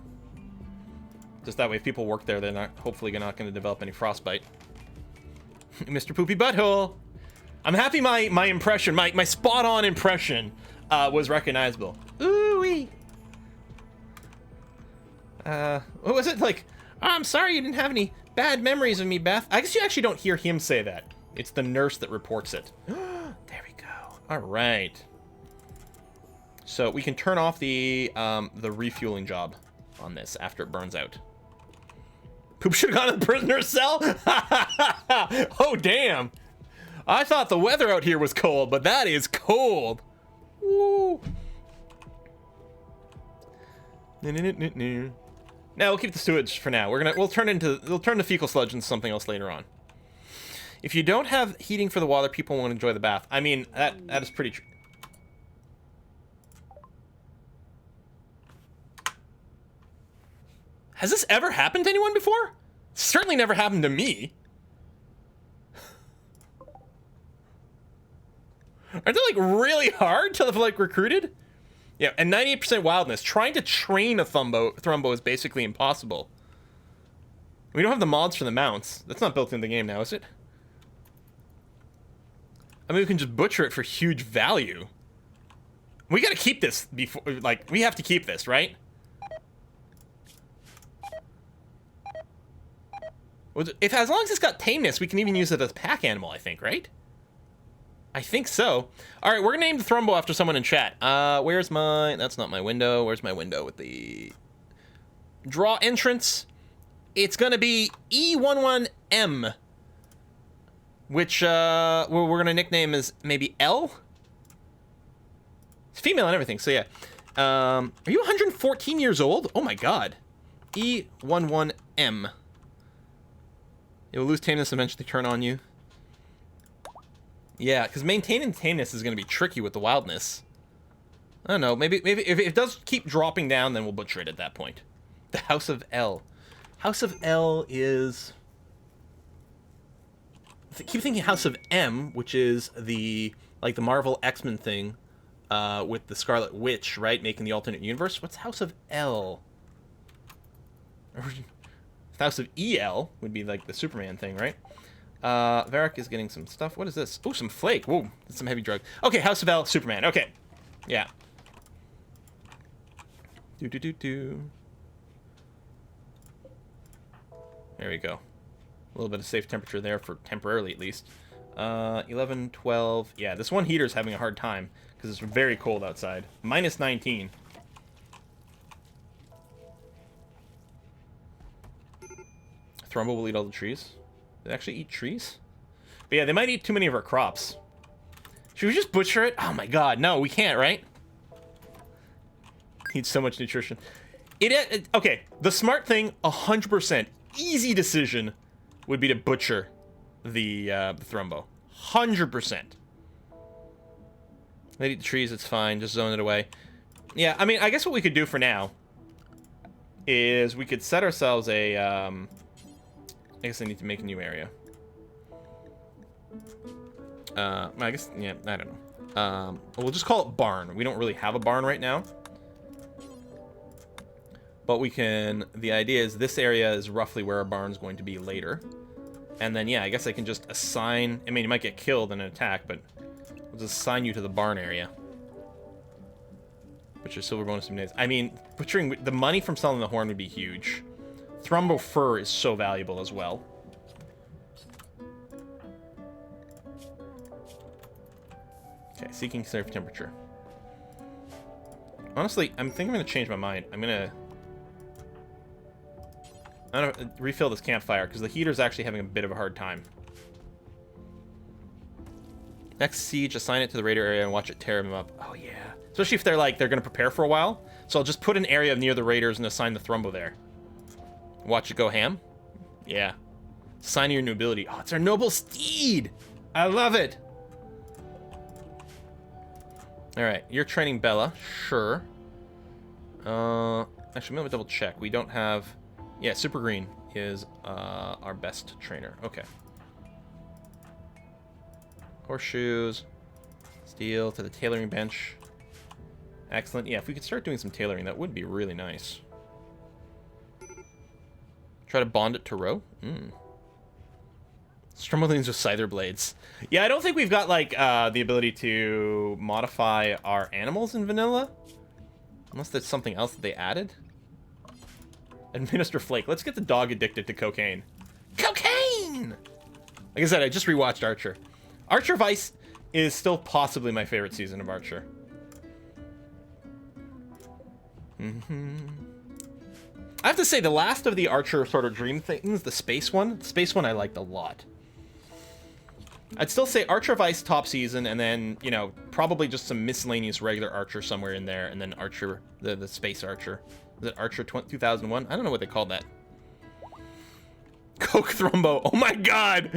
Just that way, if people work there, they're not hopefully not going to develop any frostbite. Mr. Poopy Butthole! I'm happy my impression, my spot-on impression, was recognizable. Ooh-wee! What was it? Like, oh, I'm sorry you didn't have any bad memories of me, Beth. I guess you actually don't hear him say that. It's the nurse that reports it. There we go. All right. So we can turn off the refueling job on this after it burns out. Poop should have gone to the prisoner's cell? Oh, damn. I thought the weather out here was cold, but that is cold. Woo. Now we'll keep the sewage for now. We'll turn the fecal sludge into something else later on. If you don't have heating for the water, people won't enjoy the bath. I mean, that is pretty true. Has this ever happened to anyone before? Certainly never happened to me. Aren't they, like, really hard to have, like, recruited? Yeah, and 98% wildness. Trying to train a Thrumbo is basically impossible. We don't have the mods for the mounts. That's not built into the game now, is it? I mean, we can just butcher it for huge value. We gotta keep this before, like, we have to keep this, right? As long as it's got tameness, we can even use it as a pack animal, I think, right? I think so. All right, we're gonna name the Thrumbo after someone in chat. Where's my... That's not my window. Where's my window with the... Draw entrance. It's going to be E11M, which we're going to nickname as maybe L? It's female and everything, so yeah. Are you 114 years old? Oh my god. E11M. It will lose tameness and eventually turn on you. Yeah, because maintaining tameness is going to be tricky with the wildness. I don't know, maybe if it does keep dropping down, then we'll butcher it at that point. The House of L. House of L is... I keep thinking House of M, which is the, like, the Marvel X-Men thing with the Scarlet Witch, right? Making the alternate universe. What's House of L? House of EL would be, like, the Superman thing, right? Varric is getting some stuff. What is this? Oh, some flake. Whoa, that's some heavy drug. Okay, House of L, Superman. Okay. Yeah. Do. There we go. A little bit of safe temperature there for temporarily, at least. 11, 12. Yeah, this one heater's having a hard time because it's very cold outside. Minus 19. Thrumbo will eat all the trees. They actually eat trees? But yeah, they might eat too many of our crops. Should we just butcher it? Oh my god, no, we can't, right? Needs so much nutrition. Okay, the smart thing, 100%, easy decision, would be to butcher the Thrumbo. 100%. They eat the trees, it's fine, just zone it away. Yeah, I mean, I guess what we could do for now is we could set ourselves a, I guess I need to make a new area. I guess, yeah, I don't know. We'll just call it barn. We don't really have a barn right now. But we can, the idea is this area is roughly where our barn's going to be later. And then, yeah, I guess I can just assign, I mean, you might get killed in an attack, but we'll just assign you to the barn area. Butcher silver bonus days. I mean, butchering, the money from selling the horn would be huge. Thrumbo fur is so valuable as well. Okay, seeking safe temperature. Honestly, I think I'm going to change my mind. I'm going to refill this campfire, because the heater's actually having a bit of a hard time. Next siege, assign it to the raider area and watch it tear them up. Oh, yeah. Especially if they're going to prepare for a while. So I'll just put an area near the raiders and assign the Thrumbo there. Watch it go ham? Yeah. Sign of your nobility. Oh, it's our noble steed! I love it! Alright, you're training Bella. Sure. Actually, let me double check. We don't have... Yeah, Super Green is our best trainer. Okay. Horseshoes. Steel to the tailoring bench. Excellent. Yeah, if we could start doing some tailoring, that would be really nice. Try to bond it to Row? Strummelings with Scyther Blades. Yeah, I don't think we've got, like, the ability to modify our animals in vanilla. Unless there's something else that they added. Administer Flake. Let's get the dog addicted to cocaine. Cocaine! Like I said, I just rewatched Archer. Archer Vice is still possibly my favorite season of Archer. I have to say, the last of the Archer sort of dream things, the space one I liked a lot. I'd still say Archer Vice top season, and then, you know, probably just some miscellaneous regular Archer somewhere in there, and then Archer, the space Archer. Is it Archer 2001? I don't know what they called that. Coke Thrumbo. Oh my god!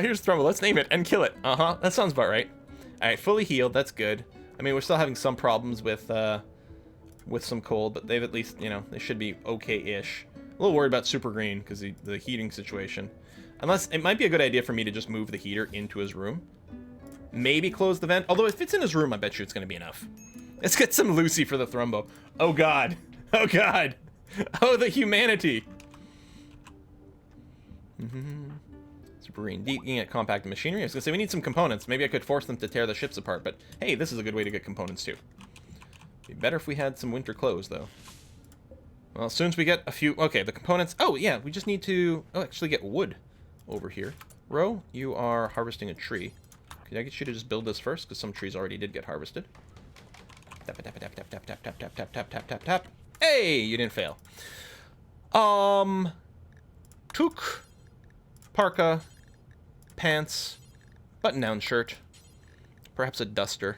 Here's Thrumbo. Let's name it and kill it. That sounds about right. Alright, fully healed. That's good. I mean, we're still having some problems with some cold, but they've at least, you know, they should be okay-ish. A little worried about Super Green because the heating situation. Unless, it might be a good idea for me to just move the heater into his room. Maybe close the vent. Although if it's in his room, I bet you it's going to be enough. Let's get some Lucy for the Thrumbo. Oh god. Oh god. Oh, the humanity. Super Green. Digging at compact machinery. I was going to say, we need some components. Maybe I could force them to tear the ships apart, but hey, this is a good way to get components too. Be better if we had some winter clothes, though. Well, as soon as we get a few... Okay, the components... Oh, yeah, we just need to... Oh, actually get wood over here. Ro, you are harvesting a tree. Could I get you to just build this first? Because some trees already did get harvested. Tap, tap, tap, tap, tap, tap, tap, tap, tap, tap, tap, tap, tap. Hey, you didn't fail. Toque, parka, pants, button-down shirt, perhaps a duster.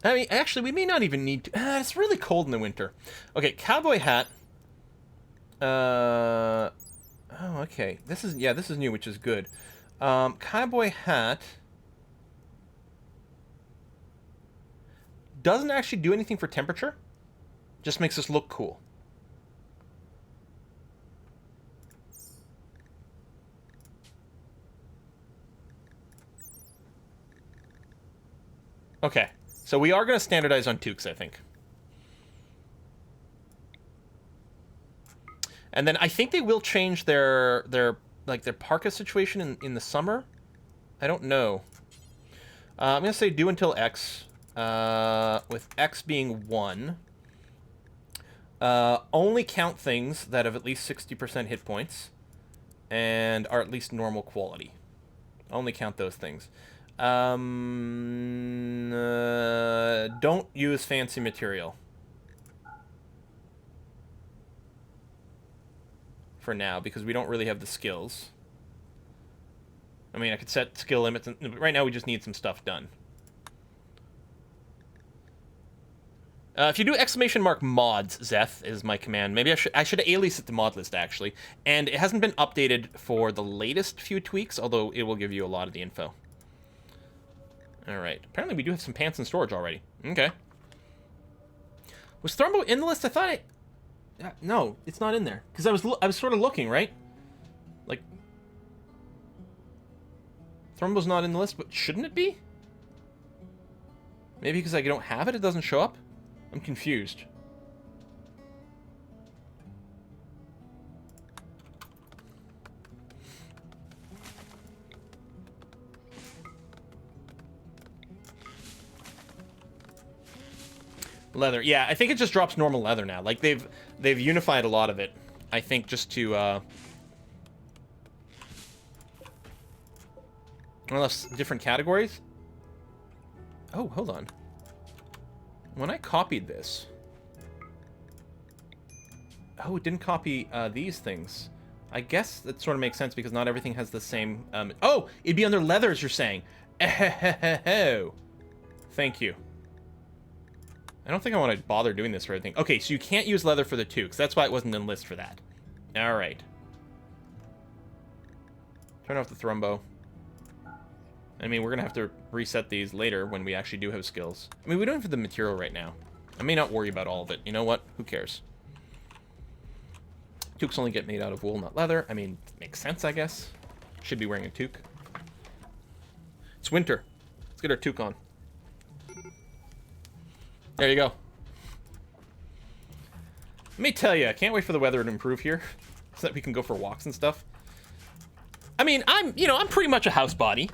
I mean, actually, we may not even need to. It's really cold in the winter. Okay, cowboy hat. Oh, okay. This is new, which is good. Cowboy hat doesn't actually do anything for temperature. Just makes us look cool. Okay. So we are going to standardize on toques, I think. And then I think they will change their parka situation in the summer. I don't know. I'm going to say do until X, with X being 1. Only count things that have at least 60% hit points and are at least normal quality. Only count those things. Don't use fancy material. For now, because we don't really have the skills. I mean, I could set skill limits, but right now we just need some stuff done. If you do !mods, Zeth is my command. Maybe I should alias it to mod list, actually. And it hasn't been updated for the latest few tweaks, although it will give you a lot of the info. Alright. Apparently we do have some pants in storage already. Okay. Was Thrumbo in the list? I thought no, it's not in there. Because I was sort of looking, right? Like... Thrumbo's not in the list, but shouldn't it be? Maybe because I don't have it, it doesn't show up? I'm confused. Leather. Yeah, I think it just drops normal leather now. Like, they've unified a lot of it. I think just to, unless different categories. Oh, hold on. When I copied this... Oh, it didn't copy these things. I guess that sort of makes sense because not everything has the same... Oh! It'd be under leathers, you're saying. Thank you. I don't think I want to bother doing this for everything. Okay, so you can't use leather for the toques. That's why it wasn't in the list for that. Alright. Turn off the Thrumbo. I mean, we're going to have to reset these later when we actually do have skills. I mean, we don't have the material right now. I may not worry about all of it. You know what? Who cares? Toques only get made out of wool, not leather. I mean, makes sense, I guess. Should be wearing a toque. It's winter. Let's get our toque on. There you go. Let me tell you, I can't wait for the weather to improve here so that we can go for walks and stuff. I mean, I'm pretty much a house body.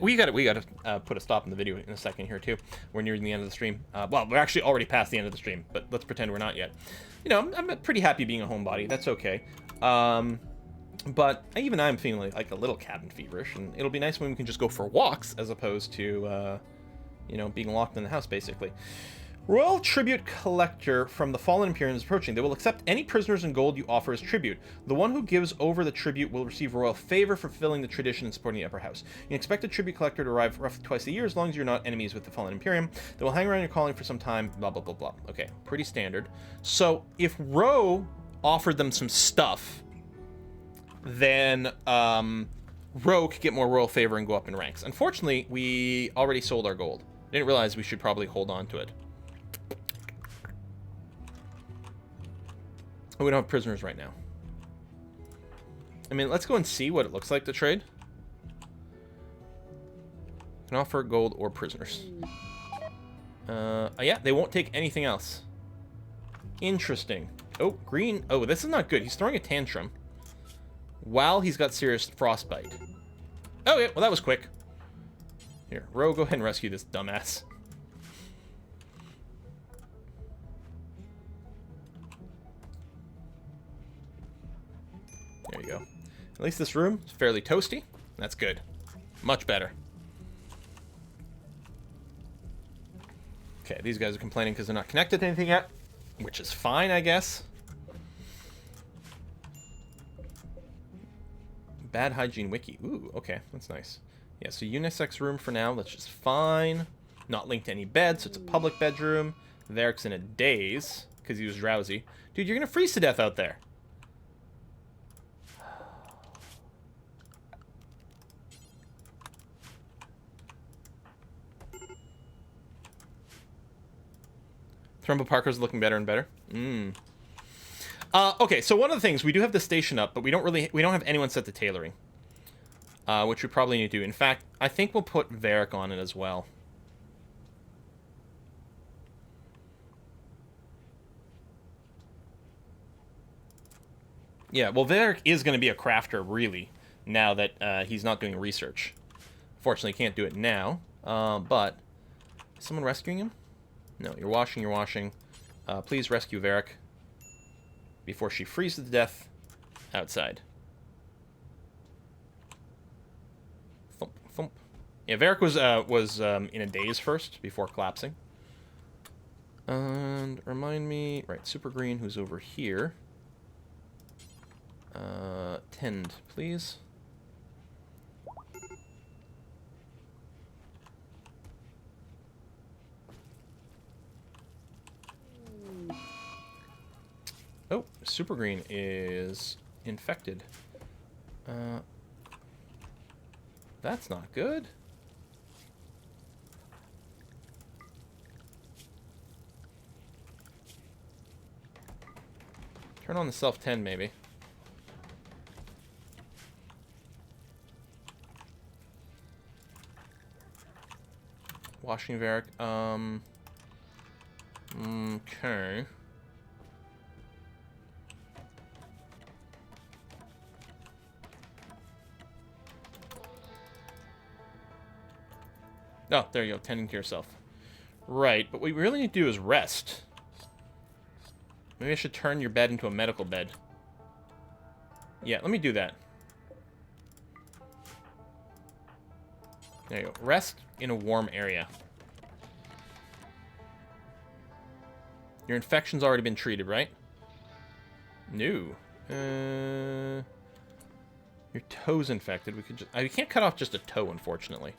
We got to put a stop in the video in a second here too. We're nearing the end of the stream. Well, we're actually already past the end of the stream, but let's pretend we're not yet. You know, I'm pretty happy being a homebody. That's okay. But even I'm feeling like a little cabin feverish, and it'll be nice when we can just go for walks as opposed to, you know, being locked in the house basically. Royal Tribute Collector from the Fallen Imperium is approaching. They will accept any prisoners and gold you offer as tribute. The one who gives over the tribute will receive royal favor for fulfilling the tradition and supporting the upper house. You can expect a tribute collector to arrive roughly twice a year as long as you're not enemies with the Fallen Imperium. They will hang around your calling for some time, blah, blah, blah, blah. Okay, pretty standard. So, if Ro offered them some stuff, then Ro could get more royal favor and go up in ranks. Unfortunately, we already sold our gold. Didn't realize we should probably hold on to it. Oh, we don't have prisoners right now. I mean, let's go and see what it looks like to trade. Can offer gold or prisoners. Yeah, they won't take anything else. Interesting. Oh, green. Oh, this is not good. He's throwing a tantrum while he's got serious frostbite. Oh, yeah, well, that was quick. Here, Ro, go ahead and rescue this dumbass. There you go. At least this room is fairly toasty. That's good. Much better. Okay, these guys are complaining because they're not connected to anything yet, which is fine, I guess. Bad hygiene wiki. Ooh, okay, that's nice. Yeah, so unisex room for now, that's just fine. Not linked to any bed, so it's a public bedroom. Varric's in a daze because he was drowsy. Dude, you're gonna freeze to death out there. Thrumbo Parker's looking better and better. Okay, so one of the things, we do have the station up, but we don't have anyone set to tailoring. Which we probably need to do. In fact, I think we'll put Varric on it as well. Yeah, well, Varric is going to be a crafter, really, now that he's not doing research. Fortunately, can't do it now, but... Is someone rescuing him? No, you're washing. Please rescue Varric before she freezes to death outside. Thump, thump. Yeah, Varric was in a daze first before collapsing. And remind me, right, Super Green, who's over here. Tend, please. Oh, Super Green is infected. That's not good. Turn on the self-tend, maybe. Washing Varric. Okay. Oh, there you go, tending to yourself. Right, but what we really need to do is rest. Maybe I should turn your bed into a medical bed. Yeah, let me do that. There you go. Rest in a warm area. Your infection's already been treated, right? No. Your toe's infected. We could just... I can't cut off just a toe, unfortunately.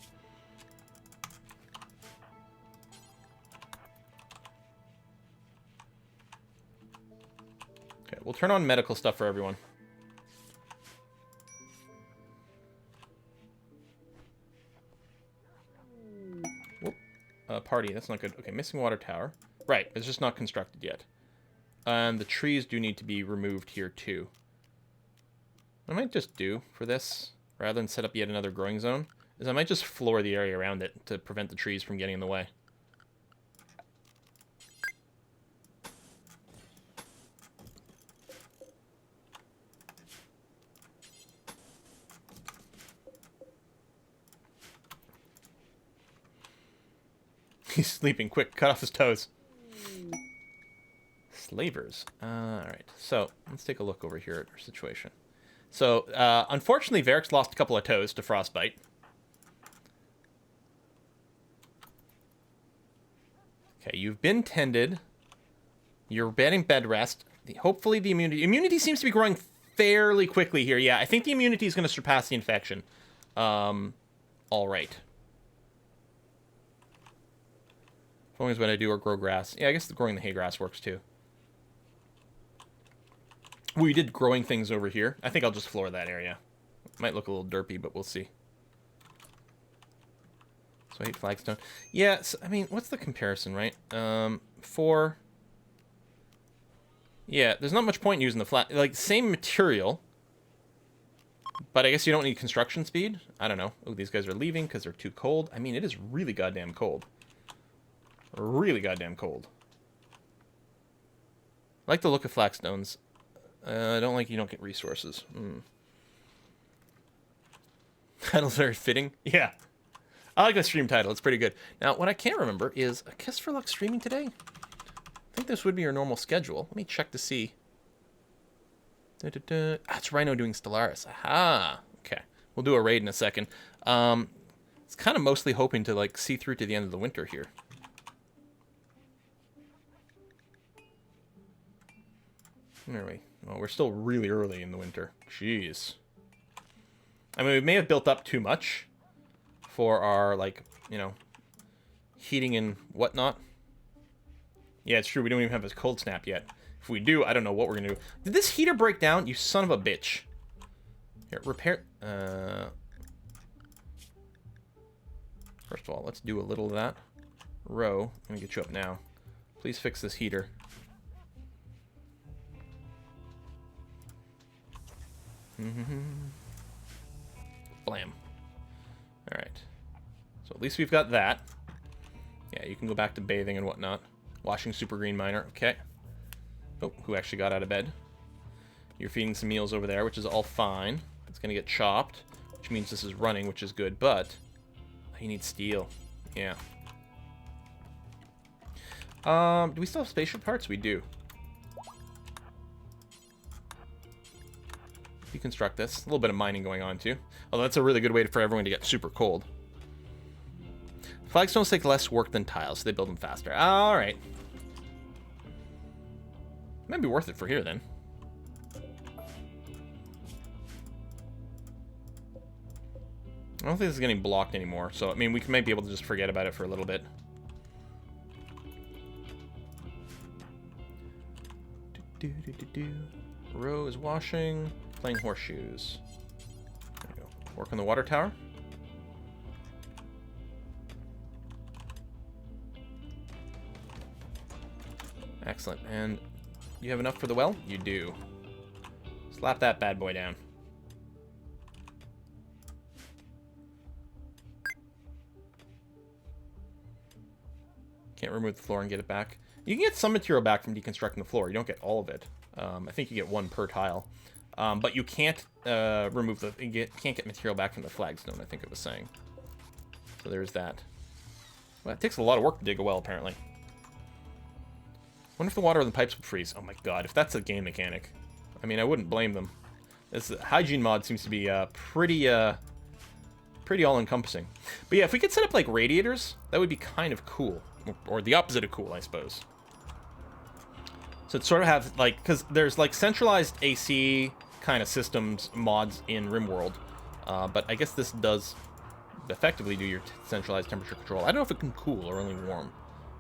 Okay, we'll turn on medical stuff for everyone. Whoop. Party, that's not good. Okay, missing water tower. Right, it's just not constructed yet. And the trees do need to be removed here, too. What I might just do for this, rather than set up yet another growing zone, is I might just floor the area around it to prevent the trees from getting in the way. He's sleeping. Quick, cut off his toes. Slavers. Alright, so let's take a look over here at our situation. So, unfortunately, Varric's lost a couple of toes to frostbite. Okay, you've been tended. You're getting bed rest. Hopefully the immunity seems to be growing fairly quickly here. Yeah, I think the immunity is going to surpass the infection. Alright. As long as what I do or grow grass. Yeah, I guess growing the hay grass works too. We did growing things over here. I think I'll just floor that area. Might look a little derpy, but we'll see. So 8 flagstone. Yeah, so, I mean, what's the comparison, right? 4. Yeah, there's not much point in using the flat... Like, same material. But I guess you don't need construction speed. I don't know. Oh, these guys are leaving because they're too cold. I mean, it is really goddamn cold. Really goddamn cold. I like the look of flagstones. I don't like you don't get resources. Title's very fitting. Yeah. I like the stream title. It's pretty good. Now, what I can't remember is, a Kiss for Luck streaming today? I think this would be your normal schedule. Let me check to see. Ah, it's Rhino doing Stellaris. Aha. Okay. We'll do a raid in a second. It's kind of mostly hoping to, like, see through to the end of the winter here. Where are we? Well, we're still really early in the winter. Jeez. I mean, we may have built up too much for our, like, you know, heating and whatnot. Yeah, it's true. We don't even have a cold snap yet. If we do, I don't know what we're going to do. Did this heater break down? You son of a bitch. Here, repair... First of all, let's do a little of that. Row, I'm going to get you up now. Please fix this heater. Blam. Alright. So at least we've got that. Yeah, you can go back to bathing and whatnot. Washing Super Green Miner. Okay. Oh, who actually got out of bed? You're feeding some meals over there, which is all fine. It's going to get chopped, which means this is running, which is good, but you need steel. Yeah. Do we still have spaceship parts? We do. Deconstruct this. A little bit of mining going on, too. Although that's a really good way for everyone to get super cold. Flagstones take less work than tiles, so they build them faster. Alright. Might be worth it for here, then. I don't think this is getting blocked anymore, so, I mean, we might be able to just forget about it for a little bit. Row is washing, playing horseshoes. There we go. Work on the water tower. Excellent. And you have enough for the well? You do. Slap that bad boy down. Can't remove the floor and get it back. You can get some material back from deconstructing the floor. You don't get all of it. I think you get one per tile. But you can't remove the... can't get material back from the flagstone, I think it was saying. So there's that. Well, it takes a lot of work to dig a well, apparently. Wonder if the water in the pipes would freeze. Oh my god, if that's a game mechanic. I mean, I wouldn't blame them. This hygiene mod seems to be pretty all-encompassing. But yeah, if we could set up, like, radiators, that would be kind of cool. Or the opposite of cool, I suppose. So it's sort of have, like, because there's, like, centralized AC kind of systems mods in Rimworld. But I guess this does effectively do your centralized temperature control. I don't know if it can cool or only warm.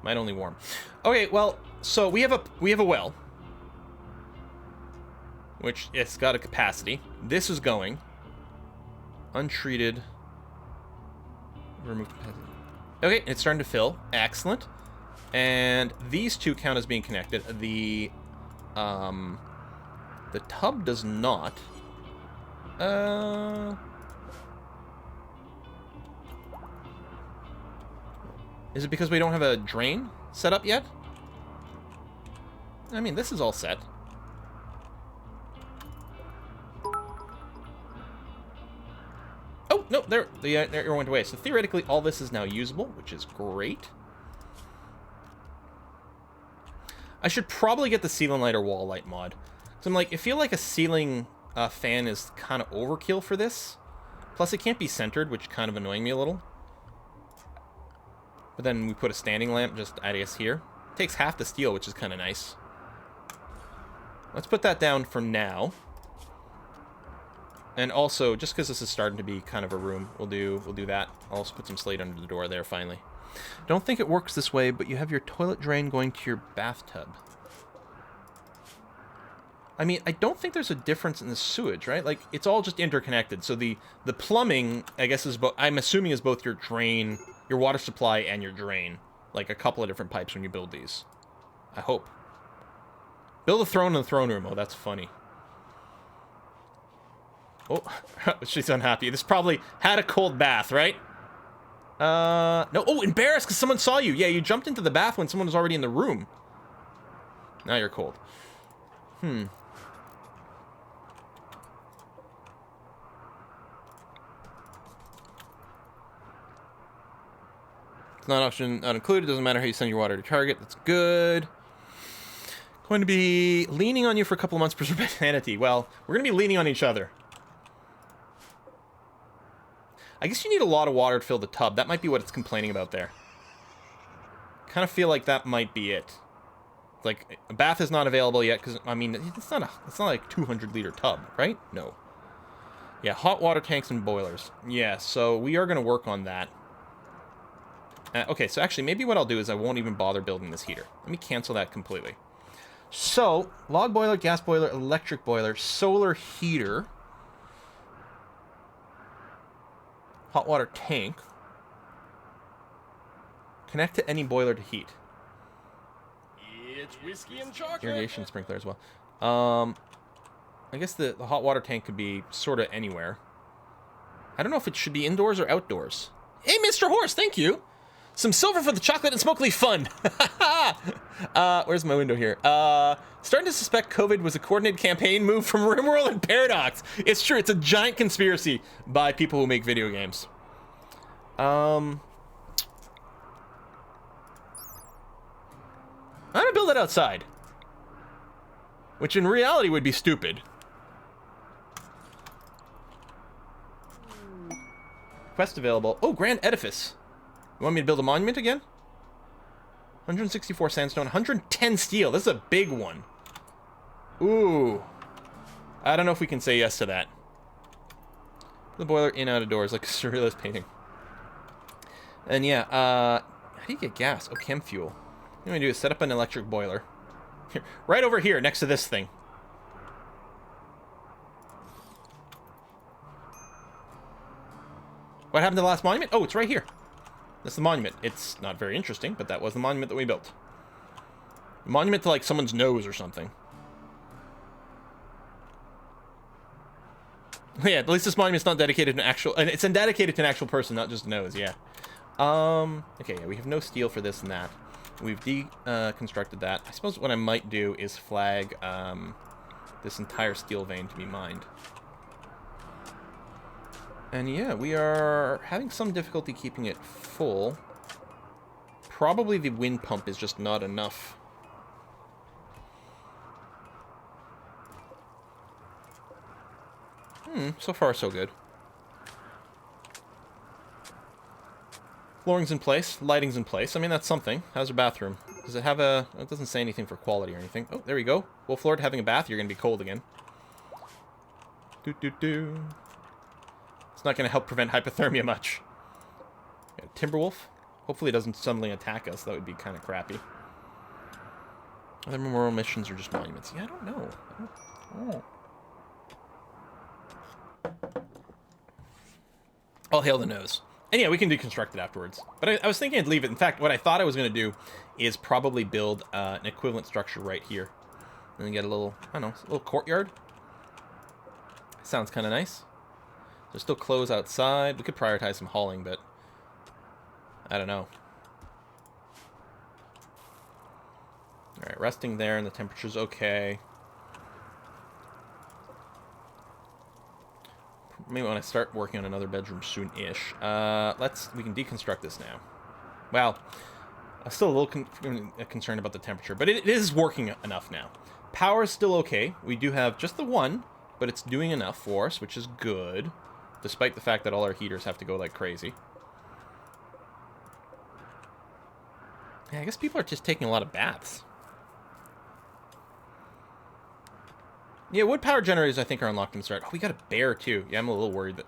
Might only warm. Okay, well, so we have a well. Which, it's got a capacity. This is going. Untreated. Remove capacity. Okay, it's starting to fill. Excellent. And these two count as being connected. The tub does not. Is it because we don't have a drain set up yet? I mean, this is all set. Oh, no, there, the arrow went away. So theoretically, all this is now usable, which is great. I should probably get the ceiling light or wall light mod. So I'm like, I feel like a ceiling fan is kind of overkill for this. Plus, it can't be centered, which is kind of annoying me a little. But then we put a standing lamp just, I guess, here. It takes half the steel, which is kind of nice. Let's put that down for now. And also, just because this is starting to be kind of a room, we'll do that. I'll also put some slate under the door there, finally. Don't think it works this way, but you have your toilet drain going to your bathtub. I mean, I don't think there's a difference in the sewage, right? Like, it's all just interconnected. So the plumbing, I guess, is I'm assuming is both your drain, your water supply, and your drain. Like, a couple of different pipes when you build these. I hope. Build a throne in the throne room. Oh, that's funny. Oh, she's unhappy. This probably had a cold bath, right? No. Oh, embarrassed because someone saw you. Yeah, you jumped into the bath when someone was already in the room. Now you're cold. It's not option not included. Doesn't matter how you send your water to target. That's good. Going to be leaning on you for a couple of months. Preserve sanity. Well, we're going to be leaning on each other. I guess you need a lot of water to fill the tub. That might be what it's complaining about there. Kind of feel like that might be it. Like, a bath is not available yet, because, I mean, it's not like 200-liter tub, right? No. Yeah, hot water tanks and boilers. Yeah, so we are going to work on that. Okay, so actually, maybe what I'll do is I won't even bother building this heater. Let me cancel that completely. So, log boiler, gas boiler, electric boiler, solar heater, hot water tank. Connect to any boiler to heat.
It's whiskey and chocolate.
Irrigation sprinkler as well. I guess the hot water tank could be sort of anywhere. I don't know if it should be indoors or outdoors. Hey, Mr. Horse, thank you. Some silver for the chocolate and smoke leaf fund. Where's my window here? Starting to suspect COVID was a coordinated campaign move from Rimworld and Paradox. It's true. It's a giant conspiracy by people who make video games. I'm gonna build it outside, which in reality would be stupid. Quest available. Oh, Grand Edifice. You want me to build a monument again? 164 sandstone, 110 steel. This is a big one. Ooh. I don't know if we can say yes to that. The boiler in, out of doors, like a surrealist painting. And yeah, how do you get gas? Oh, chem fuel. What I'm gonna do is set up an electric boiler. Here, right over here, next to this thing. What happened to the last monument? Oh, it's right here. That's the monument. It's not very interesting, but that was the monument that we built. A monument to, like, someone's nose or something. Yeah, at least this monument's not dedicated to an actual... And it's dedicated to an actual person, not just a nose, yeah. Okay, yeah, we have no steel for this and that. We've deconstructed that. I suppose what I might do is flag this entire steel vein to be mined. And yeah, we are having some difficulty keeping it full. Probably the wind pump is just not enough. So far so good. Flooring's in place, lighting's in place. I mean, that's something. How's your bathroom? Does it have a... It doesn't say anything for quality or anything. Oh, there we go. Well, floored, having a bath, you're going to be cold again. Doo-doo-doo. It's not going to help prevent hypothermia much. Yeah, Timberwolf. Hopefully it doesn't suddenly attack us. That would be kind of crappy. Other memorial missions are just monuments. Yeah, I don't know. I'll hail the nose. And yeah, we can deconstruct it afterwards. But I was thinking I'd leave it. In fact, what I thought I was going to do is probably build an equivalent structure right here. And then get a little, I don't know, a little courtyard. Sounds kind of nice. There's still clothes outside. We could prioritize some hauling, but I don't know. Alright, resting there, and the temperature's okay. Maybe when I start working on another bedroom soon-ish. We can deconstruct this now. Well, I'm still a little concerned about the temperature, but it is working enough now. Power is still okay. We do have just the one, but it's doing enough for us, which is good. Despite the fact that all our heaters have to go like crazy. Yeah, I guess people are just taking a lot of baths. Yeah, wood power generators I think are unlocked in the start. Oh, we got a bear too. Yeah, I'm a little worried that...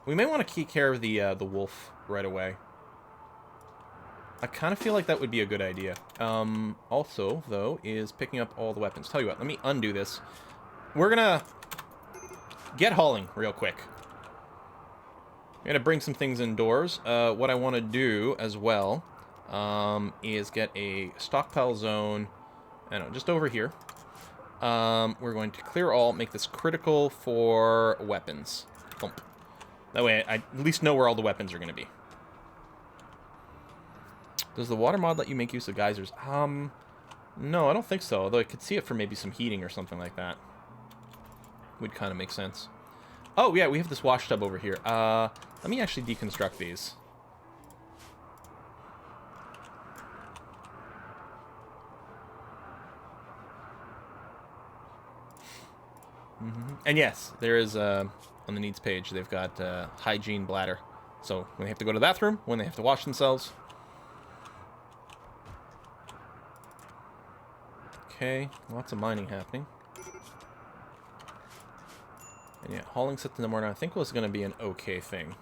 We may want to take care of the wolf right away. I kind of feel like that would be a good idea. Also, though, is picking up all the weapons. Tell you what, let me undo this. We're gonna... get hauling real quick. I'm gonna bring some things indoors. What I want to do as well is get a stockpile zone. I don't know, just over here. We're going to clear all, make this critical for weapons. Bump. That way I at least know where all the weapons are going to be. Does the water mod let you make use of geysers? No, I don't think so. Although I could see it for maybe some heating or something like that. Would kind of make sense. Oh, yeah, we have this wash tub over here. Let me actually deconstruct these. And yes, there is on the needs page, they've got hygiene bladder. So when they have to go to the bathroom, when they have to wash themselves. Okay, lots of mining happening. And yeah, hauling set in the morning I think was going to be an okay thing.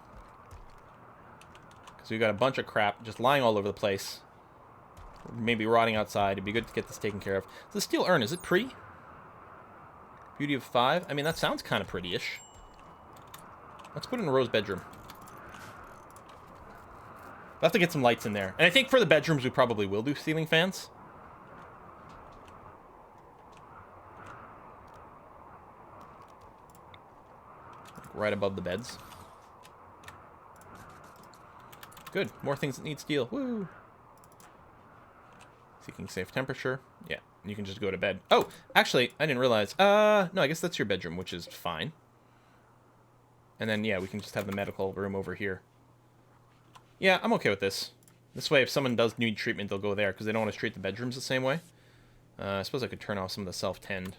Because we've got a bunch of crap just lying all over the place. Maybe rotting outside. It'd be good to get this taken care of. So the steel urn, is it pretty? Beauty of 5? I mean, that sounds kind of pretty-ish. Let's put it in Rose's bedroom. We'll have to get some lights in there. And I think for the bedrooms, we probably will do ceiling fans. Like right above the beds. Good. More things that need steel. Woo! Seeking safe temperature. Yeah, you can just go to bed. Oh, actually, I didn't realize. No, I guess that's your bedroom, which is fine. And then, yeah, we can just have the medical room over here. Yeah, I'm okay with this. This way, if someone does need treatment, they'll go there, because they don't want to treat the bedrooms the same way. I suppose I could turn off some of the self-tend.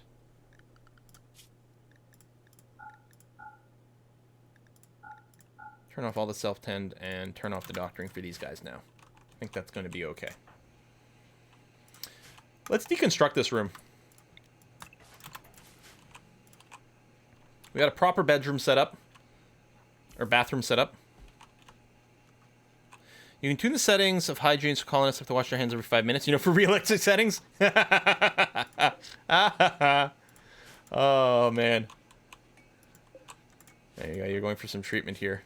Turn off all the self-tend and turn off the doctoring for these guys now. I think that's going to be okay. Let's deconstruct this room. We got a proper bedroom set up. Or bathroom set up. You can tune the settings of hygiene so colonists have to wash their hands every 5 minutes. You know, for realistic settings. Oh, man. There you go. You're going for some treatment here.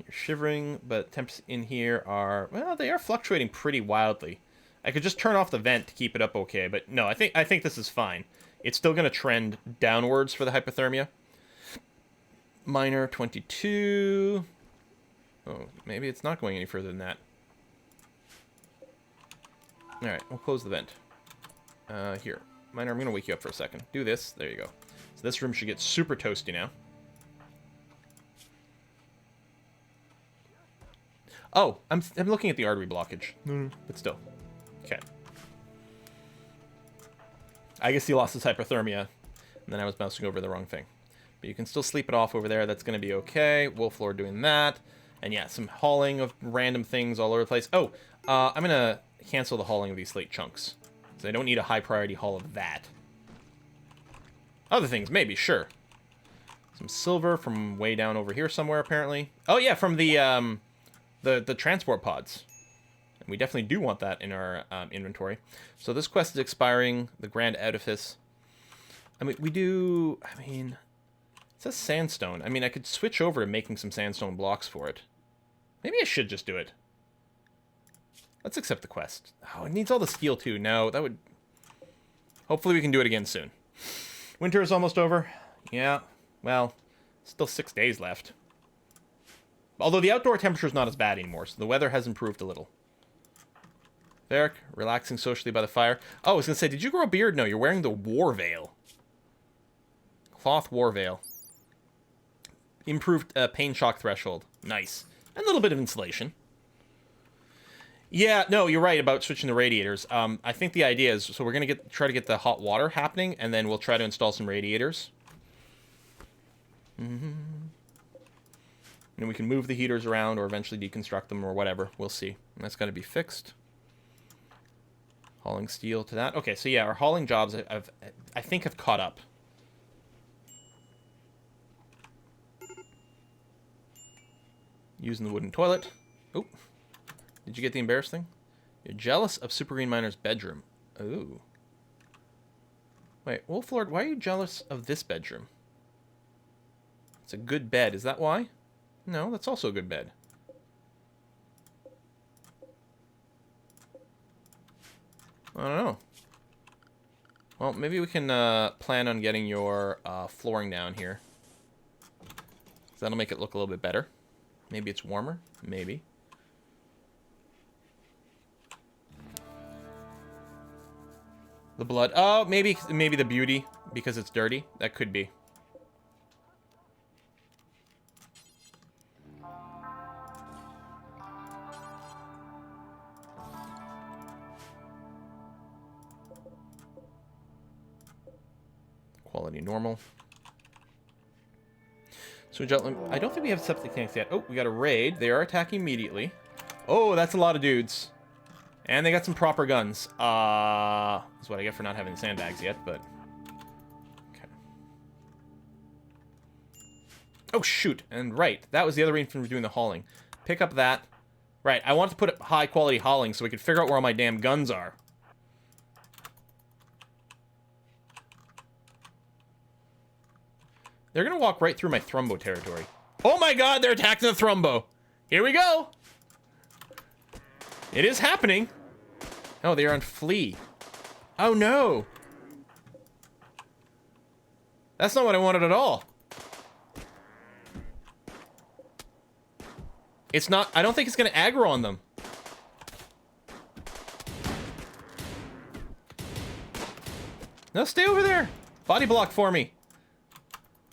You're shivering, but temps in here are... Well, they are fluctuating pretty wildly. I could just turn off the vent to keep it up okay, but no, I think this is fine. It's still going to trend downwards for the hypothermia. Minor 22. Oh, maybe it's not going any further than that. All right, we'll close the vent. Here, Minor, I'm going to wake you up for a second. Do this. There you go. So this room should get super toasty now. Oh, I'm looking at the artery blockage. But still. Okay. I guess he lost his hypothermia, and then I was mousing over the wrong thing. But you can still sleep it off over there. That's going to be okay. Wolf Lord doing that. And yeah, some hauling of random things all over the place. Oh, I'm going to cancel the hauling of these slate chunks. So I don't need a high priority haul of that. Other things, maybe, sure. Some silver from way down over here somewhere, apparently. Oh, yeah, from the transport pods. We definitely do want that in our inventory. So this quest is expiring. The Grand Edifice. I mean, it says sandstone. I mean, I could switch over to making some sandstone blocks for it. Maybe I should just do it. Let's accept the quest. Oh, it needs all the steel too. No, that would... Hopefully we can do it again soon. Winter is almost over. Yeah, well, still 6 days left. Although the outdoor temperature is not as bad anymore, so the weather has improved a little. Varric, relaxing socially by the fire. Oh, I was going to say, did you grow a beard? No, you're wearing the war veil. Cloth war veil. Improved pain shock threshold. Nice. And a little bit of insulation. Yeah, no, you're right about switching the radiators. I think the idea is, so we're going to try to get the hot water happening, and then we'll try to install some radiators. And we can move the heaters around or eventually deconstruct them or whatever. We'll see. And that's got to be fixed. Hauling steel to that. Okay, so yeah, our hauling jobs, I think, have caught up. Using the wooden toilet. Oh, did you get the embarrassed thing? You're jealous of Super Green Miner's bedroom. Ooh. Wait, Wolf Lord, why are you jealous of this bedroom? It's a good bed. Is that why? No, that's also a good bed. I don't know. Well, maybe we can plan on getting your flooring down here. So that'll make it look a little bit better. Maybe it's warmer. Maybe. The blood. Oh, maybe the beauty because it's dirty. That could be. Quality normal. Sewage Outlet. I don't think we have septic tanks yet. Oh, we got a raid. They are attacking immediately. Oh, that's a lot of dudes. And they got some proper guns. That's what I get for not having sandbags yet, but... Okay. Oh, shoot. And right, that was the other reason for doing the hauling. Pick up that. Right, I wanted to put up high-quality hauling so we could figure out where all my damn guns are. They're going to walk right through my Thrumbo territory. Oh my god, they're attacking the Thrumbo. Here we go. It is happening. Oh, they're on Flea. Oh no. That's not what I wanted at all. It's not, I don't think it's going to aggro on them. No, stay over there. Body block for me.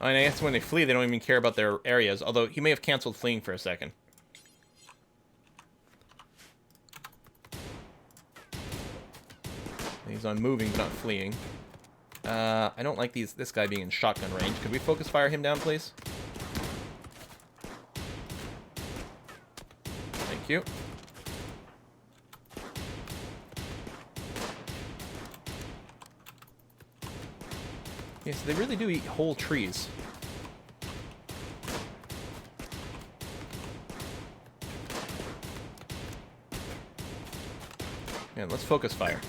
Oh, and I guess when they flee, they don't even care about their areas. Although, he may have canceled fleeing for a second. He's on moving, but not fleeing. I don't like this guy being in shotgun range. Could we focus fire him down, please? Thank you. Yeah, so they really do eat whole trees. Yeah, let's focus fire.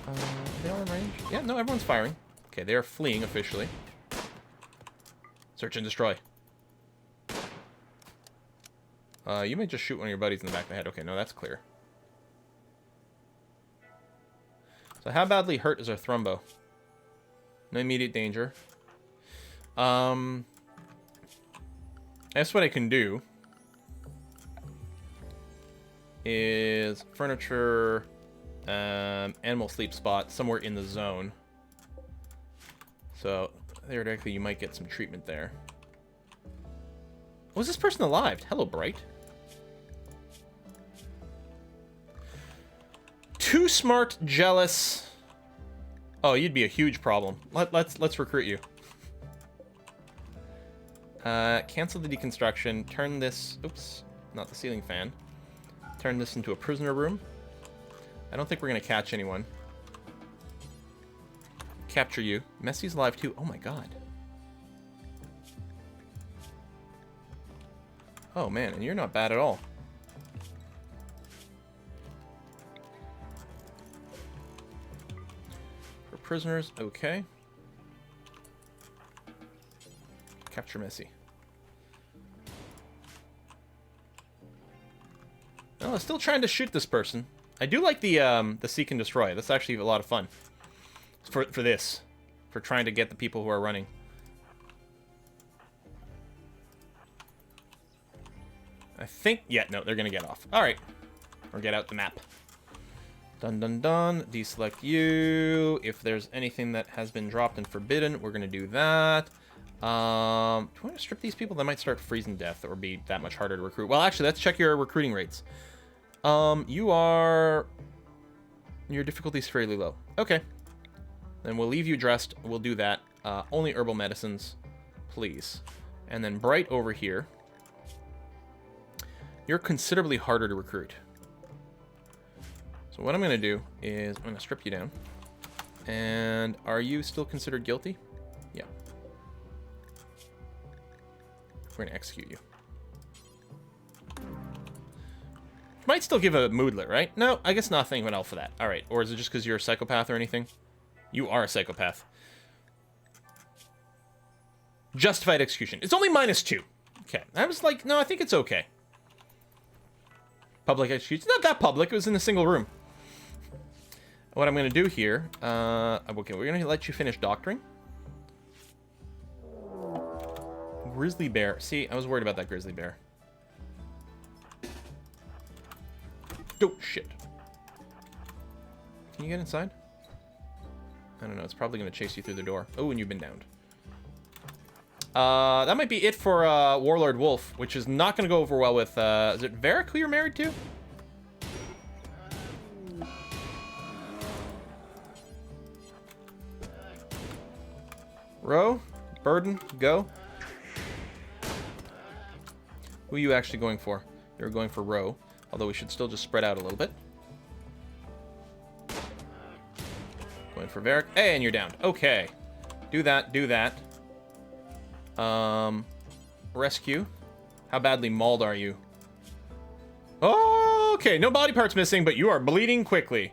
Are they all in range? Yeah, no, everyone's firing. Okay, they are fleeing officially. Search and destroy. You may just shoot one of your buddies in the back of the head. Okay, no, that's clear. So how badly hurt is our Thrumbo? No immediate danger. I guess what I can do is furniture, animal sleep spot somewhere in the zone. So theoretically, you might get some treatment there. Was this person alive? Hello, Bright. Too smart, jealous. Oh, you'd be a huge problem. Let's recruit you. Cancel the deconstruction. Turn this. Oops, not the ceiling fan. Turn this into a prisoner room. I don't think we're gonna catch anyone. Capture you. Messy's alive too. Oh my god. Oh man, and you're not bad at all. For prisoners, okay. Capture Messy. Oh, I'm still trying to shoot this person. I do like the seek and destroy. That's actually a lot of fun. For this. For trying to get the people who are running. I think, yeah, no, they're gonna get off. All right, or get out the map. Dun dun dun. Deselect you. If there's anything that has been dropped and forbidden, we're gonna do that. Do we want to strip these people? They might start freezing death or be that much harder to recruit. Well, actually, let's check your recruiting rates. Your difficulty's fairly low. Okay, then we'll leave you dressed. We'll do that. Only herbal medicines, please. And then Bright over here. You're considerably harder to recruit. So what I'm going to do is I'm going to strip you down. And are you still considered guilty? Yeah. We're going to execute you. Might still give a moodlet, right? No, I guess nothing went out for that. All right. Or is it just because you're a psychopath or anything? You are a psychopath. Justified execution. It's only -2. Okay. I was like, no, I think it's okay. Public execution. Not that public. It was in a single room. What I'm going to do here... okay, we're going to let you finish doctoring. Grizzly bear. See, I was worried about that grizzly bear. Oh, shit. Can you get inside? I don't know. It's probably going to chase you through the door. Oh, and you've been downed. That might be it for Warlord Wolf, which is not going to go over well with... is it Varric who you're married to? Row, burden, go. Who are you actually going for? You're going for row, although we should still just spread out a little bit. Going for Varric. Hey, and you're down. Okay. Do that, do that. Rescue. How badly mauled are you? Oh, okay, no body parts missing, but you are bleeding quickly.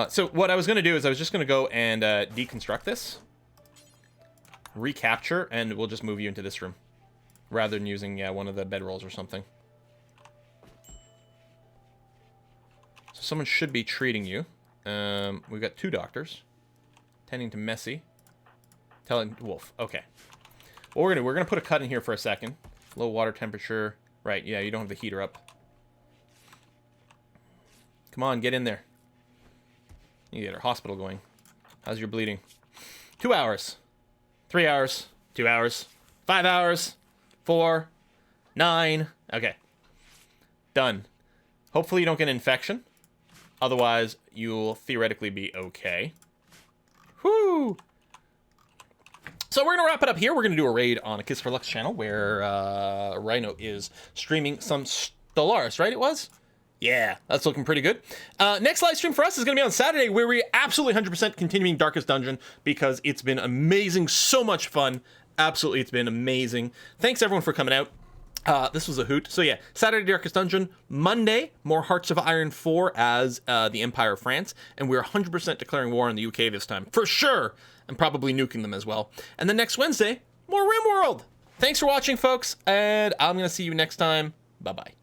So what I was going to do is I was just going to go and deconstruct this. Recapture, and we'll just move you into this room. Rather than using, yeah, one of the bedrolls or something. So someone should be treating you. We've got 2 doctors. Tending to Messy. Telling Wolf. Okay. Well, we're gonna put a cut in here for a second. Low water temperature. Right, yeah, you don't have the heater up. Come on, get in there. You get our hospital going. How's your bleeding? 2 hours. 3 hours. 2 hours. 5 hours. 4. 9. Okay. Done. Hopefully you don't get an infection. Otherwise, you'll theoretically be okay. Whoo! So we're going to wrap it up here. We're going to do a raid on a Kiss for Lux channel where Rhino is streaming some Stellaris, right? It was? Yeah, that's looking pretty good. Next live stream for us is going to be on Saturday, where we're absolutely 100% continuing Darkest Dungeon because it's been amazing. So much fun. Absolutely, it's been amazing. Thanks, everyone, for coming out. This was a hoot. So yeah, Saturday, Darkest Dungeon. Monday, more Hearts of Iron 4 as the Empire of France. And we're 100% declaring war on the UK this time. For sure! And probably nuking them as well. And then next Wednesday, more Rimworld! Thanks for watching, folks. And I'm going to see you next time. Bye-bye.